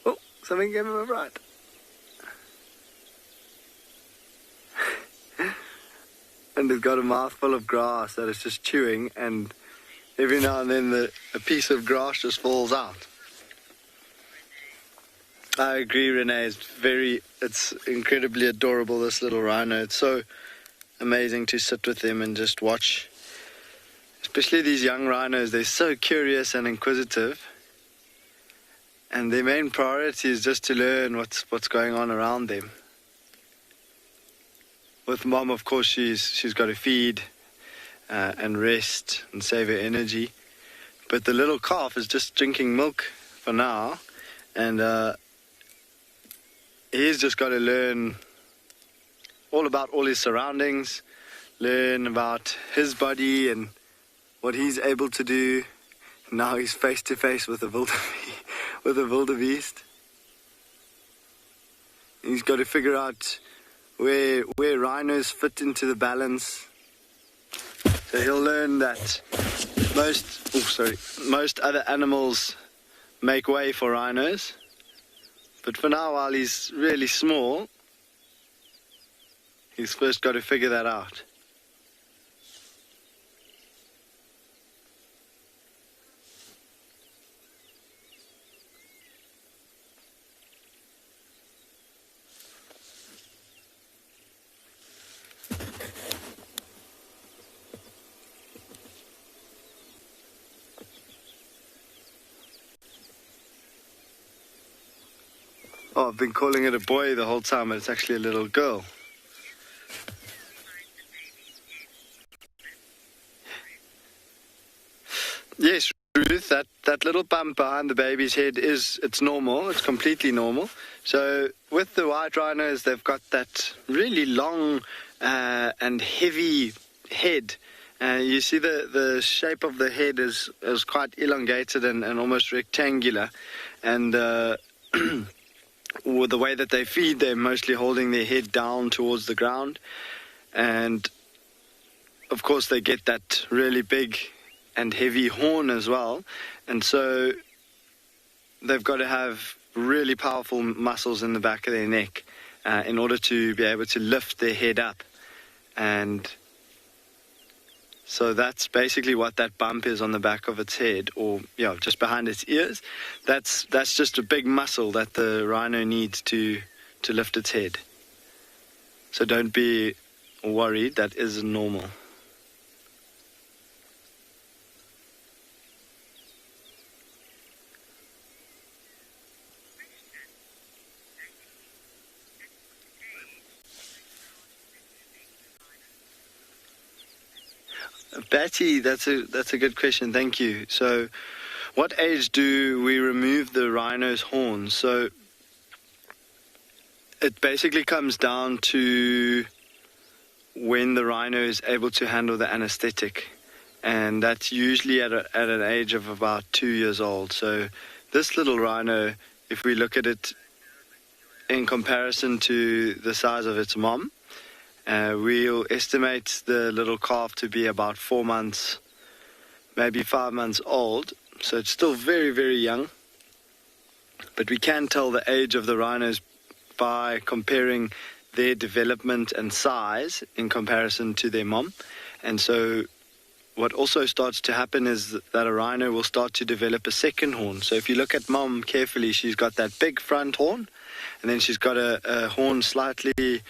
Oh, something gave him a fright. And it's got a mouthful of grass that it's just chewing, and every now and then a piece of grass just falls out. I agree, Renee. It's incredibly adorable, this little rhino. It's so amazing to sit with them and just watch. Especially these young rhinos, they're so curious and inquisitive. And their main priority is just to learn what's going on around them. With Mom, of course, she's got to feed and rest and save her energy. But the little calf is just drinking milk for now. And he's just got to learn all about all his surroundings, learn about his body and what he's able to do. Now he's face to face with a wildebeest. He's got to figure out where rhinos fit into the balance. So he'll learn that most other animals make way for rhinos. But for now, while he's really small, he's first got to figure that out. Oh, I've been calling it a boy the whole time, but it's actually a little girl. Yes, Ruth, that little bump behind the baby's head it's normal. It's completely normal. So with the white rhinos, they've got that really long and heavy head. You see the shape of the head is quite elongated and almost rectangular. And with the way that they feed, they're mostly holding their head down towards the ground. And of course, they get that really big and heavy horn as well. And so they've got to have really powerful muscles in the back of their neck in order to be able to lift their head up. And so that's basically what that bump is on the back of its head, or just behind its ears. That's just a big muscle that the rhino needs to lift its head. So don't be worried, that is normal. Betty, that's a good question. Thank you. So, what age do we remove the rhino's horns? So, it basically comes down to when the rhino is able to handle the anesthetic, and that's usually at an age of about 2 years old. So, this little rhino, if we look at it in comparison to the size of its mom, we'll estimate the little calf to be about 4 months, maybe 5 months old. So it's still very, very young. But we can tell the age of the rhinos by comparing their development and size in comparison to their mom. And so what also starts to happen is that a rhino will start to develop a second horn. So if you look at mom carefully, she's got that big front horn, and then she's got a horn slightly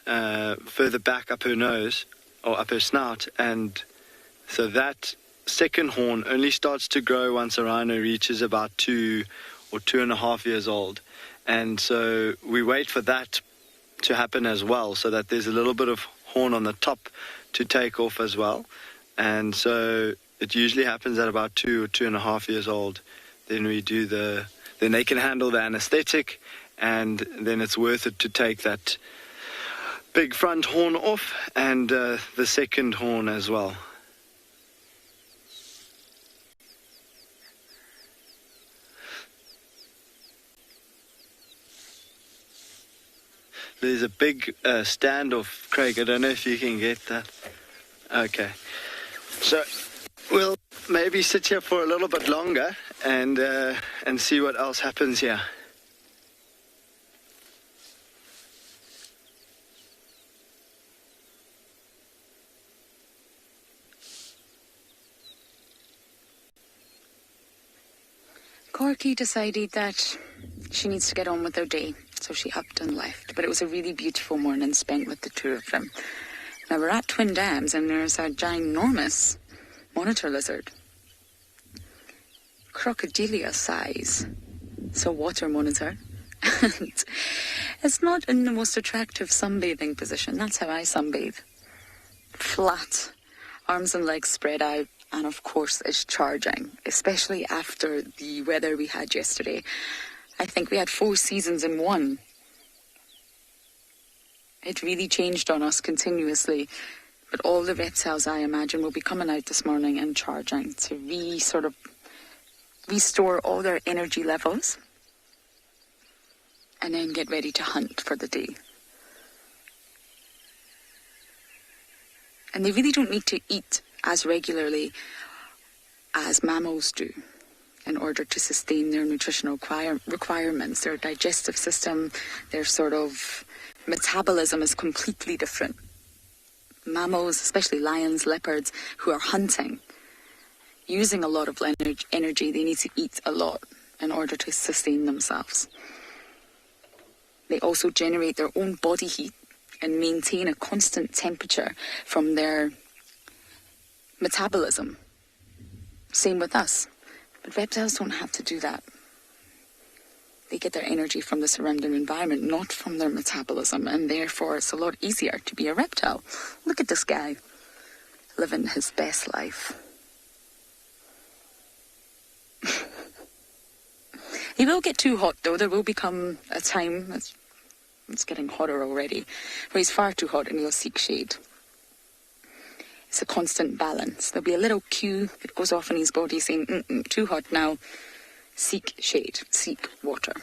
further back up her nose or up her snout, and so that second horn only starts to grow once a rhino reaches about 2 or 2.5 years old. And so we wait for that to happen as well, so that there's a little bit of horn on the top to take off as well. And so it usually happens at about 2 or 2.5 years old. Then then they can handle the anesthetic, and then it's worth it to take that big front horn off and the second horn as well. There's a big standoff, Craig. I don't know if you can get that. Okay. So we'll maybe sit here for a little bit longer and see what else happens here. Corky decided that she needs to get on with her day, so she upped and left. But it was a really beautiful morning spent with the two of them. Now we're at Twin Dams, and there's a ginormous monitor lizard. Crocodilia size. So water monitor. And it's not in the most attractive sunbathing position. That's how I sunbathe. Flat. Arms and legs spread out. And of course, it's charging, especially after the weather we had yesterday. I think we had 4 seasons in one. It really changed on us continuously. But all the reptiles, I imagine, will be coming out this morning and charging to restore all their energy levels and then get ready to hunt for the day. And they really don't need to eat as regularly as mammals do in order to sustain their nutritional requirements. Their digestive system, their sort of metabolism is completely different. Mammals, especially lions, leopards, who are hunting, using a lot of energy, they need to eat a lot in order to sustain themselves. They also generate their own body heat and maintain a constant temperature from their metabolism. Same with us. But reptiles don't have to do that. They get their energy from the surrounding environment, not from their metabolism, and therefore it's a lot easier to be a reptile. Look at this guy, living his best life. He will get too hot, though. There will become a time, it's getting hotter already, where he's far too hot and he'll seek shade. It's a constant balance. There'll be a little cue that goes off in his body saying, too hot now, seek shade, seek water.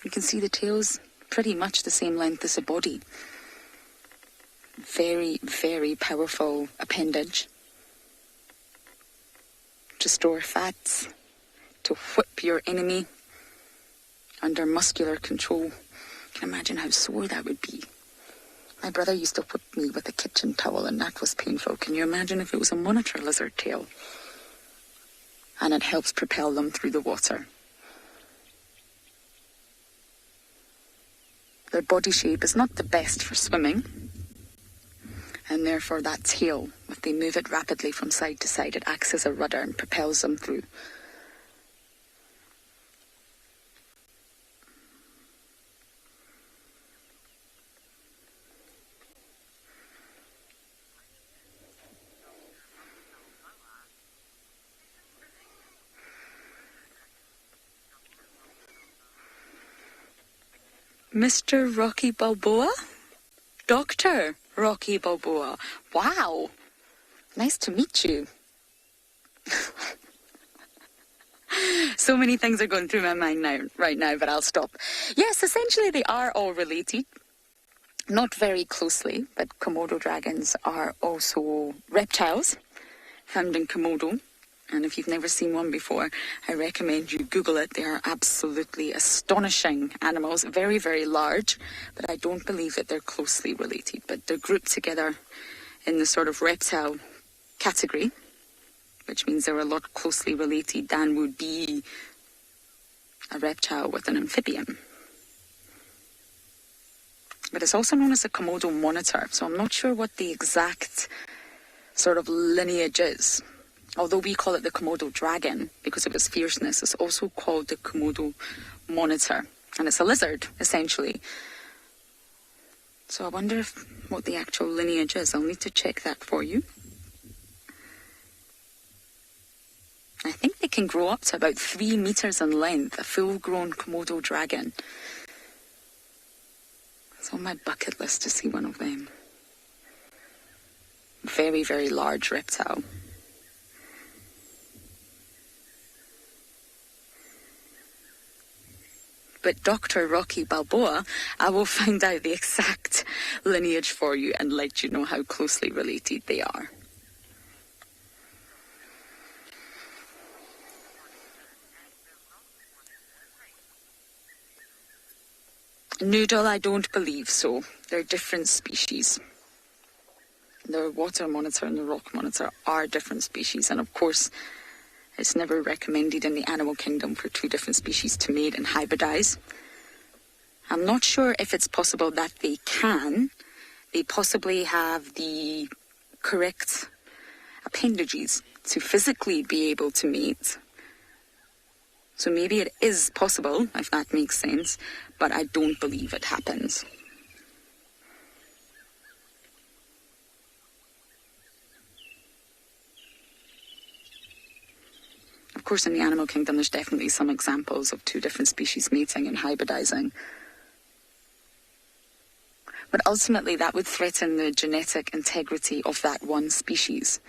You can see the tail's pretty much the same length as the body. Very, very powerful appendage to store fats, to whip your enemy under muscular control. You can imagine how sore that would be. My brother used to whip me with a kitchen towel, and that was painful. Can you imagine if it was a monitor lizard tail? And it helps propel them through the water. Their body shape is not the best for swimming, and therefore that tail, if they move it rapidly from side to side, it acts as a rudder and propels them through. Mr. Rocky Balboa? Dr. Rocky Balboa. Wow. Nice to meet you. So many things are going through my mind right now, but I'll stop. Yes, essentially they are all related. Not very closely, but Komodo dragons are also reptiles found in Komodo. And if you've never seen one before, I recommend you Google it. They are absolutely astonishing animals, very, very large, but I don't believe that they're closely related. But they're grouped together in the sort of reptile category, which means they're a lot closely related than would be a reptile with an amphibian. But it's also known as a Komodo monitor, so I'm not sure what the exact sort of lineage is. Although we call it the Komodo dragon because of its fierceness, it's also called the Komodo monitor. And it's a lizard, essentially. So I wonder what the actual lineage is. I'll need to check that for you. I think they can grow up to about 3 meters in length, a full-grown Komodo dragon. It's on my bucket list to see one of them. Very, very large reptile. But Dr. Rocky Balboa, I will find out the exact lineage for you and let you know how closely related they are. Noodle, I don't believe so. They're different species. The water monitor and the rock monitor are different species, and of course, it's never recommended in the animal kingdom for 2 different species to mate and hybridize. I'm not sure if it's possible that they can. They possibly have the correct appendages to physically be able to mate. So maybe it is possible, if that makes sense, but I don't believe it happens. Of course, in the animal kingdom, there's definitely some examples of 2 different species mating and hybridizing. But ultimately, that would threaten the genetic integrity of that one species.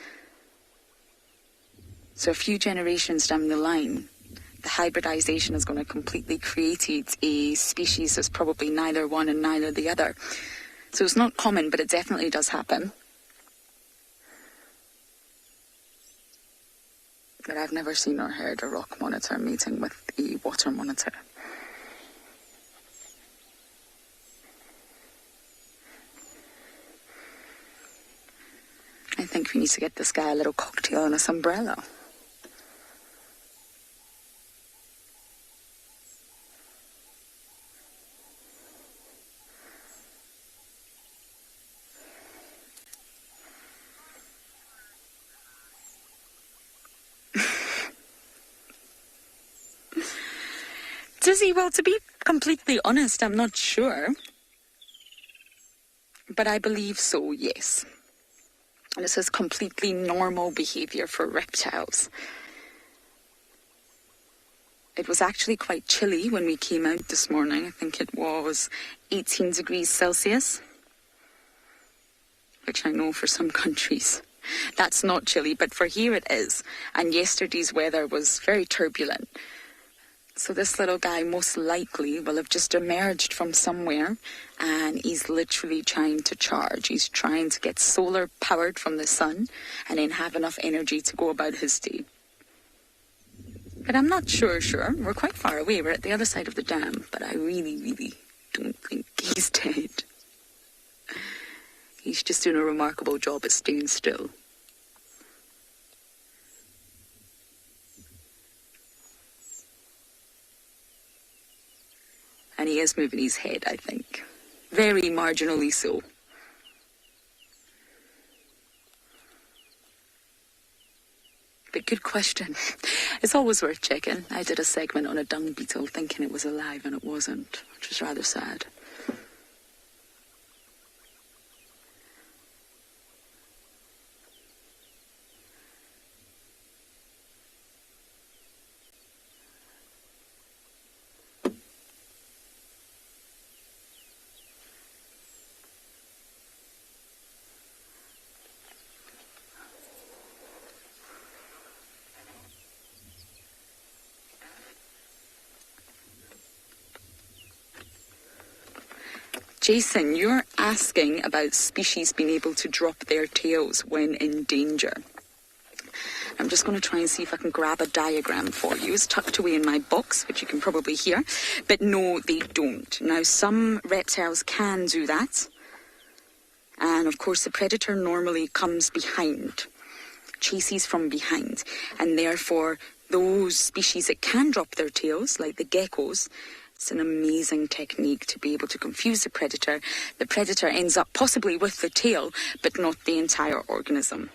So a few generations down the line, the hybridization is going to completely create a species that's probably neither one and neither the other. So it's not common, but it definitely does happen. But I've never seen or heard a rock monitor mating with a water monitor. I think we need to get this guy a little cocktail and a umbrella. Does he? Well, to be completely honest, I'm not sure. But I believe so, yes. This is completely normal behavior for reptiles. It was actually quite chilly when we came out this morning. I think it was 18 degrees Celsius, which I know for some countries that's not chilly, but for here it is. And yesterday's weather was very turbulent. So this little guy most likely will have just emerged from somewhere and he's literally trying to charge. He's trying to get solar powered from the sun and then have enough energy to go about his day. But I'm not sure. We're quite far away. We're at the other side of the dam, but I really don't think he's dead. He's just doing a remarkable job at staying still. And he is moving his head, I think. Very marginally so. But good question. It's always worth checking. I did a segment on a dung beetle thinking it was alive and it wasn't, which was rather sad. Jason, you're asking about species being able to drop their tails when in danger. I'm just going to try and see if I can grab a diagram for you. It's tucked away in my box, which you can probably hear. But no, they don't. Now, some reptiles can do that. And of course, the predator normally comes behind, chases from behind. And therefore, those species that can drop their tails, like the geckos, it's an amazing technique to be able to confuse the predator. The predator ends up possibly with the tail, but not the entire organism.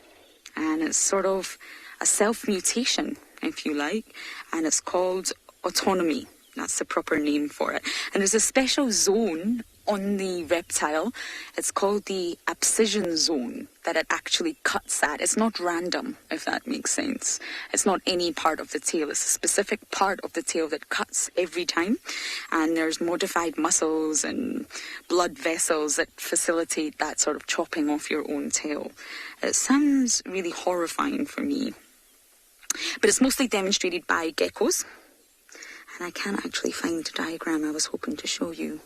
And it's sort of a self-mutation, if you like, and it's called autonomy. That's the proper name for it. And there's a special zone on the reptile. It's called the abscission zone that it actually cuts at. It's not random, if that makes sense. It's not any part of the tail. It's a specific part of the tail that cuts every time. And there's modified muscles and blood vessels that facilitate that sort of chopping off your own tail. It sounds really horrifying for me. But it's mostly demonstrated by geckos. And I can't actually find the diagram I was hoping to show you.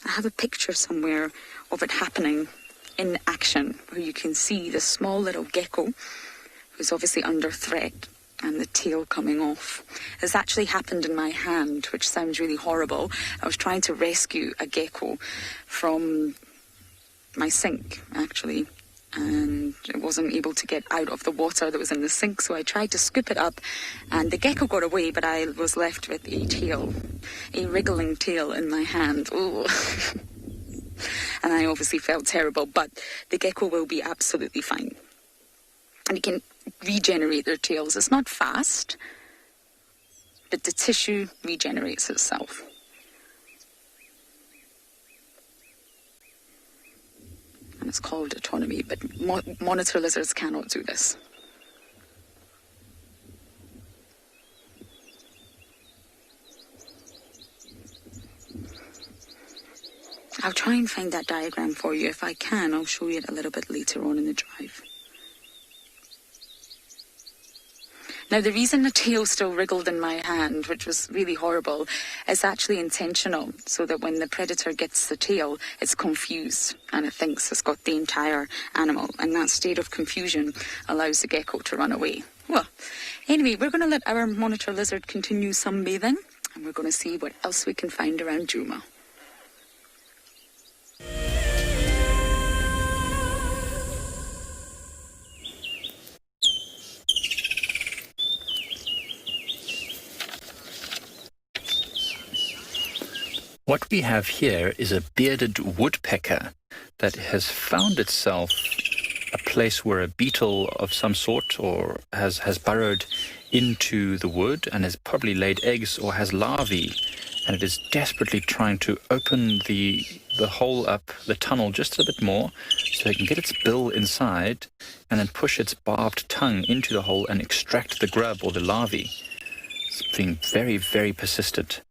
I have a picture somewhere of it happening in action, where you can see the small little gecko who's obviously under threat and the tail coming off. It's actually happened in my hand, which sounds really horrible. I was trying to rescue a gecko from my sink, actually, and I wasn't able to get out of the water that was in the sink, so I tried to scoop it up, and the gecko got away, but I was left with a tail, a wriggling tail in my hand. Ooh. And I obviously felt terrible, but the gecko will be absolutely fine. And it can regenerate their tails. It's not fast, but the tissue regenerates itself. And it's called autonomy, but monitor lizards cannot do this. I'll try and find that diagram for you. If I can, I'll show you it a little bit later on in the drive. Now, the reason the tail still wriggled in my hand, which was really horrible, is actually intentional, so that when the predator gets the tail, it's confused and it thinks it's got the entire animal. And that state of confusion allows the gecko to run away. Well, anyway, we're going to let our monitor lizard continue sunbathing, and we're going to see what else we can find around Djuma. What we have here is a bearded woodpecker that has found itself a place where a beetle of some sort or has burrowed into the wood and has probably laid eggs or has larvae, and it is desperately trying to open the hole up, the tunnel, just a bit more so it can get its bill inside and then push its barbed tongue into the hole and extract the grub or the larvae. It's being very, very persistent.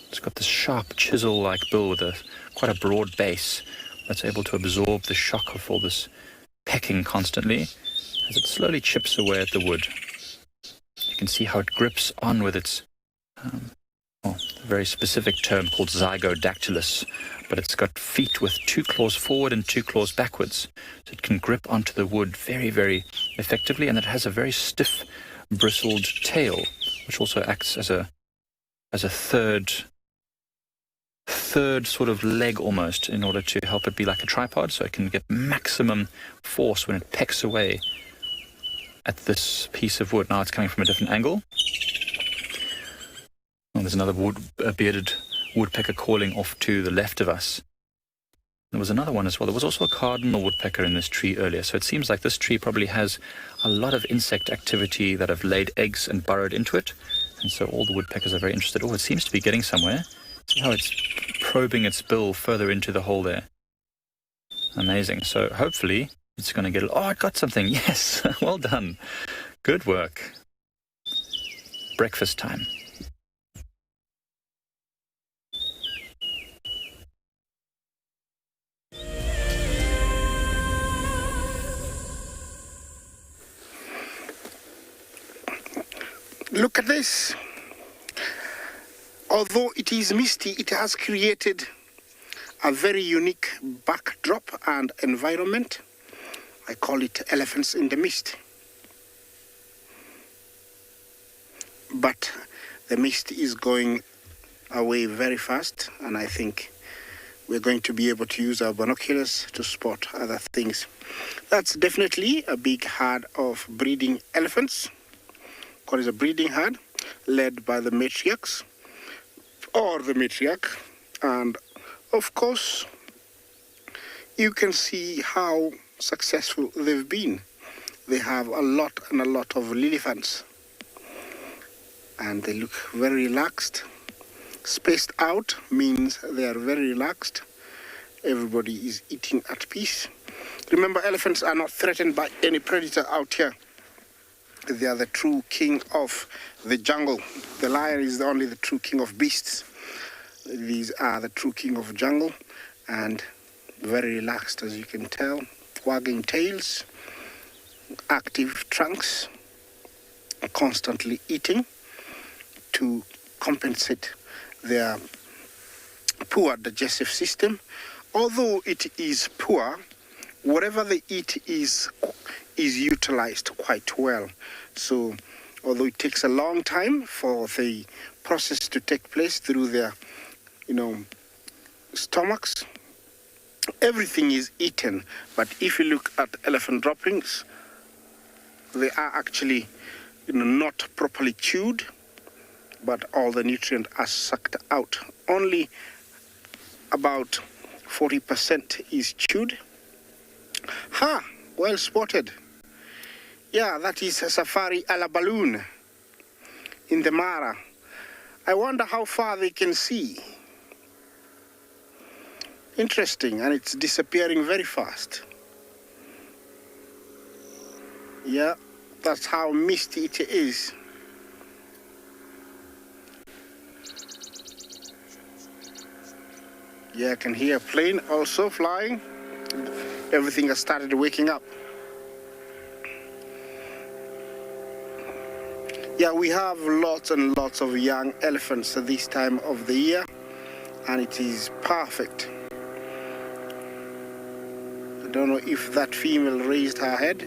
It's got this sharp chisel-like bill with quite a broad base that's able to absorb the shock of all this pecking constantly as it slowly chips away at the wood. You can see how it grips on with its, a very specific term called zygodactylus, but it's got feet with 2 claws forward and 2 claws backwards, so it can grip onto the wood very, very effectively, and it has a very stiff, bristled tail, which also acts as a third sort of leg almost, in order to help it be like a tripod, so it can get maximum force when it pecks away at this piece of wood. Now it's coming from a different angle. Oh, there's another bearded woodpecker calling off to the left of us. There was another one as well. There was also a cardinal woodpecker in this tree earlier, so it seems like this tree probably has a lot of insect activity that have laid eggs and burrowed into it, and so all the woodpeckers are very interested. Oh, it seems to be getting somewhere. See how it's probing its bill further into the hole there. Amazing. So hopefully it's going to get... Oh, it got something. Yes. Well done. Good work. Breakfast time. Look at this. Although it is misty, it has created a very unique backdrop and environment. I call it elephants in the mist. But the mist is going away very fast, and I think we're going to be able to use our binoculars to spot other things. That's definitely a big herd of breeding elephants, called as a breeding herd, led by the matriarchs, or the matriarch. And of course, you can see how successful they've been. They have a lot and a lot of liliefants, and they look very relaxed. Spaced out means they are very relaxed. Everybody is eating at peace. Remember, elephants are not threatened by any predator out here. They are the true king of the jungle. The lion is only the true king of beasts. These are the true king of jungle, and very relaxed, as you can tell. Wagging tails, active trunks, constantly eating to compensate their poor digestive system. Although it is poor, whatever they eat is utilized quite well. So although it takes a long time for the process to take place through their stomachs, everything is eaten. But if you look at elephant droppings, they are actually not properly chewed, but all the nutrient are sucked out. Only about 40% is chewed. Ha! Well spotted. Yeah, that is a safari a la balloon in the Mara. I wonder how far they can see. Interesting, and it's disappearing very fast. Yeah, that's how misty it is. Yeah, I can hear a plane also flying. Everything has started waking up. Yeah, we have lots and lots of young elephants at this time of the year, and it is perfect. I don't know if that female raised her head.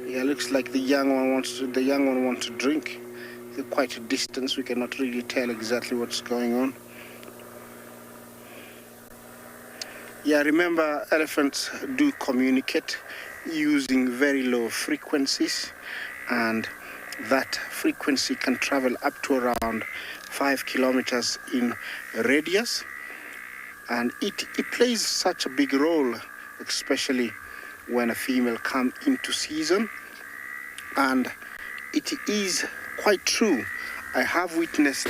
Yeah, looks like the young one wants to drink. They're quite a distance. We cannot really tell exactly what's going on. Yeah, remember, elephants do communicate using very low frequencies, and that frequency can travel up to around 5 kilometers in radius, and it plays such a big role, especially when a female comes into season. And it is quite true. I have witnessed,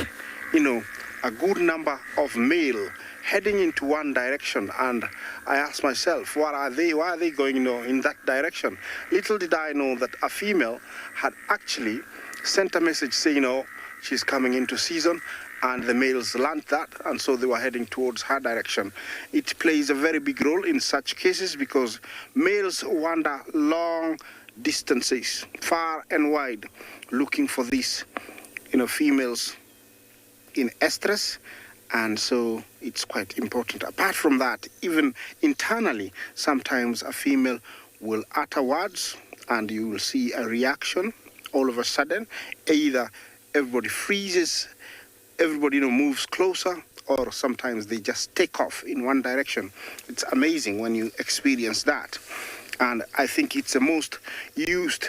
a good number of male heading into one direction, and I asked myself, what are they? Why are they going in that direction? Little did I know that a female had actually sent a message saying, she's coming into season, and the males learned that, and so they were heading towards her direction. It plays a very big role in such cases because males wander long distances, far and wide, looking for these, females in estrus, and so it's quite important. Apart from that, even internally, sometimes a female will utter words and you will see a reaction all of a sudden. Either everybody freezes, everybody moves closer, or sometimes they just take off in one direction. It's amazing when you experience that. And I think it's the most used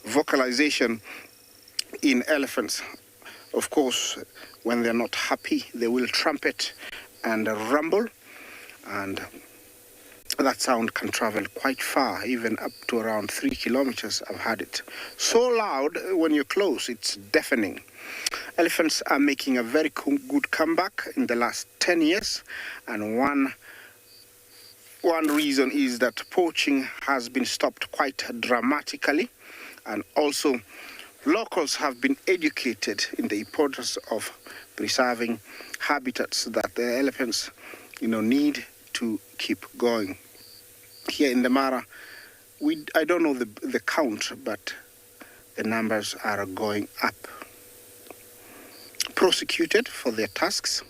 vocalization in elephants. Of course, when they're not happy, they will trumpet and rumble, and that sound can travel quite far, even up to around 3 kilometers. I've had it so loud when you're close, it's deafening. Elephants are making a very good comeback in the last 10 years, and one reason is that poaching has been stopped quite dramatically, and also locals have been educated in the importance of preserving habitats that the elephants, need to keep going. Here in the Mara, I don't know the count, but the numbers are going up. Prosecuted for their tasks,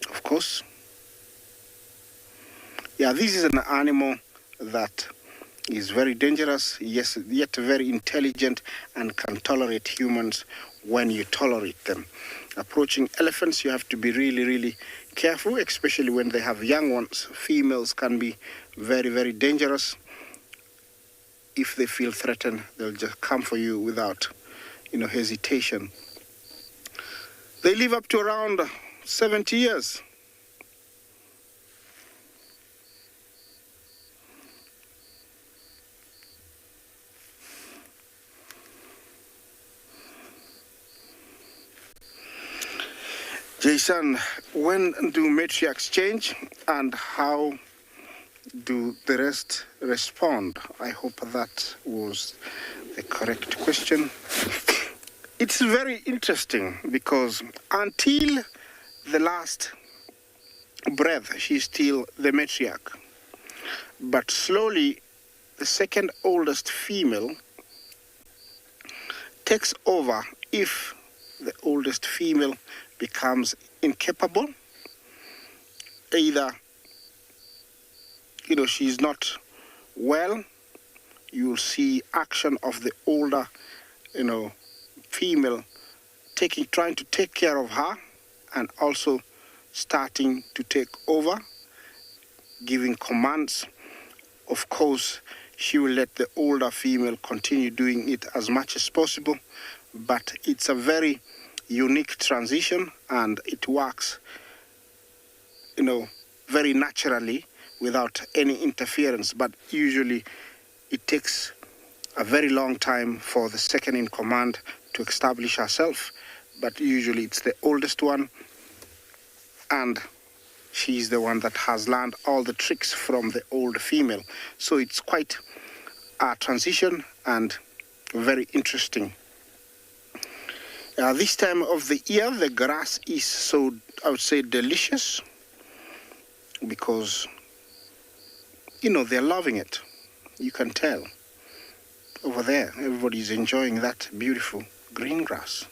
of course. Yeah, this is an animal that is very dangerous, yes, yet very intelligent and can tolerate humans when you tolerate them. Approaching elephants, you have to be really, really careful, especially when they have young ones. Females can be very, very dangerous. If they feel threatened, they'll just come for you without, hesitation. They live up to around 70 years. Jason, when do matriarchs change and how do the rest respond? I hope that was the correct question. It's very interesting because until the last breath, she's still the matriarch. But slowly, the second oldest female takes over if the oldest female becomes incapable. Either, she's not well, you'll see action of the older, female trying to take care of her and also starting to take over, giving commands. Of course, she will let the older female continue doing it as much as possible, but it's a very unique transition and it works, very naturally without any interference. But usually it takes a very long time for the second in command to establish herself, but usually it's the oldest one, and she's the one that has learned all the tricks from the old female. So it's quite a transition and very interesting. This time of the year, the grass is so, I would say, delicious because, they're loving it. You can tell. Over there, everybody's enjoying that beautiful green grass.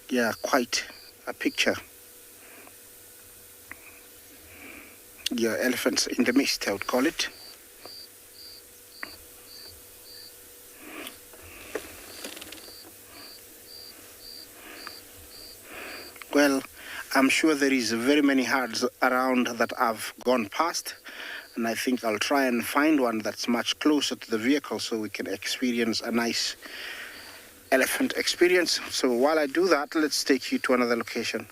Yeah, quite a picture. Yeah, elephants in the mist, I would call it. Well, I'm sure there is very many herds around that I've gone past, and I think I'll try and find one that's much closer to the vehicle so we can experience a nice elephant experience. So while I do that, let's take you to another location.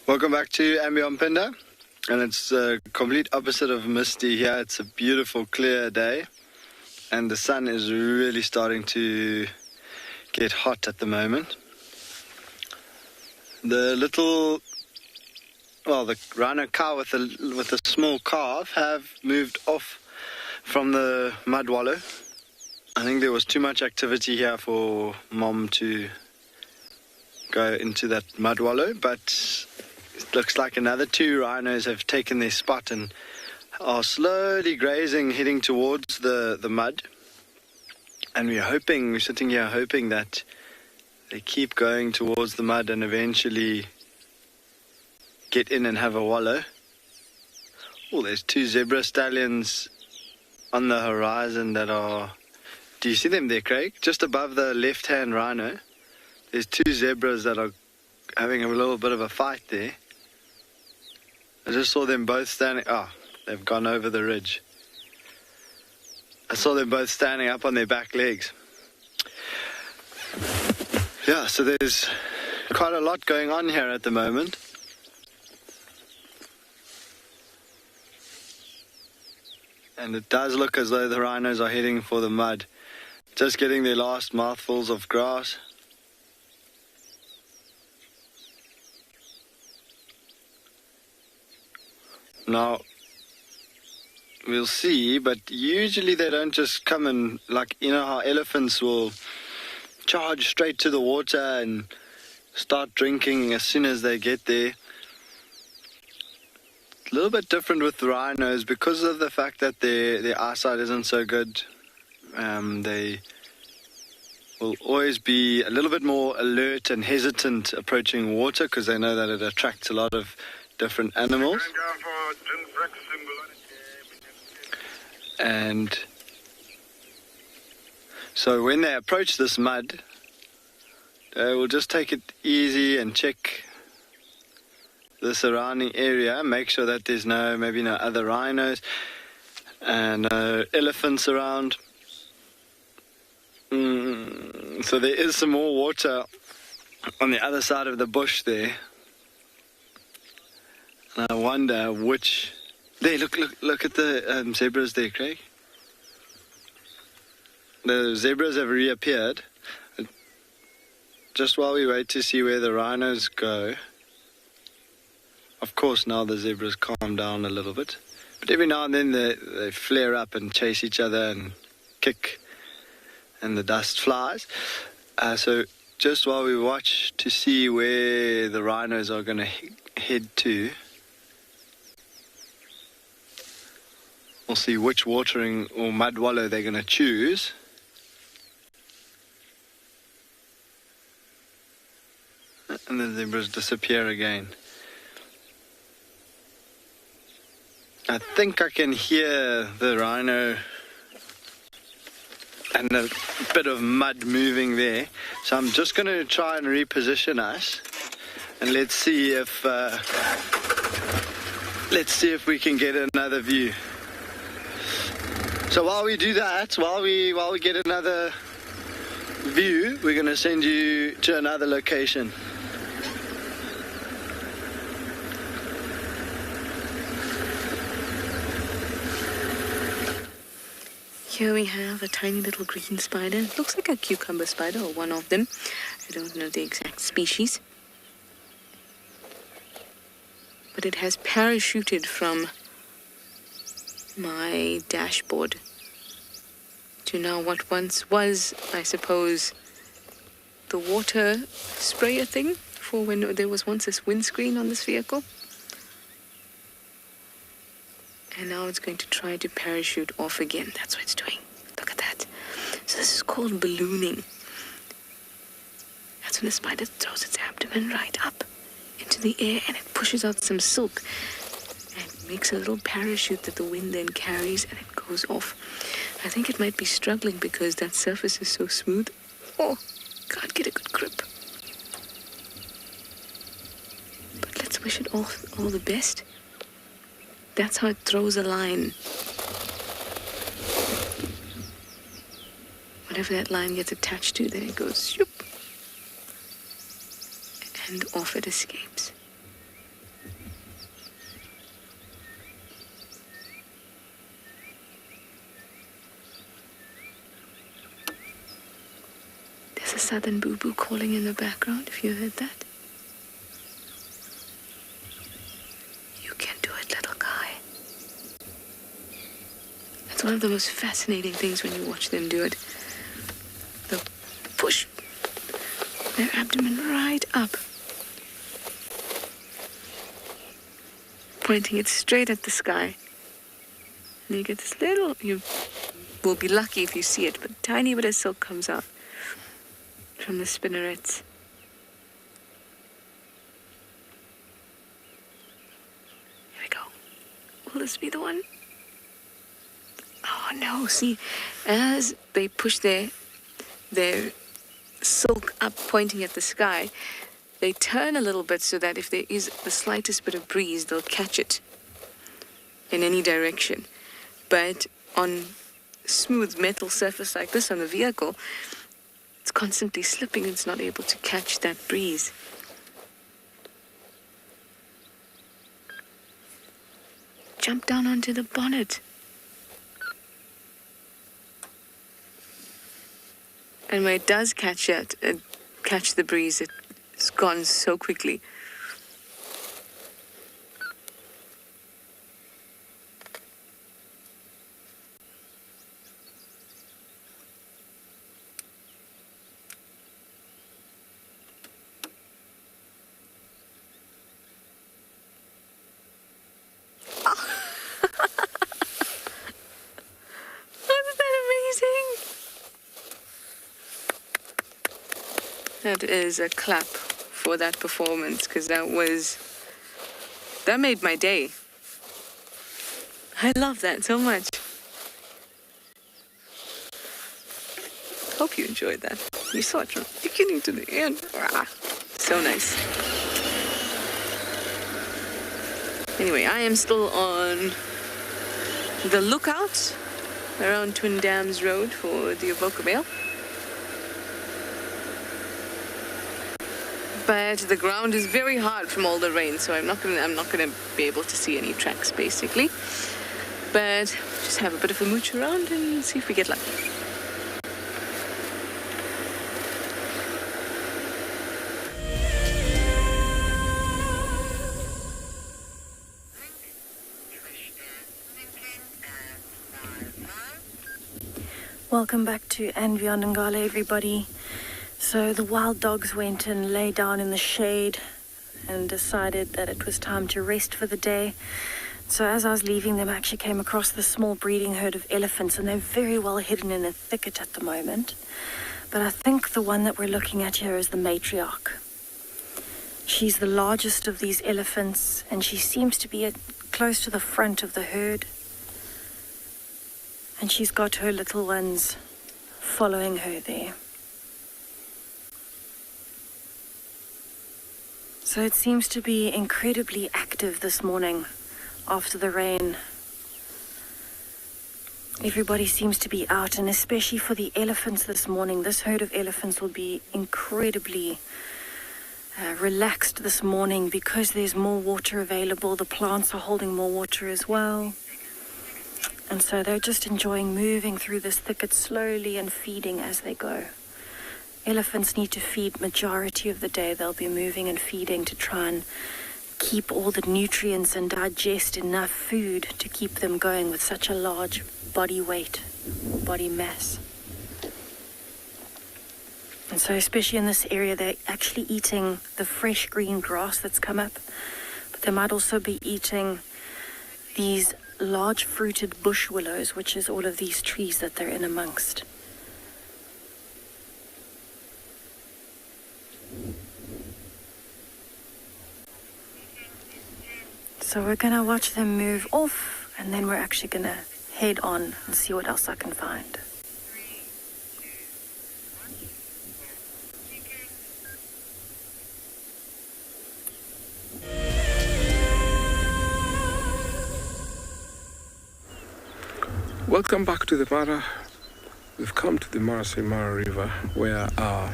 Welcome back to andBeyond Phinda, and it's the complete opposite of misty here. It's a beautiful clear day and the sun is really starting to get hot at the moment. The rhino cow with the small calf have moved off from the mud wallow. I think there was too much activity here for Mom to go into that mud wallow, but it looks like another 2 rhinos have taken their spot and are slowly grazing, heading towards the mud. And we're sitting here hoping that they keep going towards the mud and eventually get in and have a wallow. Oh, there's 2 zebra stallions on the horizon that are... Do you see them there, Craig? Just above the left-hand rhino, there's 2 zebras that are having a little bit of a fight there. I just saw them both standing... Oh, they've gone over the ridge. I saw them both standing up on their back legs. Yeah, so there's quite a lot going on here at the moment. And it does look as though the rhinos are heading for the mud. Just getting their last mouthfuls of grass. Now, we'll see, but usually they don't just come and, like, you know how elephants will charge straight to the water and start drinking as soon as they get there. It's a little bit different with the rhinos because of the fact that their eyesight isn't so good. They will always be a little bit more alert and hesitant approaching water because they know that it attracts a lot of different animals. And so when they approach this mud, they will just take it easy and check the surrounding area, make sure that there's maybe no other rhinos and no elephants around. So there is some more water on the other side of the bush there. And I wonder which... There, look at the zebras there, Craig. The zebras have reappeared. Just while we wait to see where the rhinos go. Of course, now the zebras calm down a little bit. But every now and then they flare up and chase each other and kick. And the dust flies. So just while we watch to see where the rhinos are going to head to, we'll see which watering or mud wallow they're going to choose. And the zebras disappear again. I think I can hear the rhino and a bit of mud moving there. So I'm just going to try and reposition us. And let's see if we can get another view. So while we do that, while we get another view, we're going to send you to another location. Here we have a tiny little green spider. It looks like a cucumber spider, or one of them. I don't know the exact species. But it has parachuted from my dashboard to now what once was, I suppose, the water sprayer thing for when there was once this windscreen on this vehicle. And now it's going to try to parachute off again. That's what it's doing. Look at that. So this is called ballooning. That's when the spider throws its abdomen right up into the air and it pushes out some silk and makes a little parachute that the wind then carries and it goes off. I think it might be struggling because that surface is so smooth. Oh, can't get a good grip. But let's wish it all the best. That's how it throws a line. Whatever that line gets attached to, then it goes shoop. And off it escapes. a southern boo-boo calling in the background, if you heard that. You can do it, little guy. It's one of the most fascinating things when you watch them do it. They'll push their abdomen right up, pointing it straight at the sky. And you get this little, you will be lucky if you see it, but a tiny bit of silk comes out from the spinnerets. Here we go. Will this be the one? Oh no, see, as they push their silk up pointing at the sky, they turn a little bit so that if there is the slightest bit of breeze, they'll catch it in any direction. But on smooth metal surface like this on the vehicle, it's constantly slipping. It's not able to catch that breeze. Jump down onto the bonnet. And when it does catch the breeze, it's gone so quickly. That is a clap for that performance, because that made my day. I love that so much. Hope you enjoyed that. You saw it from the beginning to the end. So nice. Anyway, I am still on the lookout around Twin Dams Road for the Avoca Mail. But the ground is very hard from all the rain, so I'm not gonna be able to see any tracks basically. But just have a bit of a mooch around and see if we get lucky. Welcome back to andBeyond Ngala, everybody. So the wild dogs went and lay down in the shade and decided that it was time to rest for the day. So as I was leaving them, I actually came across this small breeding herd of elephants, and they're very well hidden in a thicket at the moment. But I think the one that we're looking at here is the matriarch. She's the largest of these elephants, and she seems to be close to the front of the herd. And she's got her little ones following her there. So it seems to be incredibly active this morning after the rain. Everybody seems to be out, and especially for the elephants this morning, this herd of elephants will be incredibly relaxed this morning because there's more water available. The plants are holding more water as well. And so they're just enjoying moving through this thicket slowly and feeding as they go. Elephants need to feed majority of the day. They'll be moving and feeding to try and keep all the nutrients and digest enough food to keep them going with such a large body weight, body mass. And so especially in this area, they're actually eating the fresh green grass that's come up, but they might also be eating these large fruited bush willows, which is all of these trees that they're in amongst. So we're gonna watch them move off, and then we're actually gonna head on and see what else I can find. Welcome back to the Mara. We've come to the Masai Mara River, where our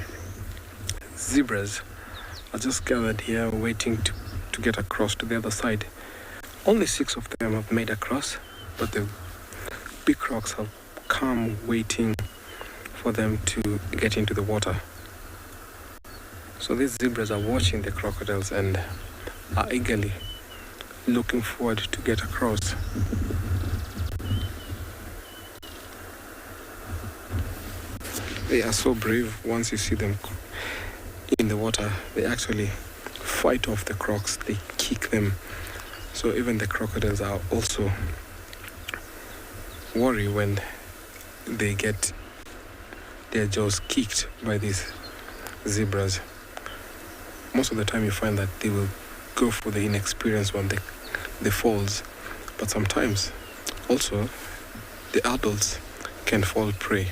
zebras are just gathered here waiting to get across to the other side. Only 6 of them have made across, but the big rocks have come waiting for them to get into the water. So these zebras are watching the crocodiles and are eagerly looking forward to get across. They are so brave. Once you see them in the water, they actually fight off the crocs, they kick them. So even the crocodiles are also worried when they get their jaws kicked by these zebras. Most of the time you find that they will go for the inexperienced one, the falls, but sometimes also the adults can fall prey.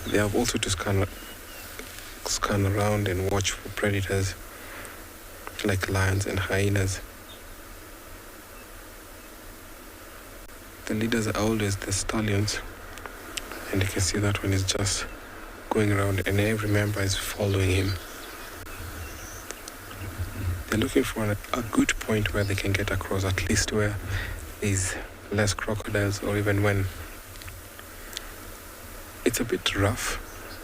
They have also to scan around and watch for predators like lions and hyenas. The leaders are always the stallions, and you can see that one is just going around and every member is following him. They're looking for a good point where they can get across, at least where there's less crocodiles, or even when it's a bit rough,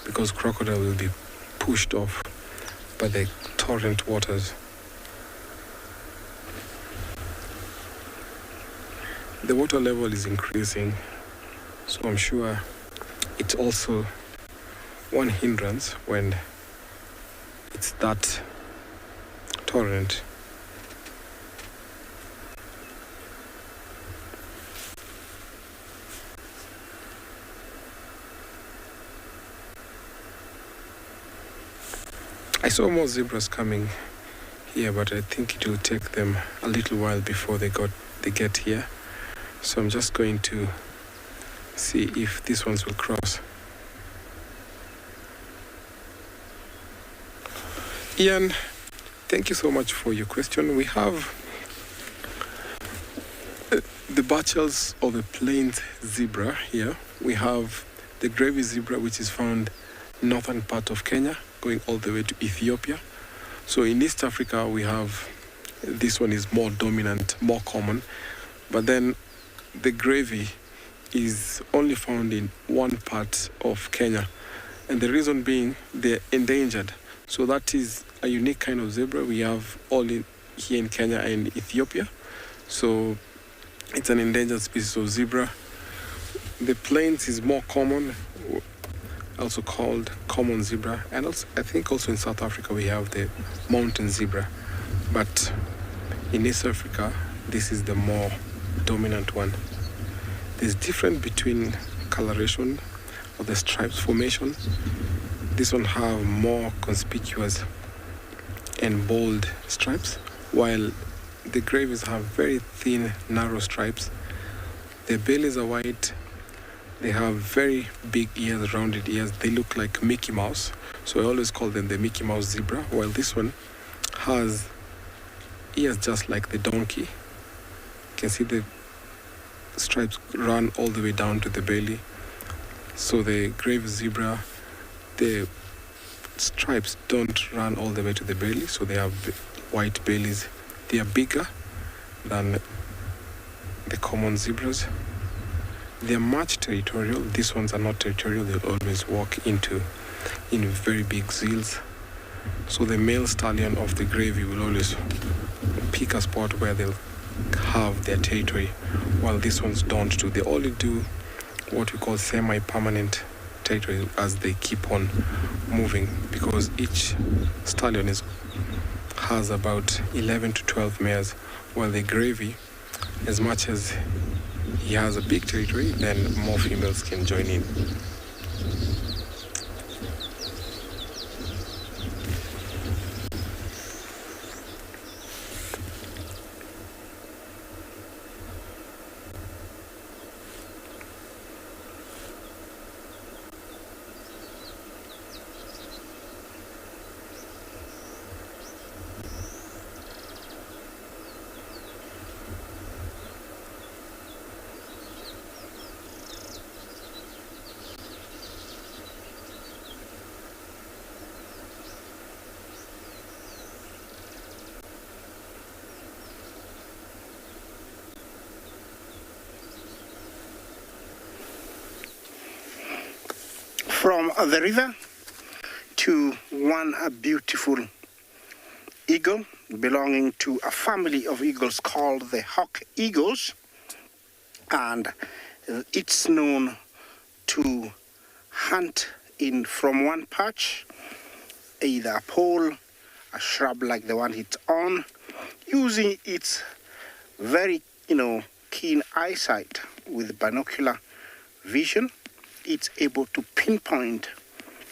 because crocodile will be pushed off by the torrent waters. The water level is increasing, so I'm sure it's also one hindrance when it's that torrent. I saw more zebras coming here, but I think it will take them a little while before they get here. So I'm just going to see if these ones will cross. Ian, thank you so much for your question. We have the bachelors of the plains zebra here. We have the gravy zebra, which is found northern part of Kenya, going all the way to Ethiopia. So in East Africa, we have, this one is more dominant, more common, but then the gravy is only found in one part of Kenya, and the reason being they're endangered. So that is a unique kind of zebra we have here in Kenya and Ethiopia. So it's an endangered species of zebra. The plains is more common, also called common zebra, and also I think also in South Africa we have the mountain zebra, but in East Africa this is the more dominant one. There's difference between coloration of the stripes formation. This one have more conspicuous and bold stripes, while the gravies have very thin, narrow stripes. Their bellies are white. They have very big ears, rounded ears. They look like Mickey Mouse, so I always call them the Mickey Mouse zebra, while this one has ears just like the donkey. You can see the stripes run all the way down to the belly. So the gravy zebra, the stripes don't run all the way to the belly, so they have white bellies. They are bigger than the common zebras. They're much territorial. These ones are not territorial. They'll always walk in very big zeals. So the male stallion of the gravy will always pick a spot where they'll have their territory, while these ones don't do. They only do what we call semi-permanent territory as they keep on moving, because each stallion has about 11 to 12 mares, while the gravy, as much as he has a big territory, then more females can join in. from the river to one beautiful eagle belonging to a family of eagles called the hawk eagles, and it's known to hunt in from one perch, either a pole, a shrub like the one it's on, using its very keen eyesight with binocular vision. It's able to pinpoint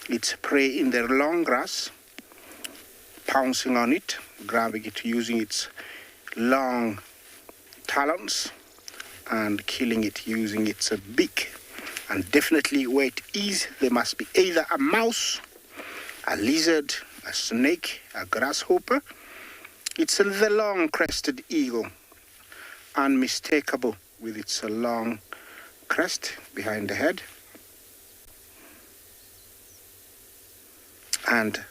its prey in the long grass, pouncing on it, grabbing it using its long talons, and killing it using its beak. And definitely where it is, there must be either a mouse, a lizard, a snake, a grasshopper. It's the long-crested eagle, unmistakable with its long crest behind the head. And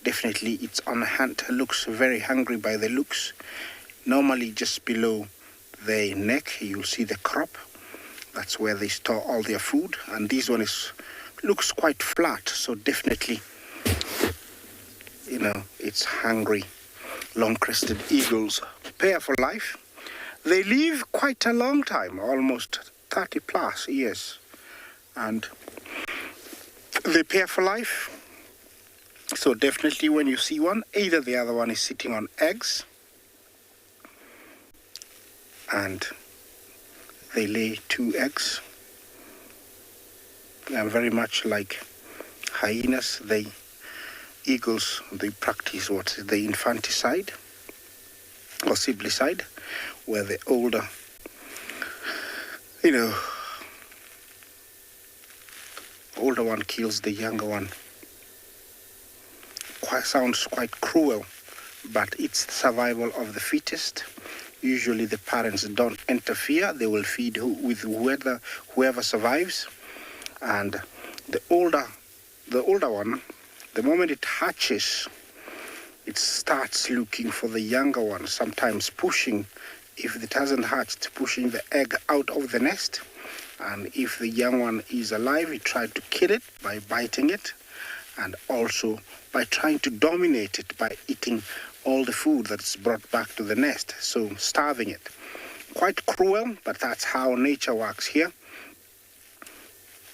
definitely it's on a hunt. Looks very hungry by the looks. Normally just below the neck you'll see the crop. That's where they store all their food, and this one looks quite flat, so definitely it's hungry. Long-crested eagles pair for life. They live quite a long time, almost 30 plus years, and they pair for life. So definitely when you see one, either the other one is sitting on eggs, and they lay 2 eggs. And very much like hyenas, eagles, they practice the infanticide or siblicide, where the older, older one kills the younger one. Sounds quite cruel, but it's survival of the fittest. Usually the parents don't interfere. They will feed with whoever survives. And the older one, the moment it hatches, it starts looking for the younger one, sometimes pushing, if it hasn't hatched, pushing the egg out of the nest. And if the young one is alive, it tries to kill it by biting it, and also by trying to dominate it by eating all the food that's brought back to the nest, so starving it. Quite cruel, but that's how nature works here.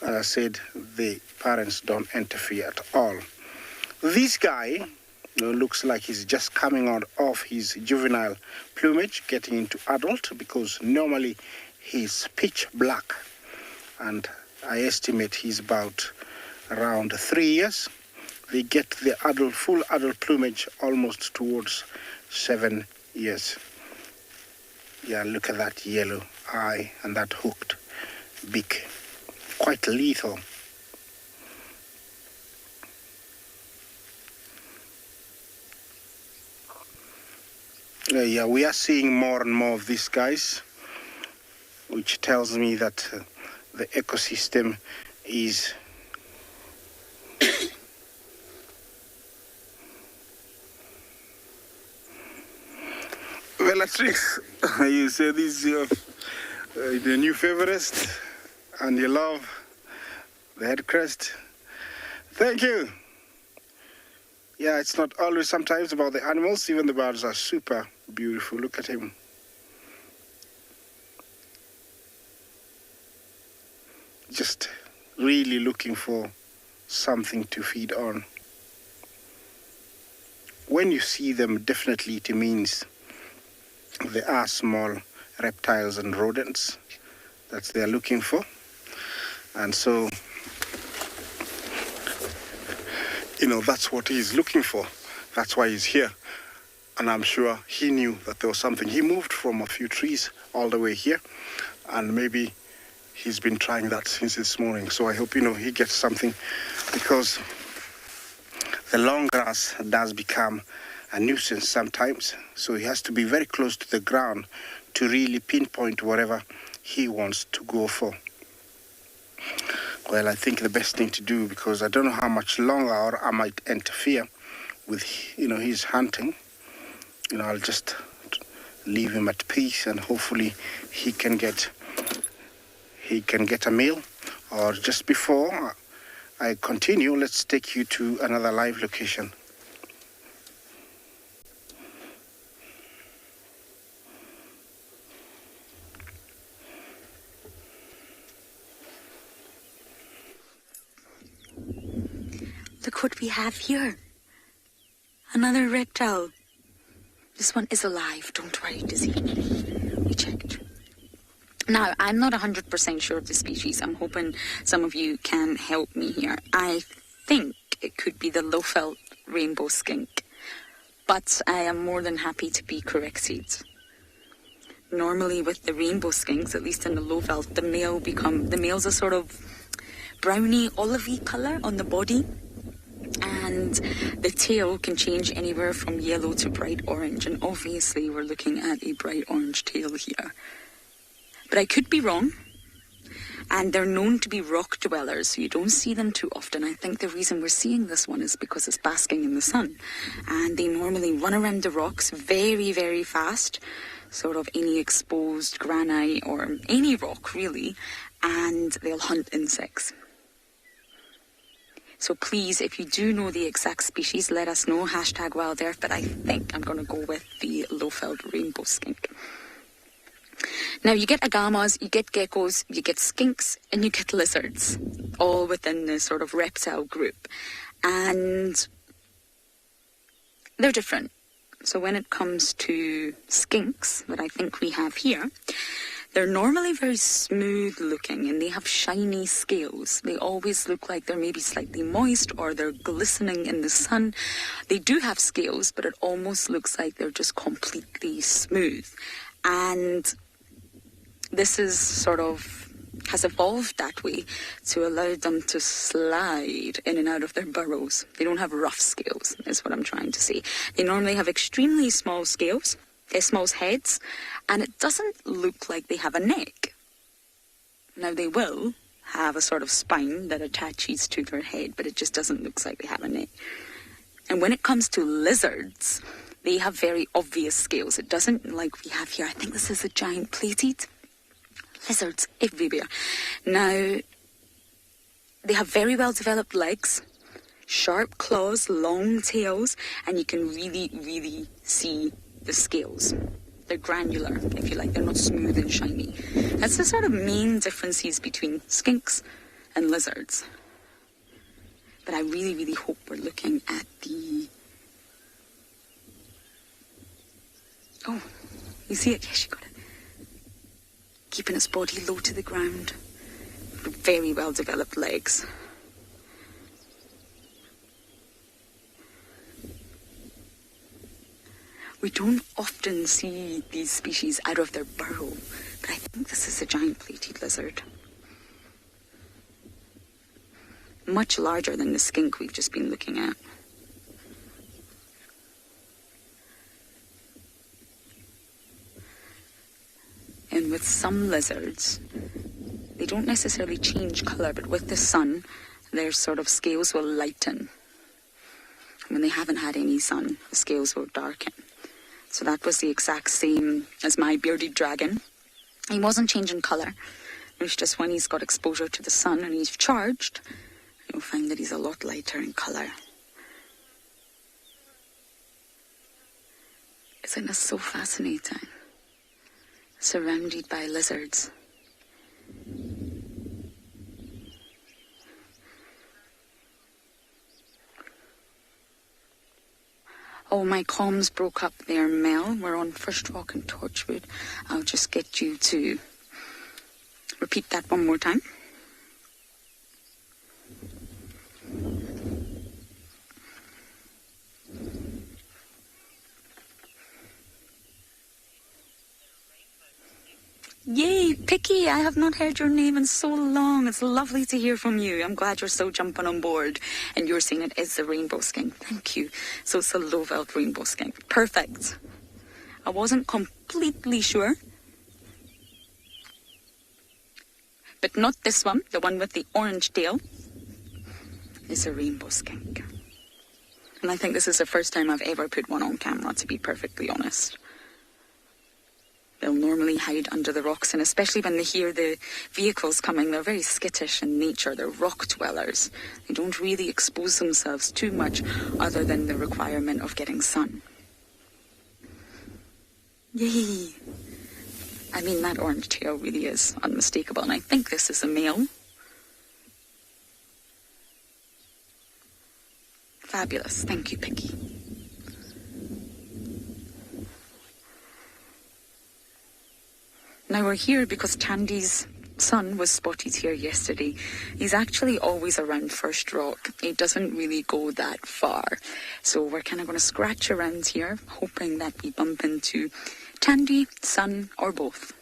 As I said, the parents don't interfere at all. This guy looks like he's just coming out of his juvenile plumage, getting into adult, because normally he's pitch black, and I estimate he's about around 3 years. They get the full adult plumage almost towards 7 years. Yeah, look at that yellow eye and that hooked beak. Quite lethal. Yeah, we are seeing more and more of these guys, which tells me that the ecosystem is well, at least you say this is the new favorite, and you love the head crest. Thank you. Yeah, it's not always sometimes about the animals. Even the birds are super beautiful. Look at him. Just really looking for something to feed on. When you see them, definitely it means they are small reptiles and rodents that they're looking for. And so, that's what he's looking for. That's why he's here. And I'm sure he knew that there was something. He moved from a few trees all the way here, and maybe he's been trying that since this morning. So I hope, he gets something, because the long grass does become a nuisance sometimes. So he has to be very close to the ground to really pinpoint whatever he wants to go for. Well, I think the best thing to do, because I don't know how much longer or I might interfere with, his hunting. I'll just leave him at peace, and hopefully he can get a meal. Or just before, I continue, let's take you to another live location. Look what we have here. Another reptile. This one is alive. Don't worry, Dizzy. We checked. Now, I'm not 100% sure of the species. I'm hoping some of you can help me here. I think it could be the low-felt rainbow skink, but I am more than happy to be corrected. Normally with the rainbow skinks, at least in the low-felt, the male's a sort of browny, olivey colour on the body, and the tail can change anywhere from yellow to bright orange, and obviously we're looking at a bright orange tail here. But I could be wrong, and they're known to be rock dwellers, so you don't see them too often. I think the reason we're seeing this one is because it's basking in the sun, and they normally run around the rocks very, very fast, sort of any exposed granite or any rock really, and they'll hunt insects. So please, if you do know the exact species, let us know, #WildEarth, but I think I'm going to go with the low-felt rainbow skink. Now, you get agamas, you get geckos, you get skinks, and you get lizards, all within this sort of reptile group. And they're different. So when it comes to skinks, that I think we have here, they're normally very smooth looking and they have shiny scales. They always look like they're maybe slightly moist or they're glistening in the sun. They do have scales, but it almost looks like they're just completely smooth. And this is sort of has evolved that way to allow them to slide in and out of their burrows. They don't have rough scales, is what I'm trying to say. They normally have extremely small scales, small heads, and it doesn't look like they have a neck. Now, they will have a sort of spine that attaches to their head, but it just doesn't look like they have a neck. And when it comes to lizards, they have very obvious scales. It doesn't like we have here. I think this is a giant plated. Lizards everywhere. Now, they have very well developed legs, sharp claws, long tails, and you can really, really see the scales. They're granular, if you like. They're not smooth and shiny. That's the sort of main differences between skinks and lizards. But I really, really hope we're looking at the... Oh, you see it? Yes, you got it. Keeping its body low to the ground. Very well developed legs. We don't often see these species out of their burrow, but I think this is a giant plated lizard. Much larger than the skink we've just been looking at. And with some lizards, they don't necessarily change colour, but with the sun, their sort of scales will lighten. When they haven't had any sun, the scales will darken. So that was the exact same as my bearded dragon. He wasn't changing colour. It was just when he's got exposure to the sun and he's charged, you'll find that he's a lot lighter in colour. Isn't this so fascinating? Surrounded by lizards. Oh, my comms broke up there, Mel. We're on First Rock and Torchwood. I'll just get you to repeat that one more time. Yay, Picky, I have not heard your name in so long. It's lovely to hear from you. I'm glad you're so jumping on board. And you're saying it is the rainbow skink. Thank you. So it's a low-veld rainbow skink. Perfect. I wasn't completely sure. But not this one. The one with the orange tail is a rainbow skink. And I think this is the first time I've ever put one on camera, to be perfectly honest. They'll normally hide under the rocks, and especially when they hear the vehicles coming, they're very skittish in nature. They're rock dwellers. They don't really expose themselves too much other than the requirement of getting sun. Yay! I mean, that orange tail really is unmistakable, and I think this is a male. Fabulous. Thank you, Picky. Now we're here because Tandy's son was spotted here yesterday. He's actually always around First Rock. He doesn't really go that far. So we're kind of going to scratch around here, hoping that we bump into Tandy, son, or both.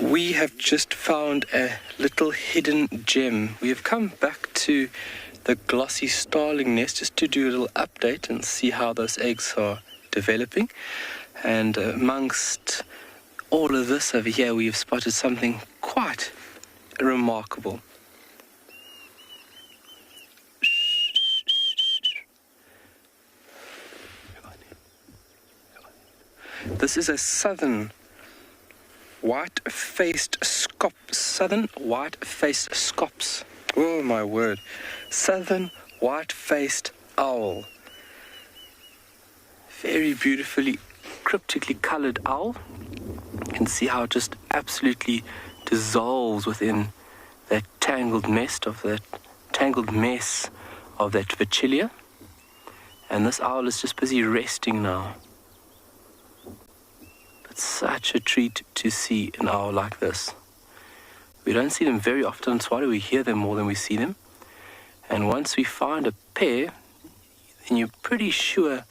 We have just found a little hidden gem. We have come back to the glossy starling nest just to do a little update and see how those eggs are developing. And amongst all of this over here, we have spotted something quite remarkable. This is a southern white-faced scops. Oh my word. Southern white-faced owl. Very beautifully, cryptically colored owl. You can see how it just absolutely dissolves within that tangled mess of that Vachilia. And this owl is just busy resting now. Such a treat to see an owl like this. We don't see them very often in Tswalu. We hear them more than we see them. And once we find a pair, then you're pretty sure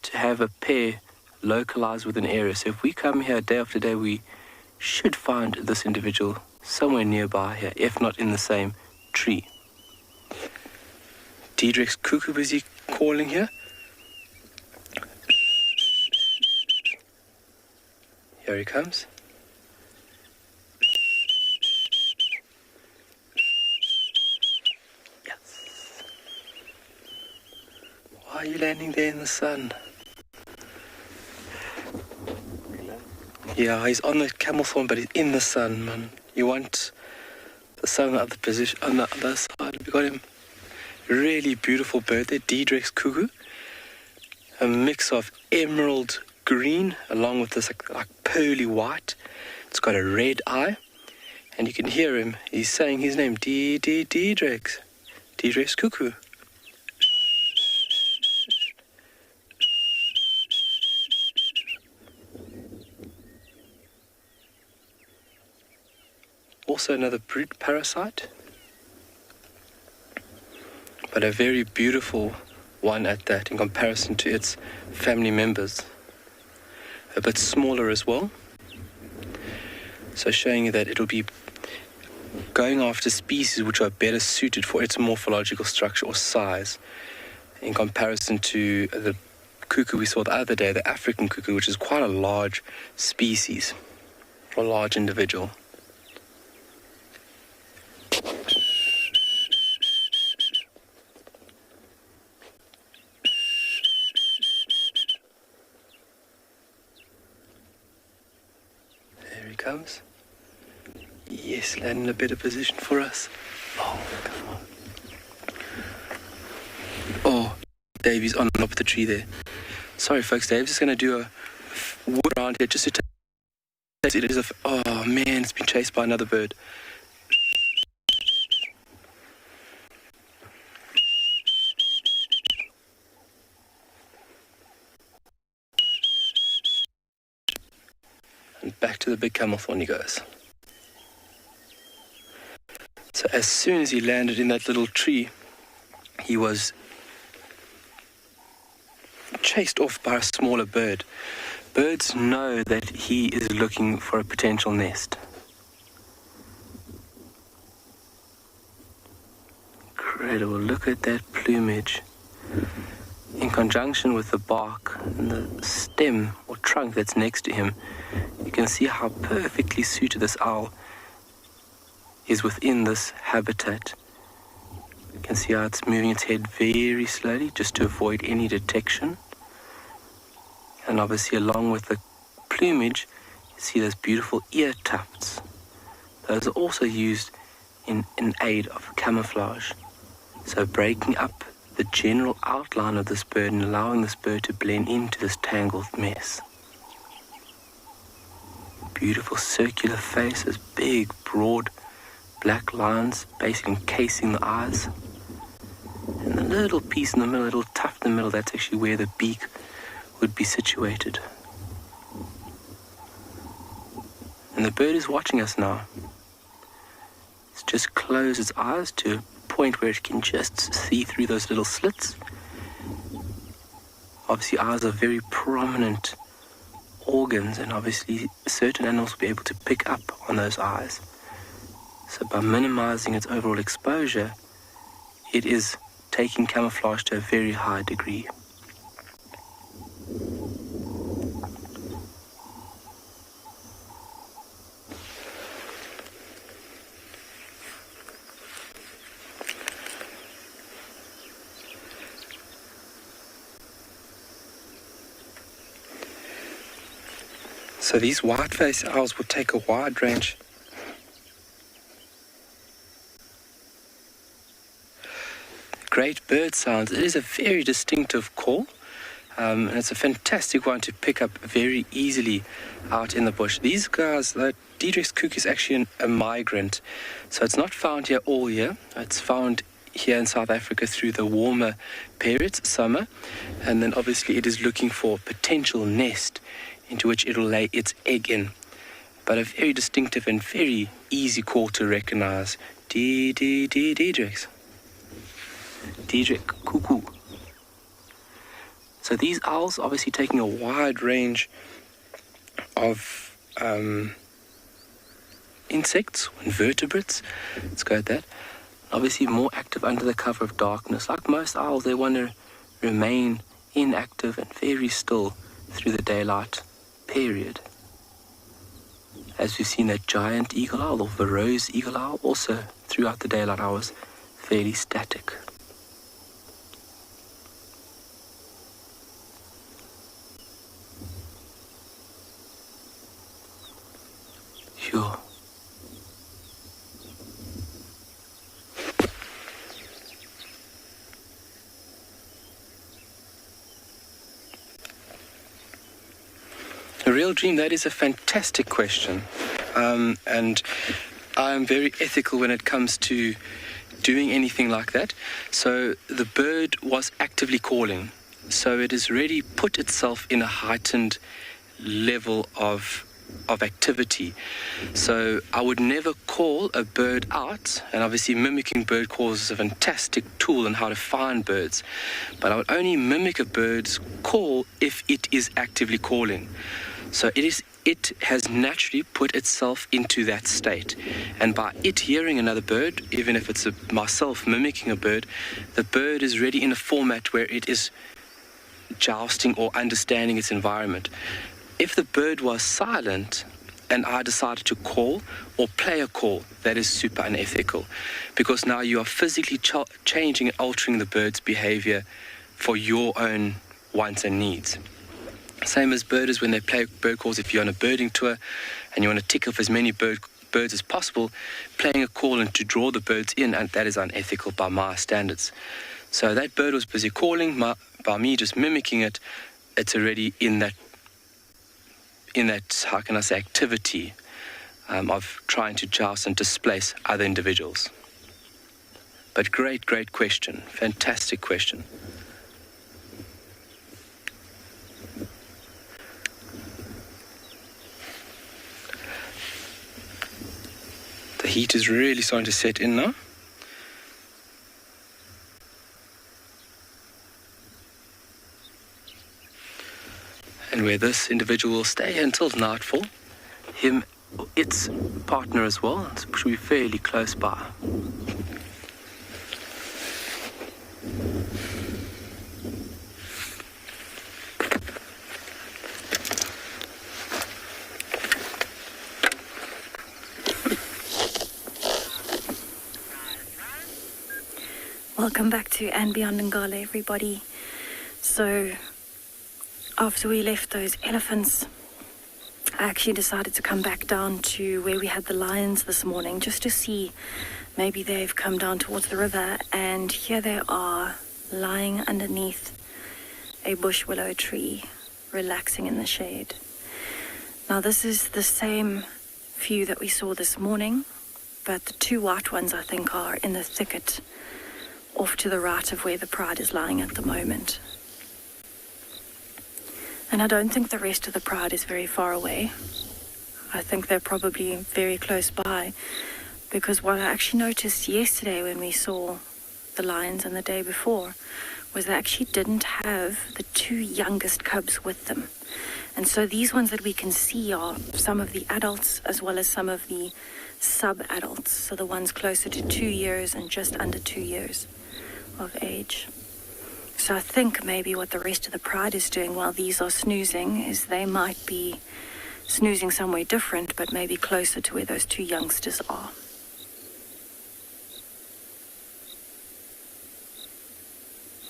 to have a pair localized within an area. So if we come here day after day, we should find this individual somewhere nearby here, if not in the same tree. Diedrich's cuckoo busy calling here. Here he comes. Yes. Why are you landing there in the sun? Yeah, he's on the camel thorn, but he's in the sun, man. You want the sun on the other position, on the other side. We got him. Really beautiful bird there, Diedrich's cuckoo. A mix of emerald green along with this like pearly white. It's got a red eye, and you can hear him. He's saying his name, Diedrich's cuckoo. Also another brute parasite, but a very beautiful one at that in comparison to its family members. A bit smaller as well. So showing you that it'll be going after species which are better suited for its morphological structure or size in comparison to the cuckoo we saw the other day, the African cuckoo, which is quite a large species, or a large individual. Comes. Yes, land in a better position for us. Oh, come on. Oh, Davey's on top of the tree there. Sorry, folks, Dave's just going to do a wood around here just to take it as if, oh man, it's been chased by another bird. And back to the big camel thorn he goes. So as soon as he landed in that little tree, he was chased off by a smaller bird. Birds know that he is looking for a potential nest. Incredible, look at that plumage. In conjunction with the bark and the stem or trunk trunk that's next to him, you can see how perfectly suited this owl is within this habitat. You can see how it's moving its head very slowly just to avoid any detection. And obviously along with the plumage, you see those beautiful ear tufts. Those are also used in aid of camouflage. So breaking up the general outline of this bird and allowing this bird to blend into this tangled mess. Beautiful circular faces, big, broad, black lines basically encasing the eyes. And the little piece in the middle, little tuft in the middle, that's actually where the beak would be situated. And the bird is watching us now. It's just closed its eyes to a point where it can just see through those little slits. Obviously, eyes are very prominent organs, and obviously certain animals will be able to pick up on those eyes. So by minimizing its overall exposure, it is taking camouflage to a very high degree. So these white-faced owls will take a wide range. Great bird sounds. It is a very distinctive call, and it's a fantastic one to pick up very easily out in the bush. These guys, the Diedrich's cuckoo is actually a migrant, so it's not found here all year. It's found here in South Africa through the warmer periods, summer, and then obviously it is looking for a potential nest into which it will lay its egg in. But a very distinctive and very easy call to recognize. Diedrich's. Diedrich, cuckoo. So these owls obviously taking a wide range of insects, invertebrates, let's go at that. Obviously more active under the cover of darkness. Like most owls, they want to remain inactive and very still through the daylight period. As we've seen that giant eagle owl or the rose eagle owl, also throughout the daylight hours, fairly static. Sure. A real dream, that is a fantastic question. And I'm very ethical when it comes to doing anything like that. So the bird was actively calling. So it has already put itself in a heightened level of activity. So I would never call a bird out, and obviously mimicking bird calls is a fantastic tool in how to find birds. But I would only mimic a bird's call if it is actively calling. So it has naturally put itself into that state. And by it hearing another bird, even if it's myself mimicking a bird, the bird is already in a format where it is jousting or understanding its environment. If the bird was silent and I decided to call or play a call, that is super unethical, because now you are physically changing and altering the bird's behavior for your own wants and needs. Same as birders when they play bird calls. If you're on a birding tour and you want to tick off as many birds as possible, playing a call and to draw the birds in, and that is unethical by my standards. So that bird was busy calling, by me just mimicking it, it's already in that, how can I say, activity of trying to joust and displace other individuals. But great question. Fantastic question. The heat is really starting to set in now. And where this individual will stay until nightfall, its partner as well, should be fairly close by. Welcome back to andBeyond Ngala, everybody. So, after we left those elephants, I actually decided to come back down to where we had the lions this morning, just to see maybe they've come down towards the river, and here they are, lying underneath a bush willow tree, relaxing in the shade. Now, this is the same few that we saw this morning, but the two white ones, I think, are in the thicket off to the right of where the pride is lying at the moment. And I don't think the rest of the pride is very far away. I think they're probably very close by, because what I actually noticed yesterday when we saw the lions and the day before was they actually didn't have the two youngest cubs with them. And so these ones that we can see are some of the adults as well as some of the sub-adults, so the ones closer to 2 years and just under 2 years of age. So I think maybe what the rest of the pride is doing while these are snoozing is they might be snoozing somewhere different, but maybe closer to where those two youngsters are.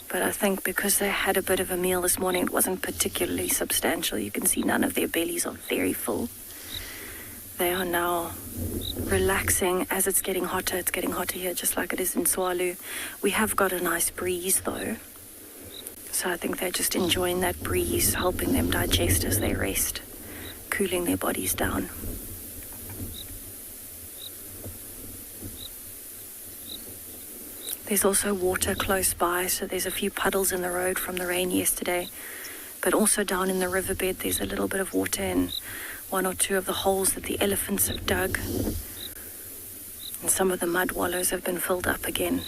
But I think because they had a bit of a meal this morning, it wasn't particularly substantial. You can see none of their bellies are very full. They are now relaxing as it's getting hotter. It's getting hotter here, just like it is in Tswalu. We have got a nice breeze, though. So I think they're just enjoying that breeze, helping them digest as they rest, cooling their bodies down. There's also water close by, so there's a few puddles in the road from the rain yesterday. But also down in the riverbed, there's a little bit of water in one or two of the holes that the elephants have dug. And some of the mud wallows have been filled up again.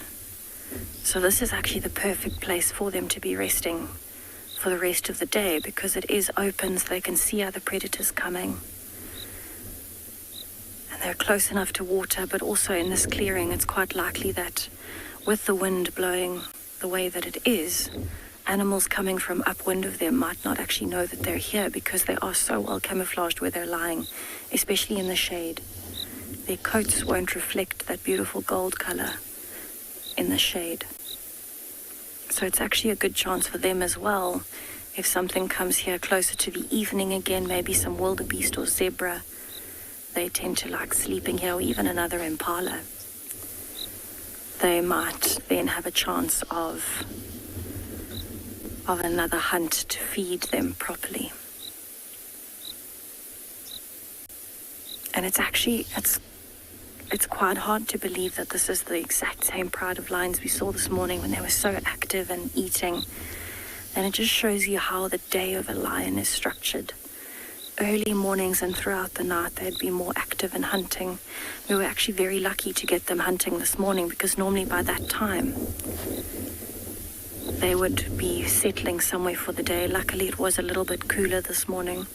So this is actually the perfect place for them to be resting for the rest of the day, because it is open so they can see other predators coming. And they're close enough to water, but also in this clearing, it's quite likely that with the wind blowing the way that it is, animals coming from upwind of them might not actually know that they're here, because they are so well camouflaged where they're lying, especially in the shade. Their coats won't reflect that beautiful gold color in the shade. So it's actually a good chance for them as well. If something comes here closer to the evening again, maybe some wildebeest or zebra, they tend to like sleeping here, or even another impala. They might then have a chance of another hunt to feed them properly. And it's quite hard to believe that this is the exact same pride of lions we saw this morning when they were so active and eating. And it just shows you how the day of a lion is structured. Early mornings and throughout the night, they'd be more active in hunting. We were actually very lucky to get them hunting this morning, because normally by that time, they would be settling somewhere for the day. Luckily, it was a little bit cooler this morning.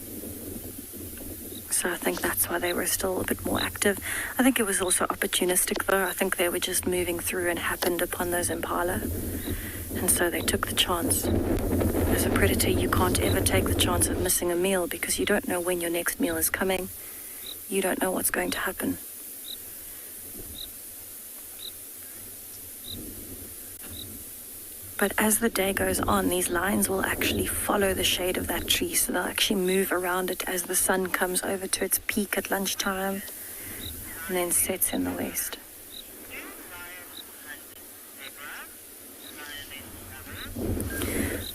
So I think that's why they were still a bit more active. I think it was also opportunistic, though. I think they were just moving through and happened upon those impala. And so they took the chance. As a predator, you can't ever take the chance of missing a meal, because you don't know when your next meal is coming. You don't know what's going to happen. But as the day goes on, these lions will actually follow the shade of that tree. So they'll actually move around it as the sun comes over to its peak at lunchtime and then sets in the west.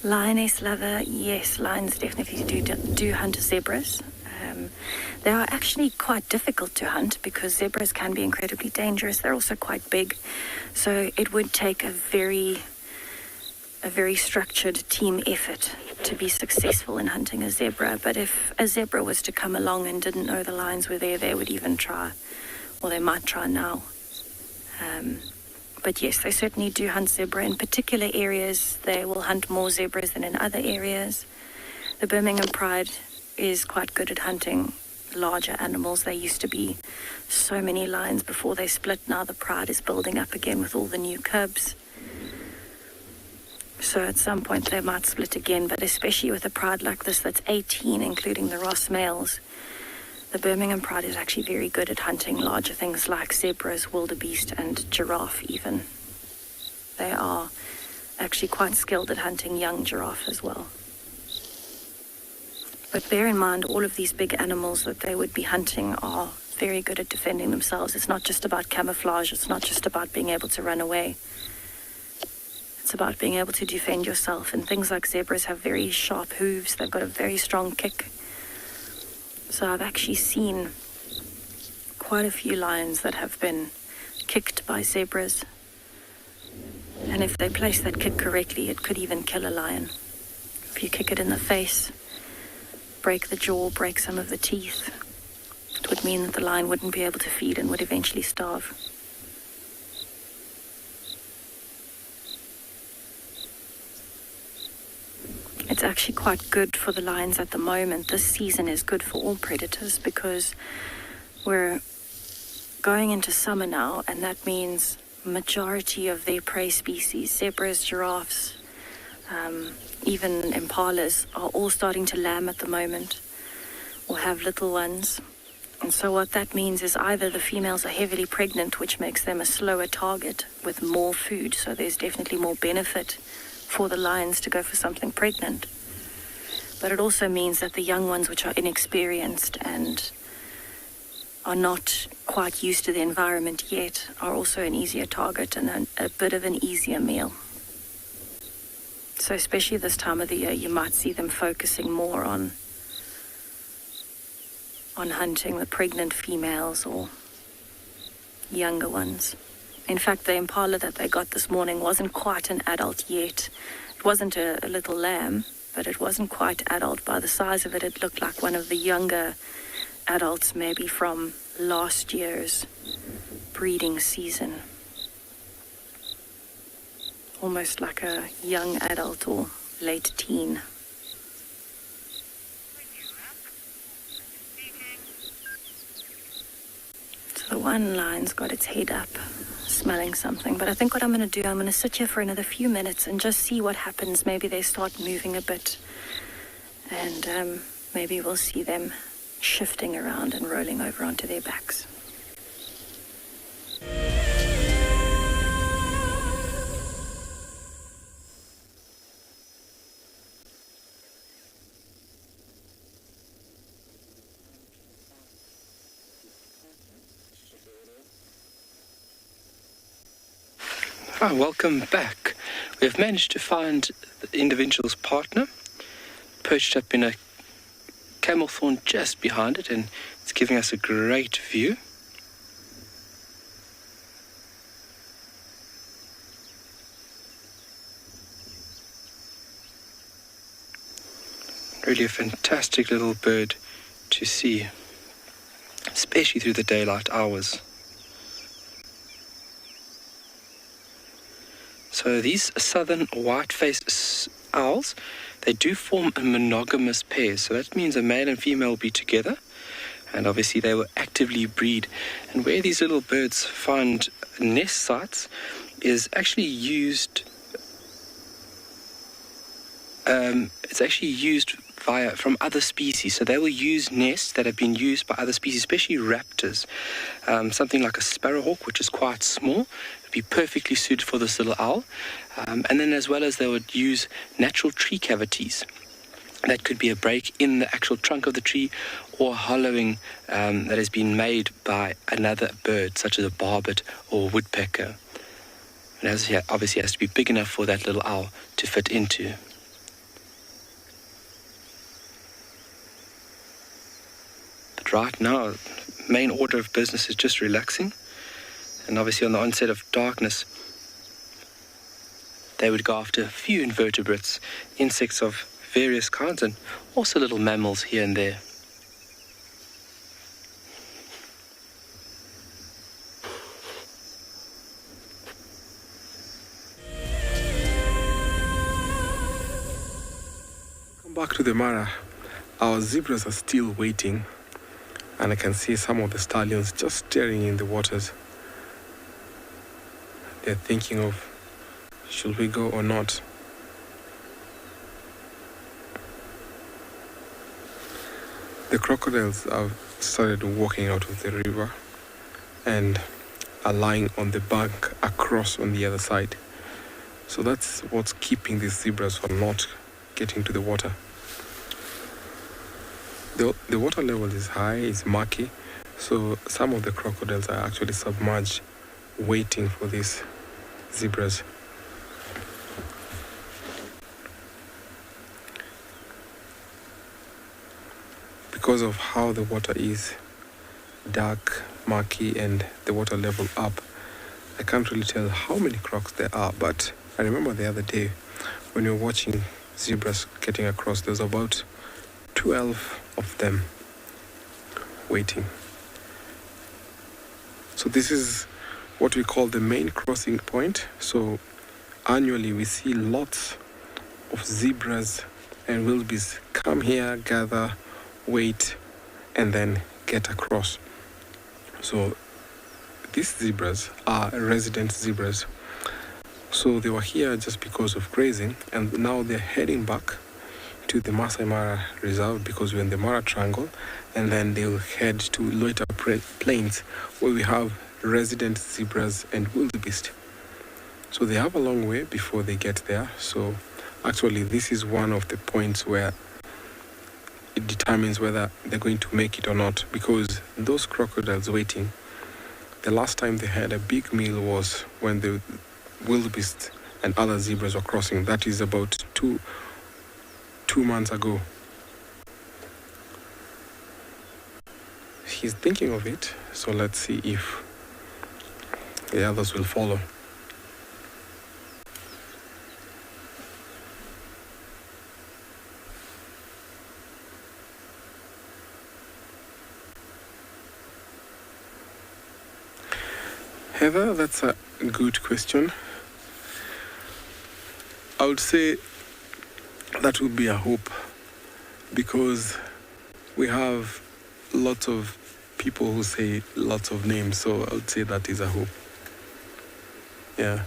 Lioness lover, yes, lions definitely do hunt zebras. They are actually quite difficult to hunt, because zebras can be incredibly dangerous. They're also quite big. So it would take a very structured team effort to be successful in hunting a zebra. But if a zebra was to come along and didn't know the lions were there, they would even try, or they might try now. But yes, they certainly do hunt zebra. In particular areas, they will hunt more zebras than in other areas. The Birmingham Pride is quite good at hunting larger animals. There used to be so many lions before they split. Now the Pride is building up again with all the new cubs. So at some point they might split again, but especially with a pride like this that's 18, including the Ross males, the Birmingham Pride is actually very good at hunting larger things like zebras, wildebeest, and giraffe even. they are actually quite skilled at hunting young giraffe as well. But bear in mind, all of these big animals that they would be hunting are very good at defending themselves. It's not just about camouflage. It's not just about being able to run away. It's about being able to defend yourself. And things like zebras have very sharp hooves. They've got a very strong kick. So I've actually seen quite a few lions that have been kicked by zebras. And if they place that kick correctly, it could even kill a lion. If you kick it in the face, break the jaw, break some of the teeth, it would mean that the lion wouldn't be able to feed and would eventually starve. It's actually quite good for the lions at the moment. This season is good for all predators because we're going into summer now, and that means majority of their prey species, zebras, giraffes, even impalas, are all starting to lamb at the moment or have little ones. And so what that means is either the females are heavily pregnant, which makes them a slower target with more food, so there's definitely more benefit for the lions to go for something pregnant. But it also means that the young ones, which are inexperienced and are not quite used to the environment yet, are also an easier target and a bit of an easier meal. So especially this time of the year, you might see them focusing more on hunting the pregnant females or younger ones. In fact, the impala that they got this morning wasn't quite an adult yet. It wasn't a little lamb, but it wasn't quite adult. By the size of it, it looked like one of the younger adults, maybe from last year's breeding season. Almost like a young adult or late teen. So the one lion's got its head up, smelling something. But I think what I'm going to do, I'm going to sit here for another few minutes and just see what happens. Maybe they start moving a bit. And maybe we'll see them shifting around and rolling over onto their backs. Welcome back. We have managed to find the individual's partner perched up in a camel thorn just behind it, and it's giving us a great view. Really a fantastic little bird to see, especially through the daylight hours. So these southern white-faced owls, they do form a monogamous pair. So that means a male and female will be together, and obviously they will actively breed. And where these little birds find nest sites is actually used. It's actually used from other species. So they will use nests that have been used by other species, especially raptors. Something like a sparrowhawk, which is quite small, would be perfectly suited for this little owl. And then as well as they would use natural tree cavities. That could be a break in the actual trunk of the tree or hollowing that has been made by another bird, such as a barbet or woodpecker. And obviously has to be big enough for that little owl to fit into. Right now, main order of business is just relaxing, and obviously on the onset of darkness they would go after a few invertebrates, insects of various kinds, and also little mammals here and there. Come back to the Mara. Our zebras are still waiting. And I can see some of the stallions just staring in the waters. They're thinking of, should we go or not? The crocodiles have started walking out of the river and are lying on the bank across on the other side. So that's what's keeping these zebras from not getting to the water. The water level is high, it's murky, so some of the crocodiles are actually submerged waiting for these zebras. Because of how the water is dark, murky, and the water level up, I can't really tell how many crocs there are, but I remember the other day when we were watching zebras getting across, there's about 12 of them waiting. So this is what we call the main crossing point. So annually we see lots of zebras and wildebeest come here, gather, wait, and then get across. So these zebras are resident zebras. So they were here just because of grazing, and now they're heading back to the Masai Mara Reserve because we're in the Mara Triangle, and then they'll head to Loita Plains where we have resident zebras and wildebeest. So they have a long way before they get there. So actually this is one of the points where it determines whether they're going to make it or not, because those crocodiles waiting, the last time they had a big meal was when the wildebeest and other zebras were crossing. That is about two months ago. He's thinking of it, so let's see if the others will follow. Heather, that's a good question. I would say that would be a hope, because we have lots of people who say lots of names, so I would say that is a hope. Yeah.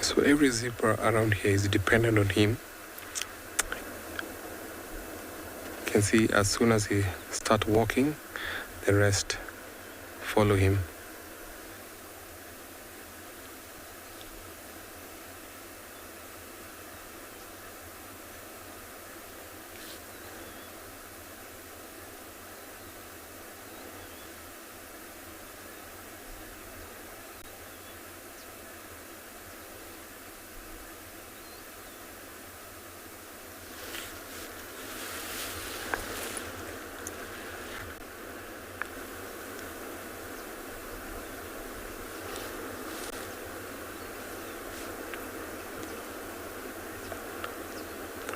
So every zebra around here is dependent on him. You can see as soon as he starts walking, the rest follow him.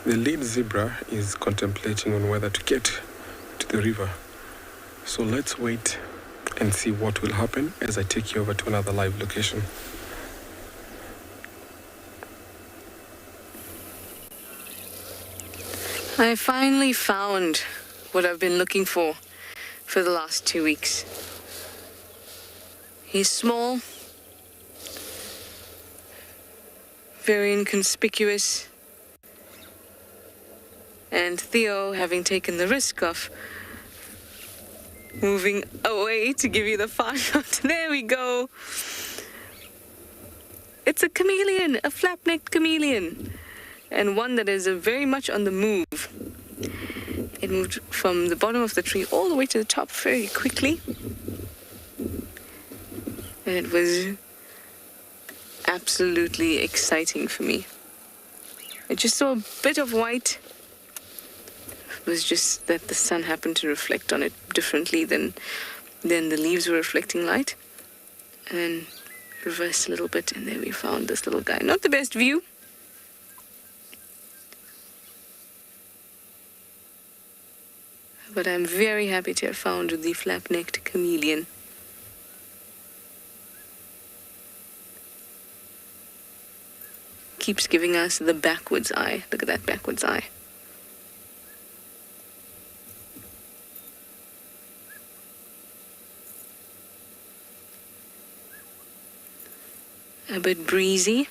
The lead zebra is contemplating on whether to get to the river. So let's wait and see what will happen as I take you over to another live location. I finally found what I've been looking for the last 2 weeks. He's small, very inconspicuous, and Theo, having taken the risk of moving away to give you the far shot, there we go. It's a chameleon, a flap-necked chameleon, and one that is very much on the move. It moved from the bottom of the tree all the way to the top very quickly. And it was absolutely exciting for me. I just saw a bit of white. It was just that the sun happened to reflect on it differently than the leaves were reflecting light. And then reversed a little bit, and there we found this little guy. Not the best view. But I'm very happy to have found the flap-necked chameleon. Keeps giving us the backwards eye. Look at that backwards eye. a bit breezy.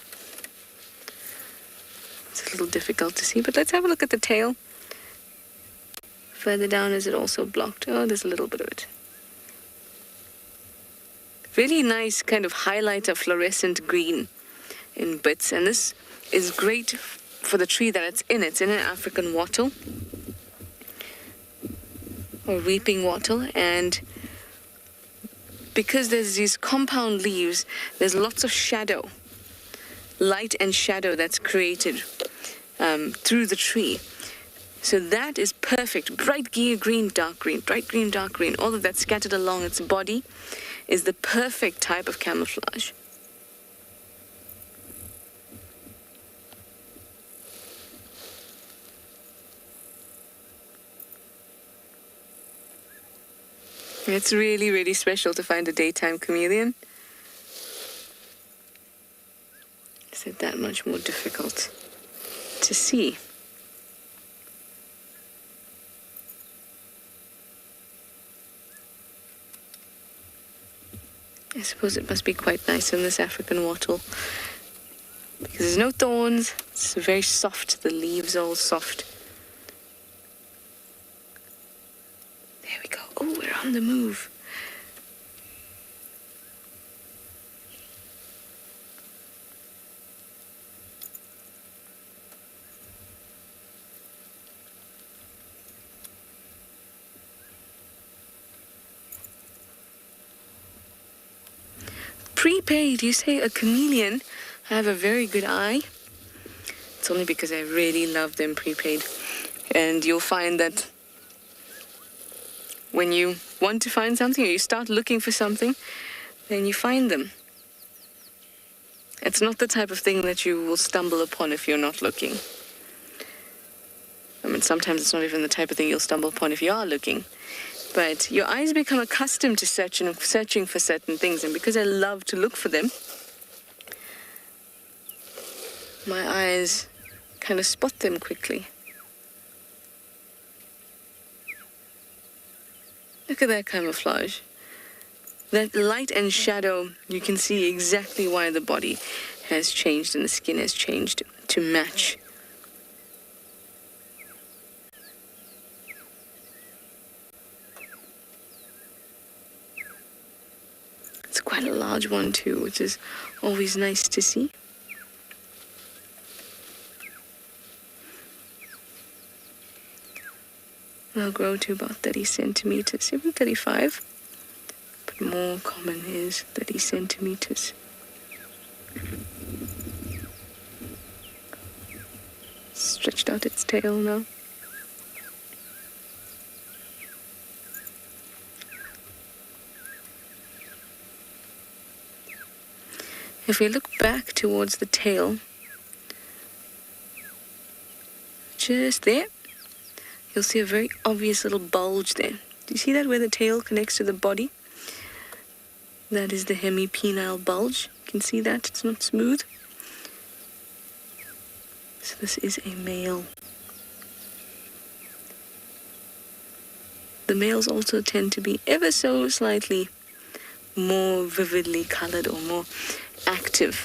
It's a little difficult to see, but let's have a look at the tail. Further down, is it also blocked? Oh, there's a little bit of it. Really nice kind of highlighter fluorescent green in bits, and this is great for the tree that it's in. It's in an African wattle or weeping wattle, and because there's these compound leaves, there's lots of shadow, light and shadow that's created through the tree. So that is perfect. Bright green, dark green, bright green, dark green, all of that scattered along its body is the perfect type of camouflage. It's really, really special to find a daytime chameleon. Is it that much more difficult to see? I suppose it must be quite nice in this African wattle because there's no thorns. It's very soft. The leaves are all soft. There we go. Oh, we're on the move. Prepaid, you say a chameleon? I have a very good eye. It's only because I really love them prepaid. And you'll find that when you want to find something or you start looking for something, then you find them. It's not the type of thing that you will stumble upon if you're not looking. I mean, sometimes it's not even the type of thing you'll stumble upon if you are looking. But your eyes become accustomed to searching for certain things, and because I love to look for them, my eyes kind of spot them quickly. Look at that camouflage. That light and shadow, you can see exactly why the body has changed and the skin has changed to match. It's quite a large one too, which is always nice to see. They'll grow to about 30 centimeters, even 35. But more common is 30 centimeters. Stretched out its tail now. If we look back towards the tail, just there, you'll see a very obvious little bulge there. Do you see that where the tail connects to the body? That is the hemipenile bulge. You can see that, it's not smooth. So this is a male. The males also tend to be ever so slightly more vividly colored or more active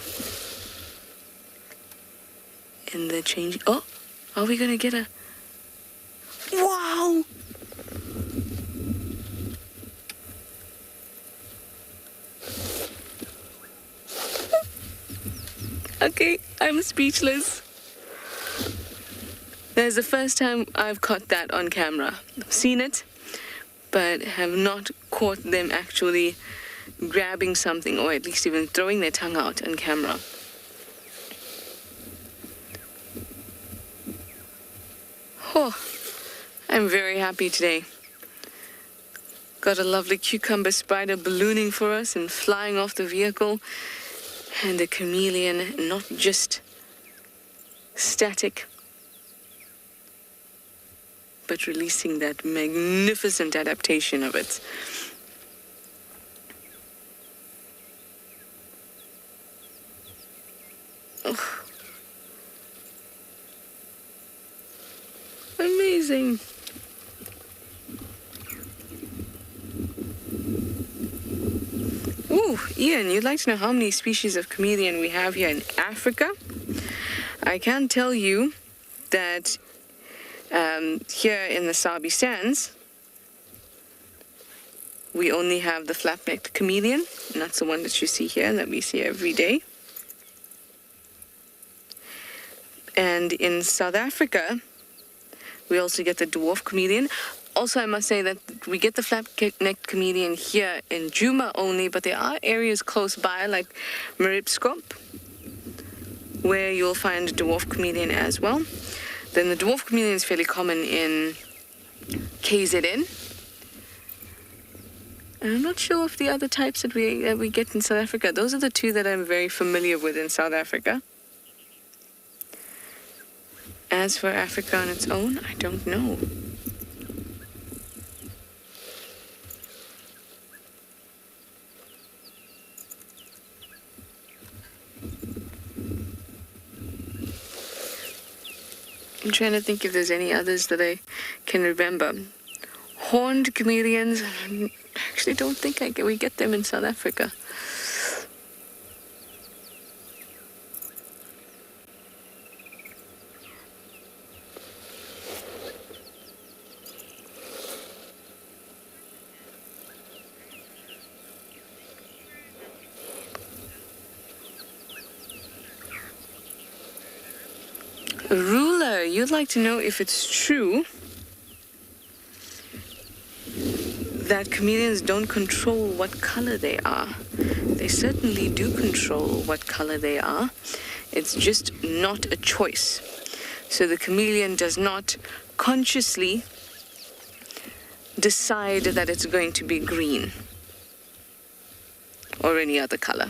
in the change. Oh, are we going to get a... Wow! Okay, I'm speechless. That's the first time I've caught that on camera. I've seen it, but have not caught them actually grabbing something, or at least even throwing their tongue out on camera. Oh, I'm very happy today. Got a lovely cucumber spider ballooning for us and flying off the vehicle, and a chameleon not just static, but releasing that magnificent adaptation of it. Oh. Amazing. Ooh. Ooh, Ian, you'd like to know how many species of chameleon we have here in Africa? I can tell you that here in the Sabi sands, we only have the flat-necked chameleon, and that's the one that you see here and that we see every day. And in South Africa, we also get the dwarf chameleon. Also, I must say that we get the flat-necked chameleon here in Djuma only, but there are areas close by, like Maripskop, where you'll find dwarf chameleon as well. Then the dwarf chameleon is fairly common in KZN. And I'm not sure of the other types that we get in South Africa. Those are the two that I'm very familiar with in South Africa. As for Africa on its own, I don't know. I'm trying to think if there's any others that I can remember. Horned chameleons, I actually don't think we get them in South Africa. Ruler, you'd like to know if it's true that chameleons don't control what color they are. They certainly do control what color they are. It's just not a choice. So the chameleon does not consciously decide that it's going to be green or any other color.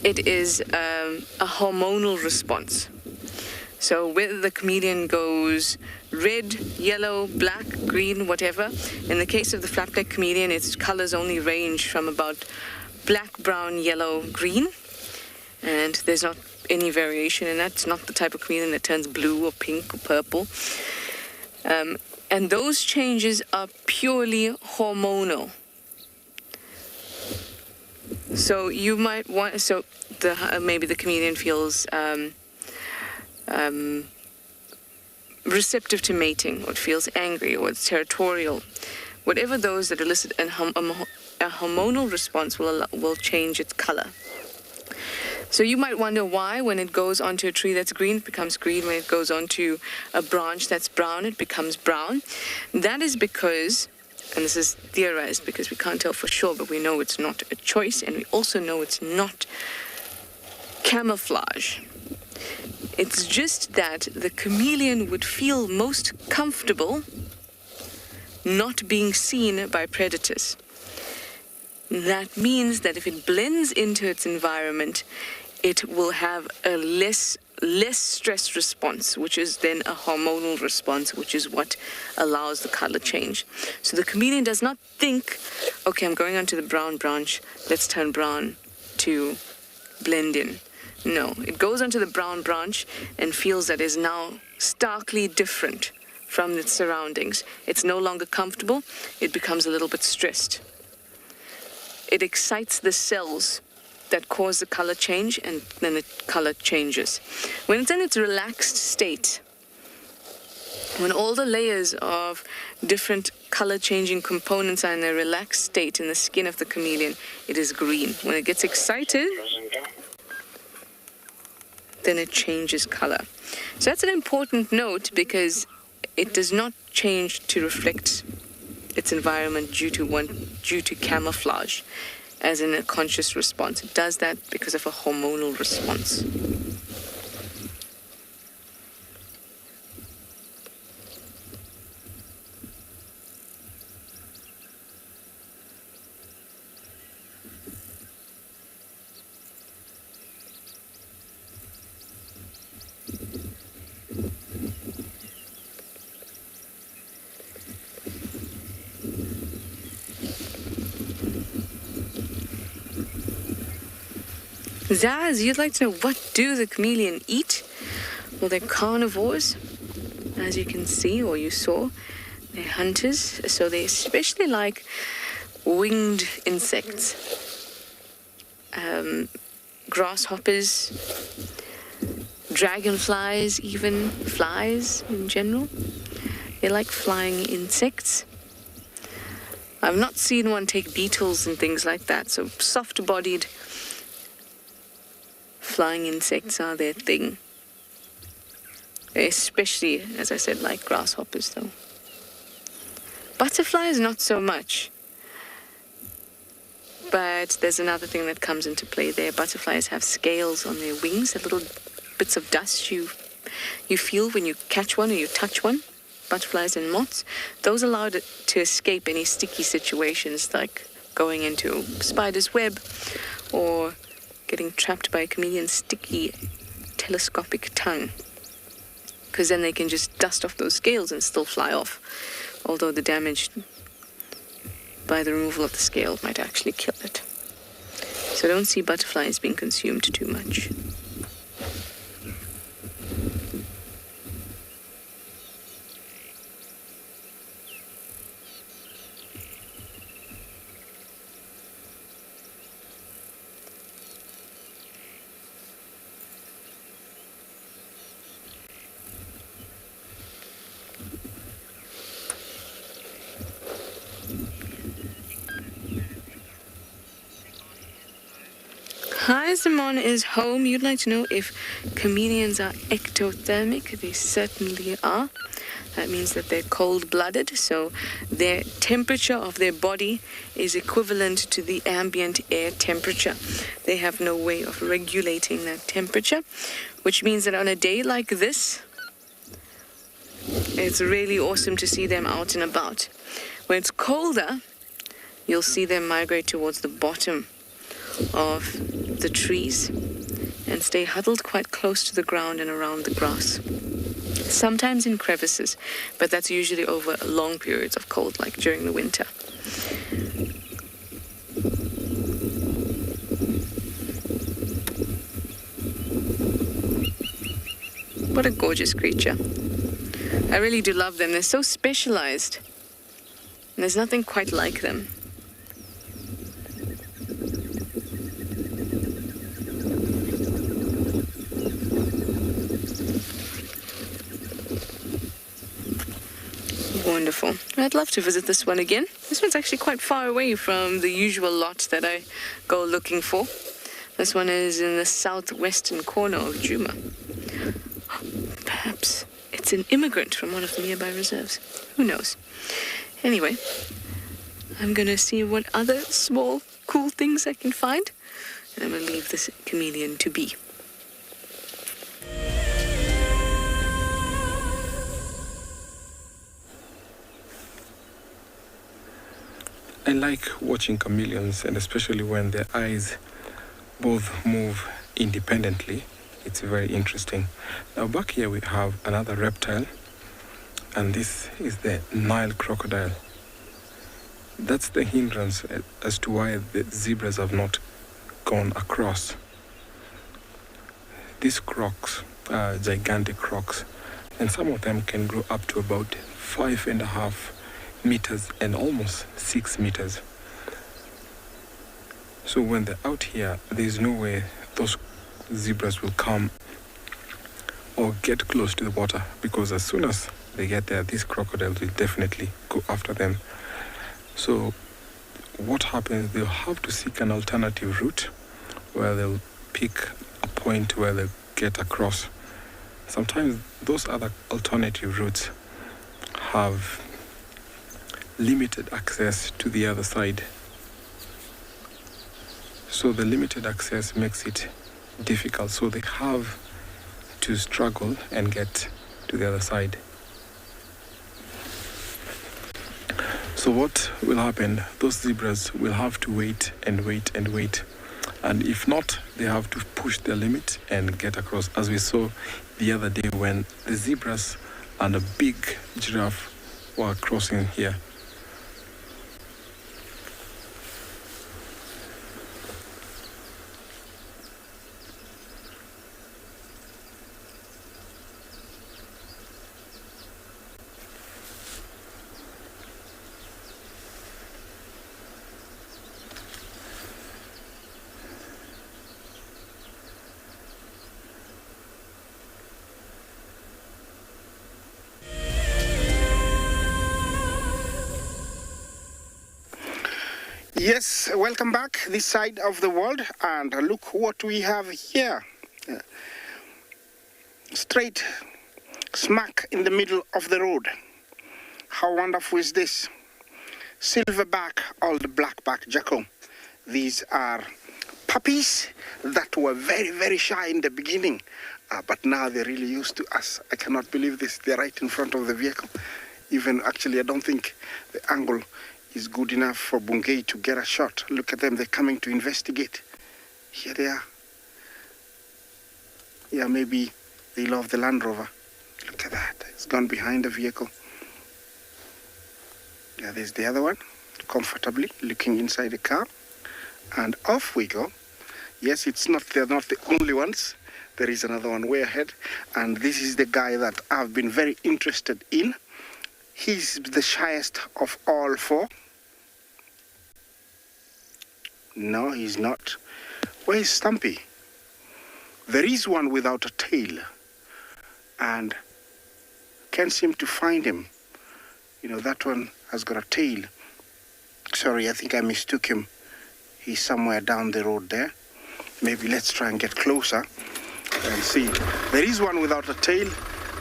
It is a hormonal response. So whether the chameleon goes red, yellow, black, green, whatever, in the case of the flat-necked chameleon, its colors only range from about black, brown, yellow, green, and there's not any variation in that. It's not the type of chameleon that turns blue or pink or purple. And those changes are purely hormonal. So you might want, maybe the chameleon feels receptive to mating, or it feels angry, or it's territorial. Whatever those that elicit a hormonal response will change its color. So you might wonder why, when it goes onto a tree that's green, it becomes green. When it goes onto a branch that's brown, it becomes brown. That is because, and this is theorized because we can't tell for sure, but we know it's not a choice, and we also know it's not camouflage. It's just that the chameleon would feel most comfortable not being seen by predators. That means that if it blends into its environment, it will have a less stress response, which is then a hormonal response, which is what allows the color change. So the chameleon does not think, okay, I'm going onto the brown branch, let's turn brown to blend in. No, it goes onto the brown branch and feels that it is now starkly different from its surroundings. It's no longer comfortable, it becomes a little bit stressed. It excites the cells that cause the color change, and then the color changes. When it's in its relaxed state, when all the layers of different color-changing components are in a relaxed state in the skin of the chameleon, it is green. When it gets excited, then it changes color. So that's an important note, because it does not change to reflect its environment due to camouflage, as in a conscious response. It does that because of a hormonal response. Zaz, you'd like to know, what do the chameleon eat? Well, they're carnivores, as you can see, or you saw. They're hunters, so they especially like winged insects. grasshoppers, dragonflies, even flies in general. They like flying insects. I've not seen one take beetles and things like that, so soft-bodied flying insects are their thing. Especially, as I said, like grasshoppers, though. Butterflies, not so much. But there's another thing that comes into play there. Butterflies have scales on their wings, the little bits of dust you feel when you catch one or you touch one. Butterflies and moths, those allow it to escape any sticky situations like going into a spider's web or getting trapped by a chameleon's sticky telescopic tongue. Because then they can just dust off those scales and still fly off, although the damage by the removal of the scale might actually kill it. So don't see butterflies being consumed too much. Hi, Simon is home. You'd like to know if chameleons are ectothermic? They certainly are. That means that they're cold-blooded, so their temperature of their body is equivalent to the ambient air temperature. They have no way of regulating that temperature, which means that on a day like this, it's really awesome to see them out and about. When it's colder, you'll see them migrate towards the bottom of the trees and stay huddled quite close to the ground and around the grass. Sometimes in crevices, but that's usually over long periods of cold, like during the winter. What a gorgeous creature. I really do love them. They're so specialized. And there's nothing quite like them. Wonderful. I'd love to visit this one again. This one's actually quite far away from the usual lot that I go looking for. This one is in the southwestern corner of Djuma. Perhaps it's an immigrant from one of the nearby reserves. Who knows? Anyway, I'm going to see what other small, cool things I can find. And I'm going to leave this chameleon to be. I like watching chameleons, and especially when their eyes both move independently. It's very interesting. Now back here we have another reptile, and this is the Nile crocodile. That's the hindrance as to why the zebras have not gone across. These crocs are gigantic crocs, and some of them can grow up to about 5.5 meters and almost 6 meters. So when they're out here, there's no way those zebras will come or get close to the water, because as soon as they get there, these crocodiles will definitely go after them. So what happens, they'll have to seek an alternative route where they'll pick a point where they'll get across. Sometimes those other alternative routes have limited access to the other side. So the limited access makes it difficult. So they have to struggle and get to the other side. So what will happen? Those zebras will have to wait and wait and wait. And if not, they have to push their limit and get across, as we saw the other day when the zebras and a big giraffe were crossing here. Yes, welcome back this side of the world, and look what we have here. Straight smack in the middle of the road. How wonderful is this? Silverback, old blackback jackal. These are puppies that were very, very shy in the beginning, but now they're really used to us. I cannot believe this. They're right in front of the vehicle. Even actually, I don't think the angle is good enough for Bungei to get a shot. Look at them, they're coming to investigate. Here they are. Yeah, maybe they love the Land Rover. Look at that, it's gone behind the vehicle. Yeah, there's the other one, comfortably looking inside the car. And off we go. Yes, they're not the only ones. There is another one way ahead. And this is the guy that I've been very interested in. He's the shyest of all four. No, he's not. Where is Stumpy? There is one without a tail, and can't seem to find him. You know, that one has got a tail. Sorry, I think I mistook him. He's somewhere down the road there. Maybe let's try and get closer and see. There is one without a tail,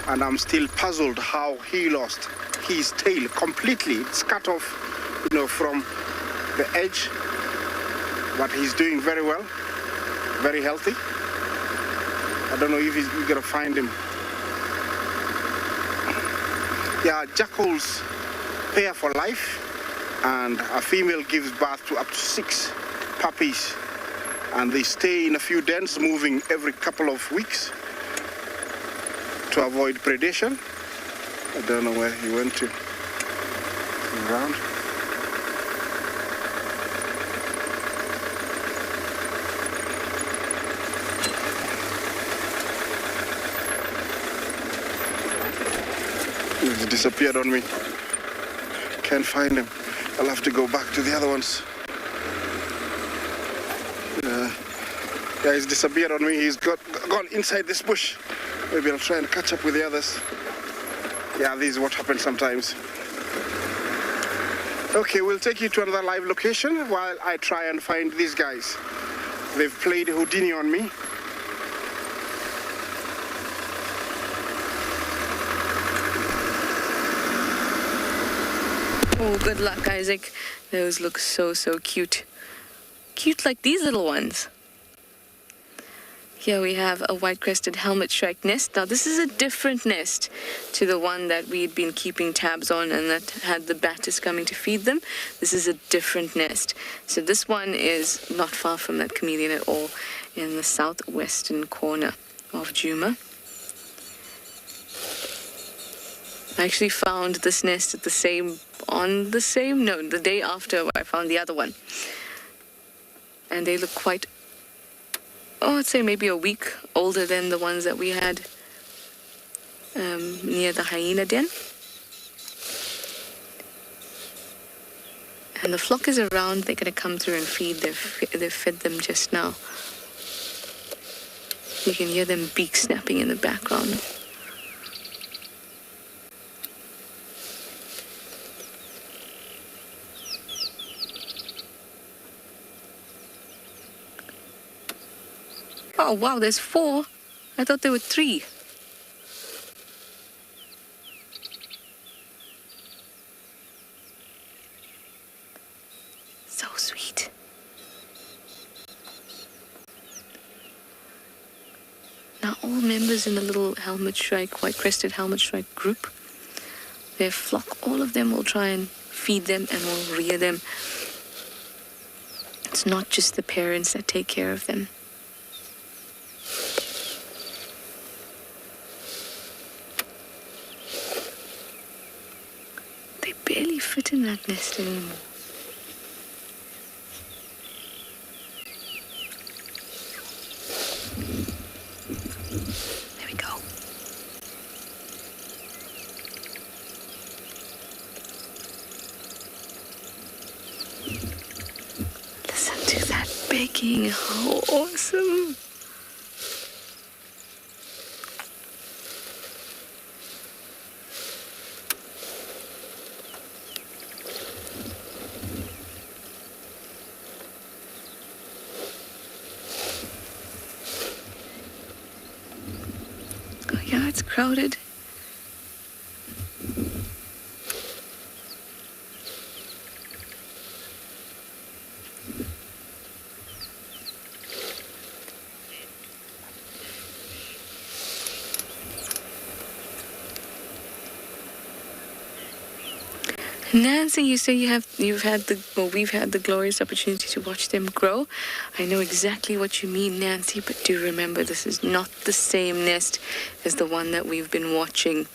and I'm still puzzled how he lost his tail completely. It's cut off, you know, from the edge, but he's doing very well, very healthy. I don't know if we're gonna find him. Yeah, jackals pair for life, and a female gives birth to up to 6 puppies, and they stay in a few dens, moving every couple of weeks to avoid predation. I don't know where he went to. Around. He's disappeared on me. Can't find him. I'll have to go back to the other ones. Yeah, he's disappeared on me. He's gone inside this bush. Maybe I'll try and catch up with the others. Yeah, this is what happens sometimes. Okay, we'll take you to another live location while I try and find these guys. They've played Houdini on me. Oh, good luck, Isaac. Those look so, so cute. Cute like these little ones. Here we have a white-crested helmet shrike nest. Now this is a different nest to the one that we'd been keeping tabs on and that had the batters coming to feed them. This is a different nest. So this one is not far from that chameleon at all, in the southwestern corner of Djuma. I actually found this nest at the day after I found the other one. And they look quite, I'd say maybe a week older than the ones that we had near the hyena den. And the flock is around. They're going to come through and feed. They've fed them just now. You can hear them beak snapping in the background. Oh, wow, there's 4. I thought there were 3. So sweet. Now, all members in the little helmet shrike, white-crested helmet shrike group, their flock, all of them will try and feed them and will rear them. It's not just the parents that take care of them. Barely fit in that nest anymore. There we go. Listen to that begging. How awesome. crowded. Nancy, you say we've had the glorious opportunity to watch them grow. I know exactly what you mean, Nancy, but do remember this is not the same nest as the one that we've been watching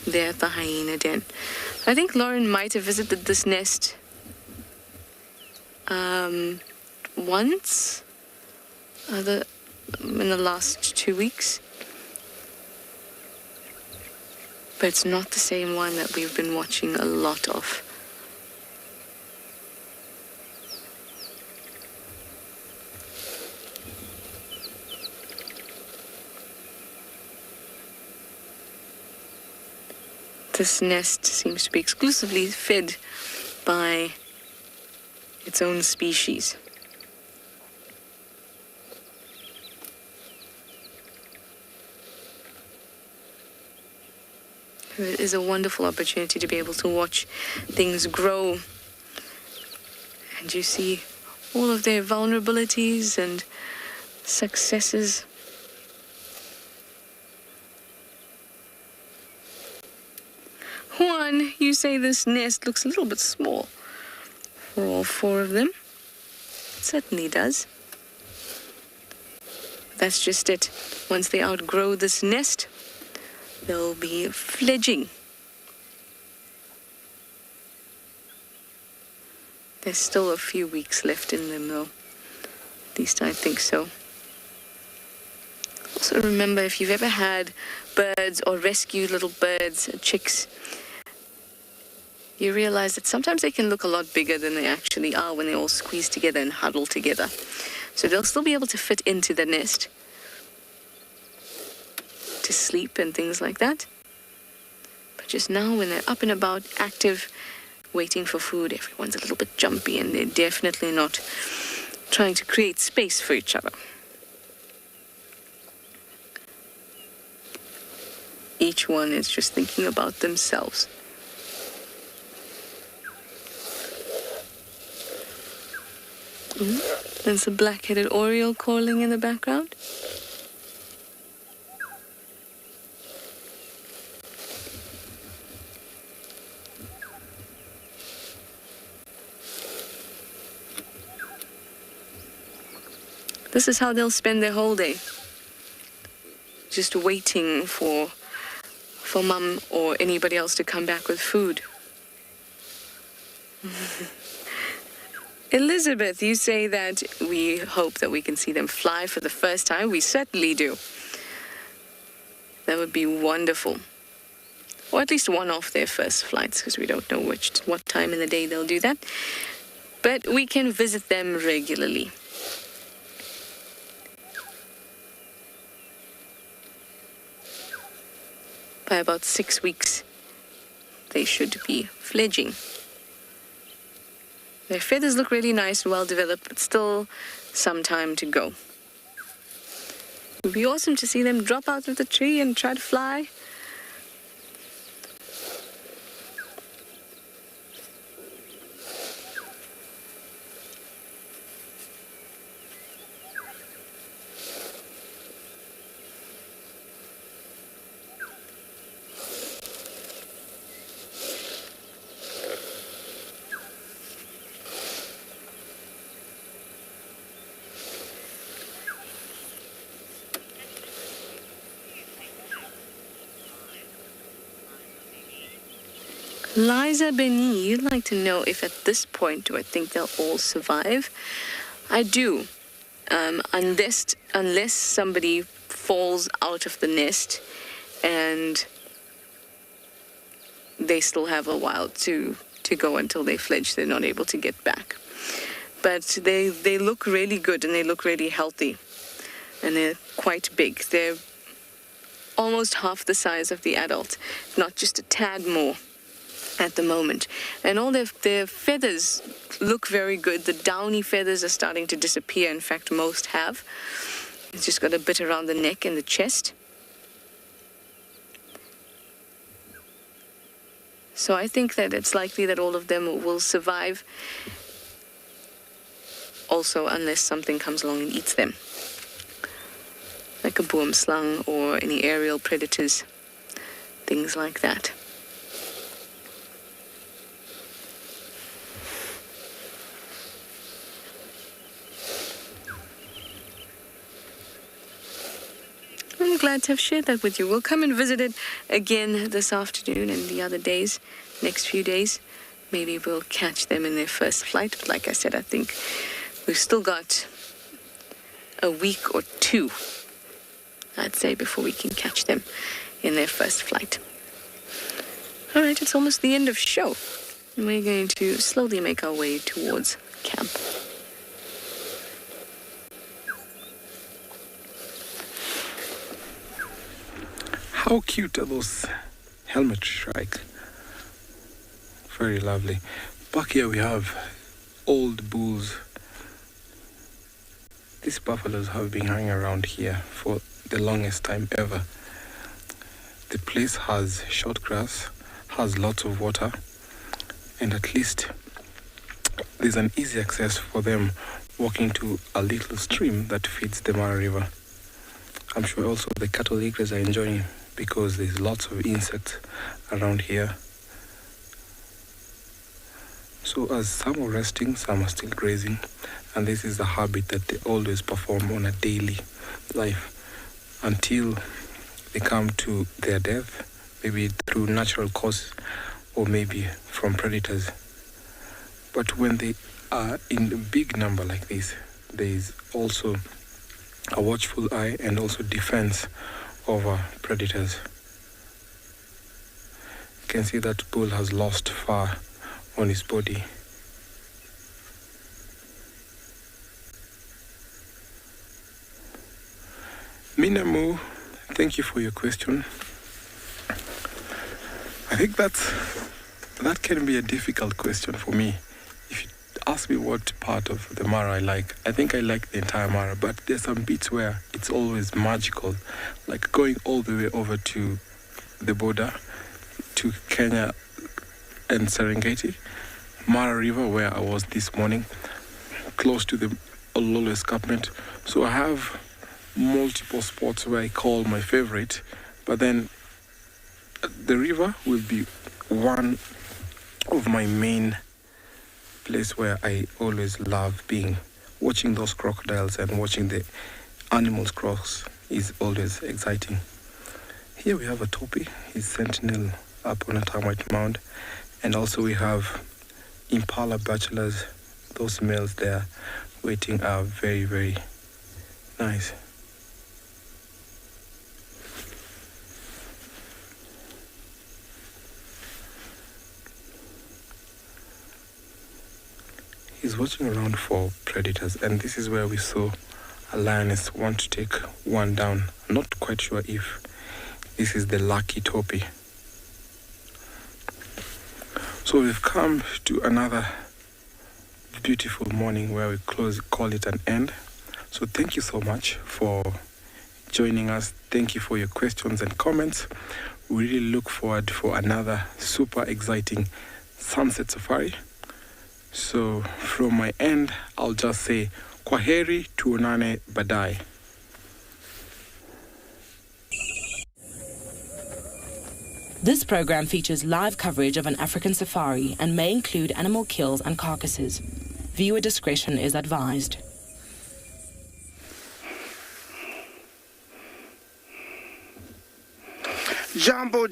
there at the hyena den. I think Lauren might have visited this nest once in the last 2 weeks. But it's not the same one that we've been watching a lot of. This nest seems to be exclusively fed by its own species. It is a wonderful opportunity to be able to watch things grow. And you see all of their vulnerabilities and successes. Juan, you say this nest looks a little bit small for all 4 of them. It certainly does. That's just it. Once they outgrow this nest, they'll be fledging. There's still a few weeks left in them, though. At least I think so. Also remember, if you've ever had birds or rescued little birds, chicks, you realize that sometimes they can look a lot bigger than they actually are when they all squeeze together and huddle together. So they'll still be able to fit into the nest to sleep and things like that. But just now, when they're up and about, active, waiting for food, everyone's a little bit jumpy and they're definitely not trying to create space for each other. Each one is just thinking about themselves. There's a black-headed oriole calling in the background. This is how they'll spend their whole day. Just waiting for Mum or anybody else to come back with food. Elizabeth, you say that we hope that we can see them fly for the first time. We certainly do. That would be wonderful. Or at least one of their first flights, because we don't know what time in the day they'll do that. But we can visit them regularly. By about 6 weeks, they should be fledging. Their feathers look really nice and well developed, but still some time to go. It would be awesome to see them drop out of the tree and try to fly. Liza Benny, you'd like to know if at this point do I think they'll all survive? I do, unless somebody falls out of the nest and they still have a while to go until they fledge. They're not able to get back. But they look really good and they look really healthy. And they're quite big. They're almost half the size of the adult, not just a tad more at the moment. And all their feathers look very good. The downy feathers are starting to disappear. In fact, most have. It's just got a bit around the neck and the chest. So I think that it's likely that all of them will survive. Also, unless something comes along and eats them, like a boomslang or any aerial predators, things like that. I'm glad to have shared that with you. We'll come and visit it again this afternoon and the other days, next few days. Maybe we'll catch them in their first flight. But like I said, I think we've still got a week or two, I'd say, before we can catch them in their first flight. All right, it's almost the end of show. We're going to slowly make our way towards camp. How cute are those helmet shrike? Very lovely. Back here we have old bulls. These buffaloes have been hanging around here for the longest time ever. The place has short grass, has lots of water, and at least there's an easy access for them walking to a little stream that feeds the Mara River. I'm sure also the cattle egrets are enjoying because there's lots of insects around here. So as some are resting, some are still grazing, and this is the habit that they always perform on a daily life until they come to their death, maybe through natural cause or maybe from predators. But when they are in a big number like this, there is also a watchful eye and also defense over predators. You can see that bull has lost fur on his body. Minamu, thank you for your question. I think that can be a difficult question for me. If you ask me what part of the Mara I like, I think I like the entire Mara, but there's some bits where it's always magical, like going all the way over to the border, to Kenya and Serengeti, Mara River, where I was this morning, close to the Ololo escarpment. So I have multiple spots where I call my favorite, but then the river will be one of my main place where I always love being. Watching those crocodiles and watching the animals cross is always exciting. Here we have a topi, his sentinel up on a termite mound, and also we have impala bachelors. Those males there waiting are very, very nice. He's watching around for predators, and this is where we saw a lioness want to take one down. I'm not quite sure if this is the lucky topi. So we've come to another beautiful morning where we call it an end. So thank you so much for joining us. Thank you for your questions and comments. We really look forward for another super exciting sunset safari. So from my end, I'll just say kwaheri tuonane baadaye. This program features live coverage of an African safari and may include animal kills and carcasses. Viewer discretion is advised. Jumbo,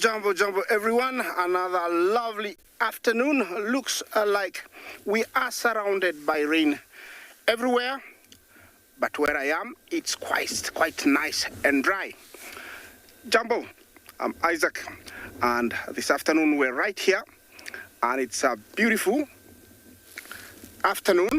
everyone. Another lovely afternoon. Looks like we are surrounded by rain everywhere, but where I am, it's quite nice and dry. Jumbo, I'm Isaac, and this afternoon we're right here, and it's a beautiful afternoon.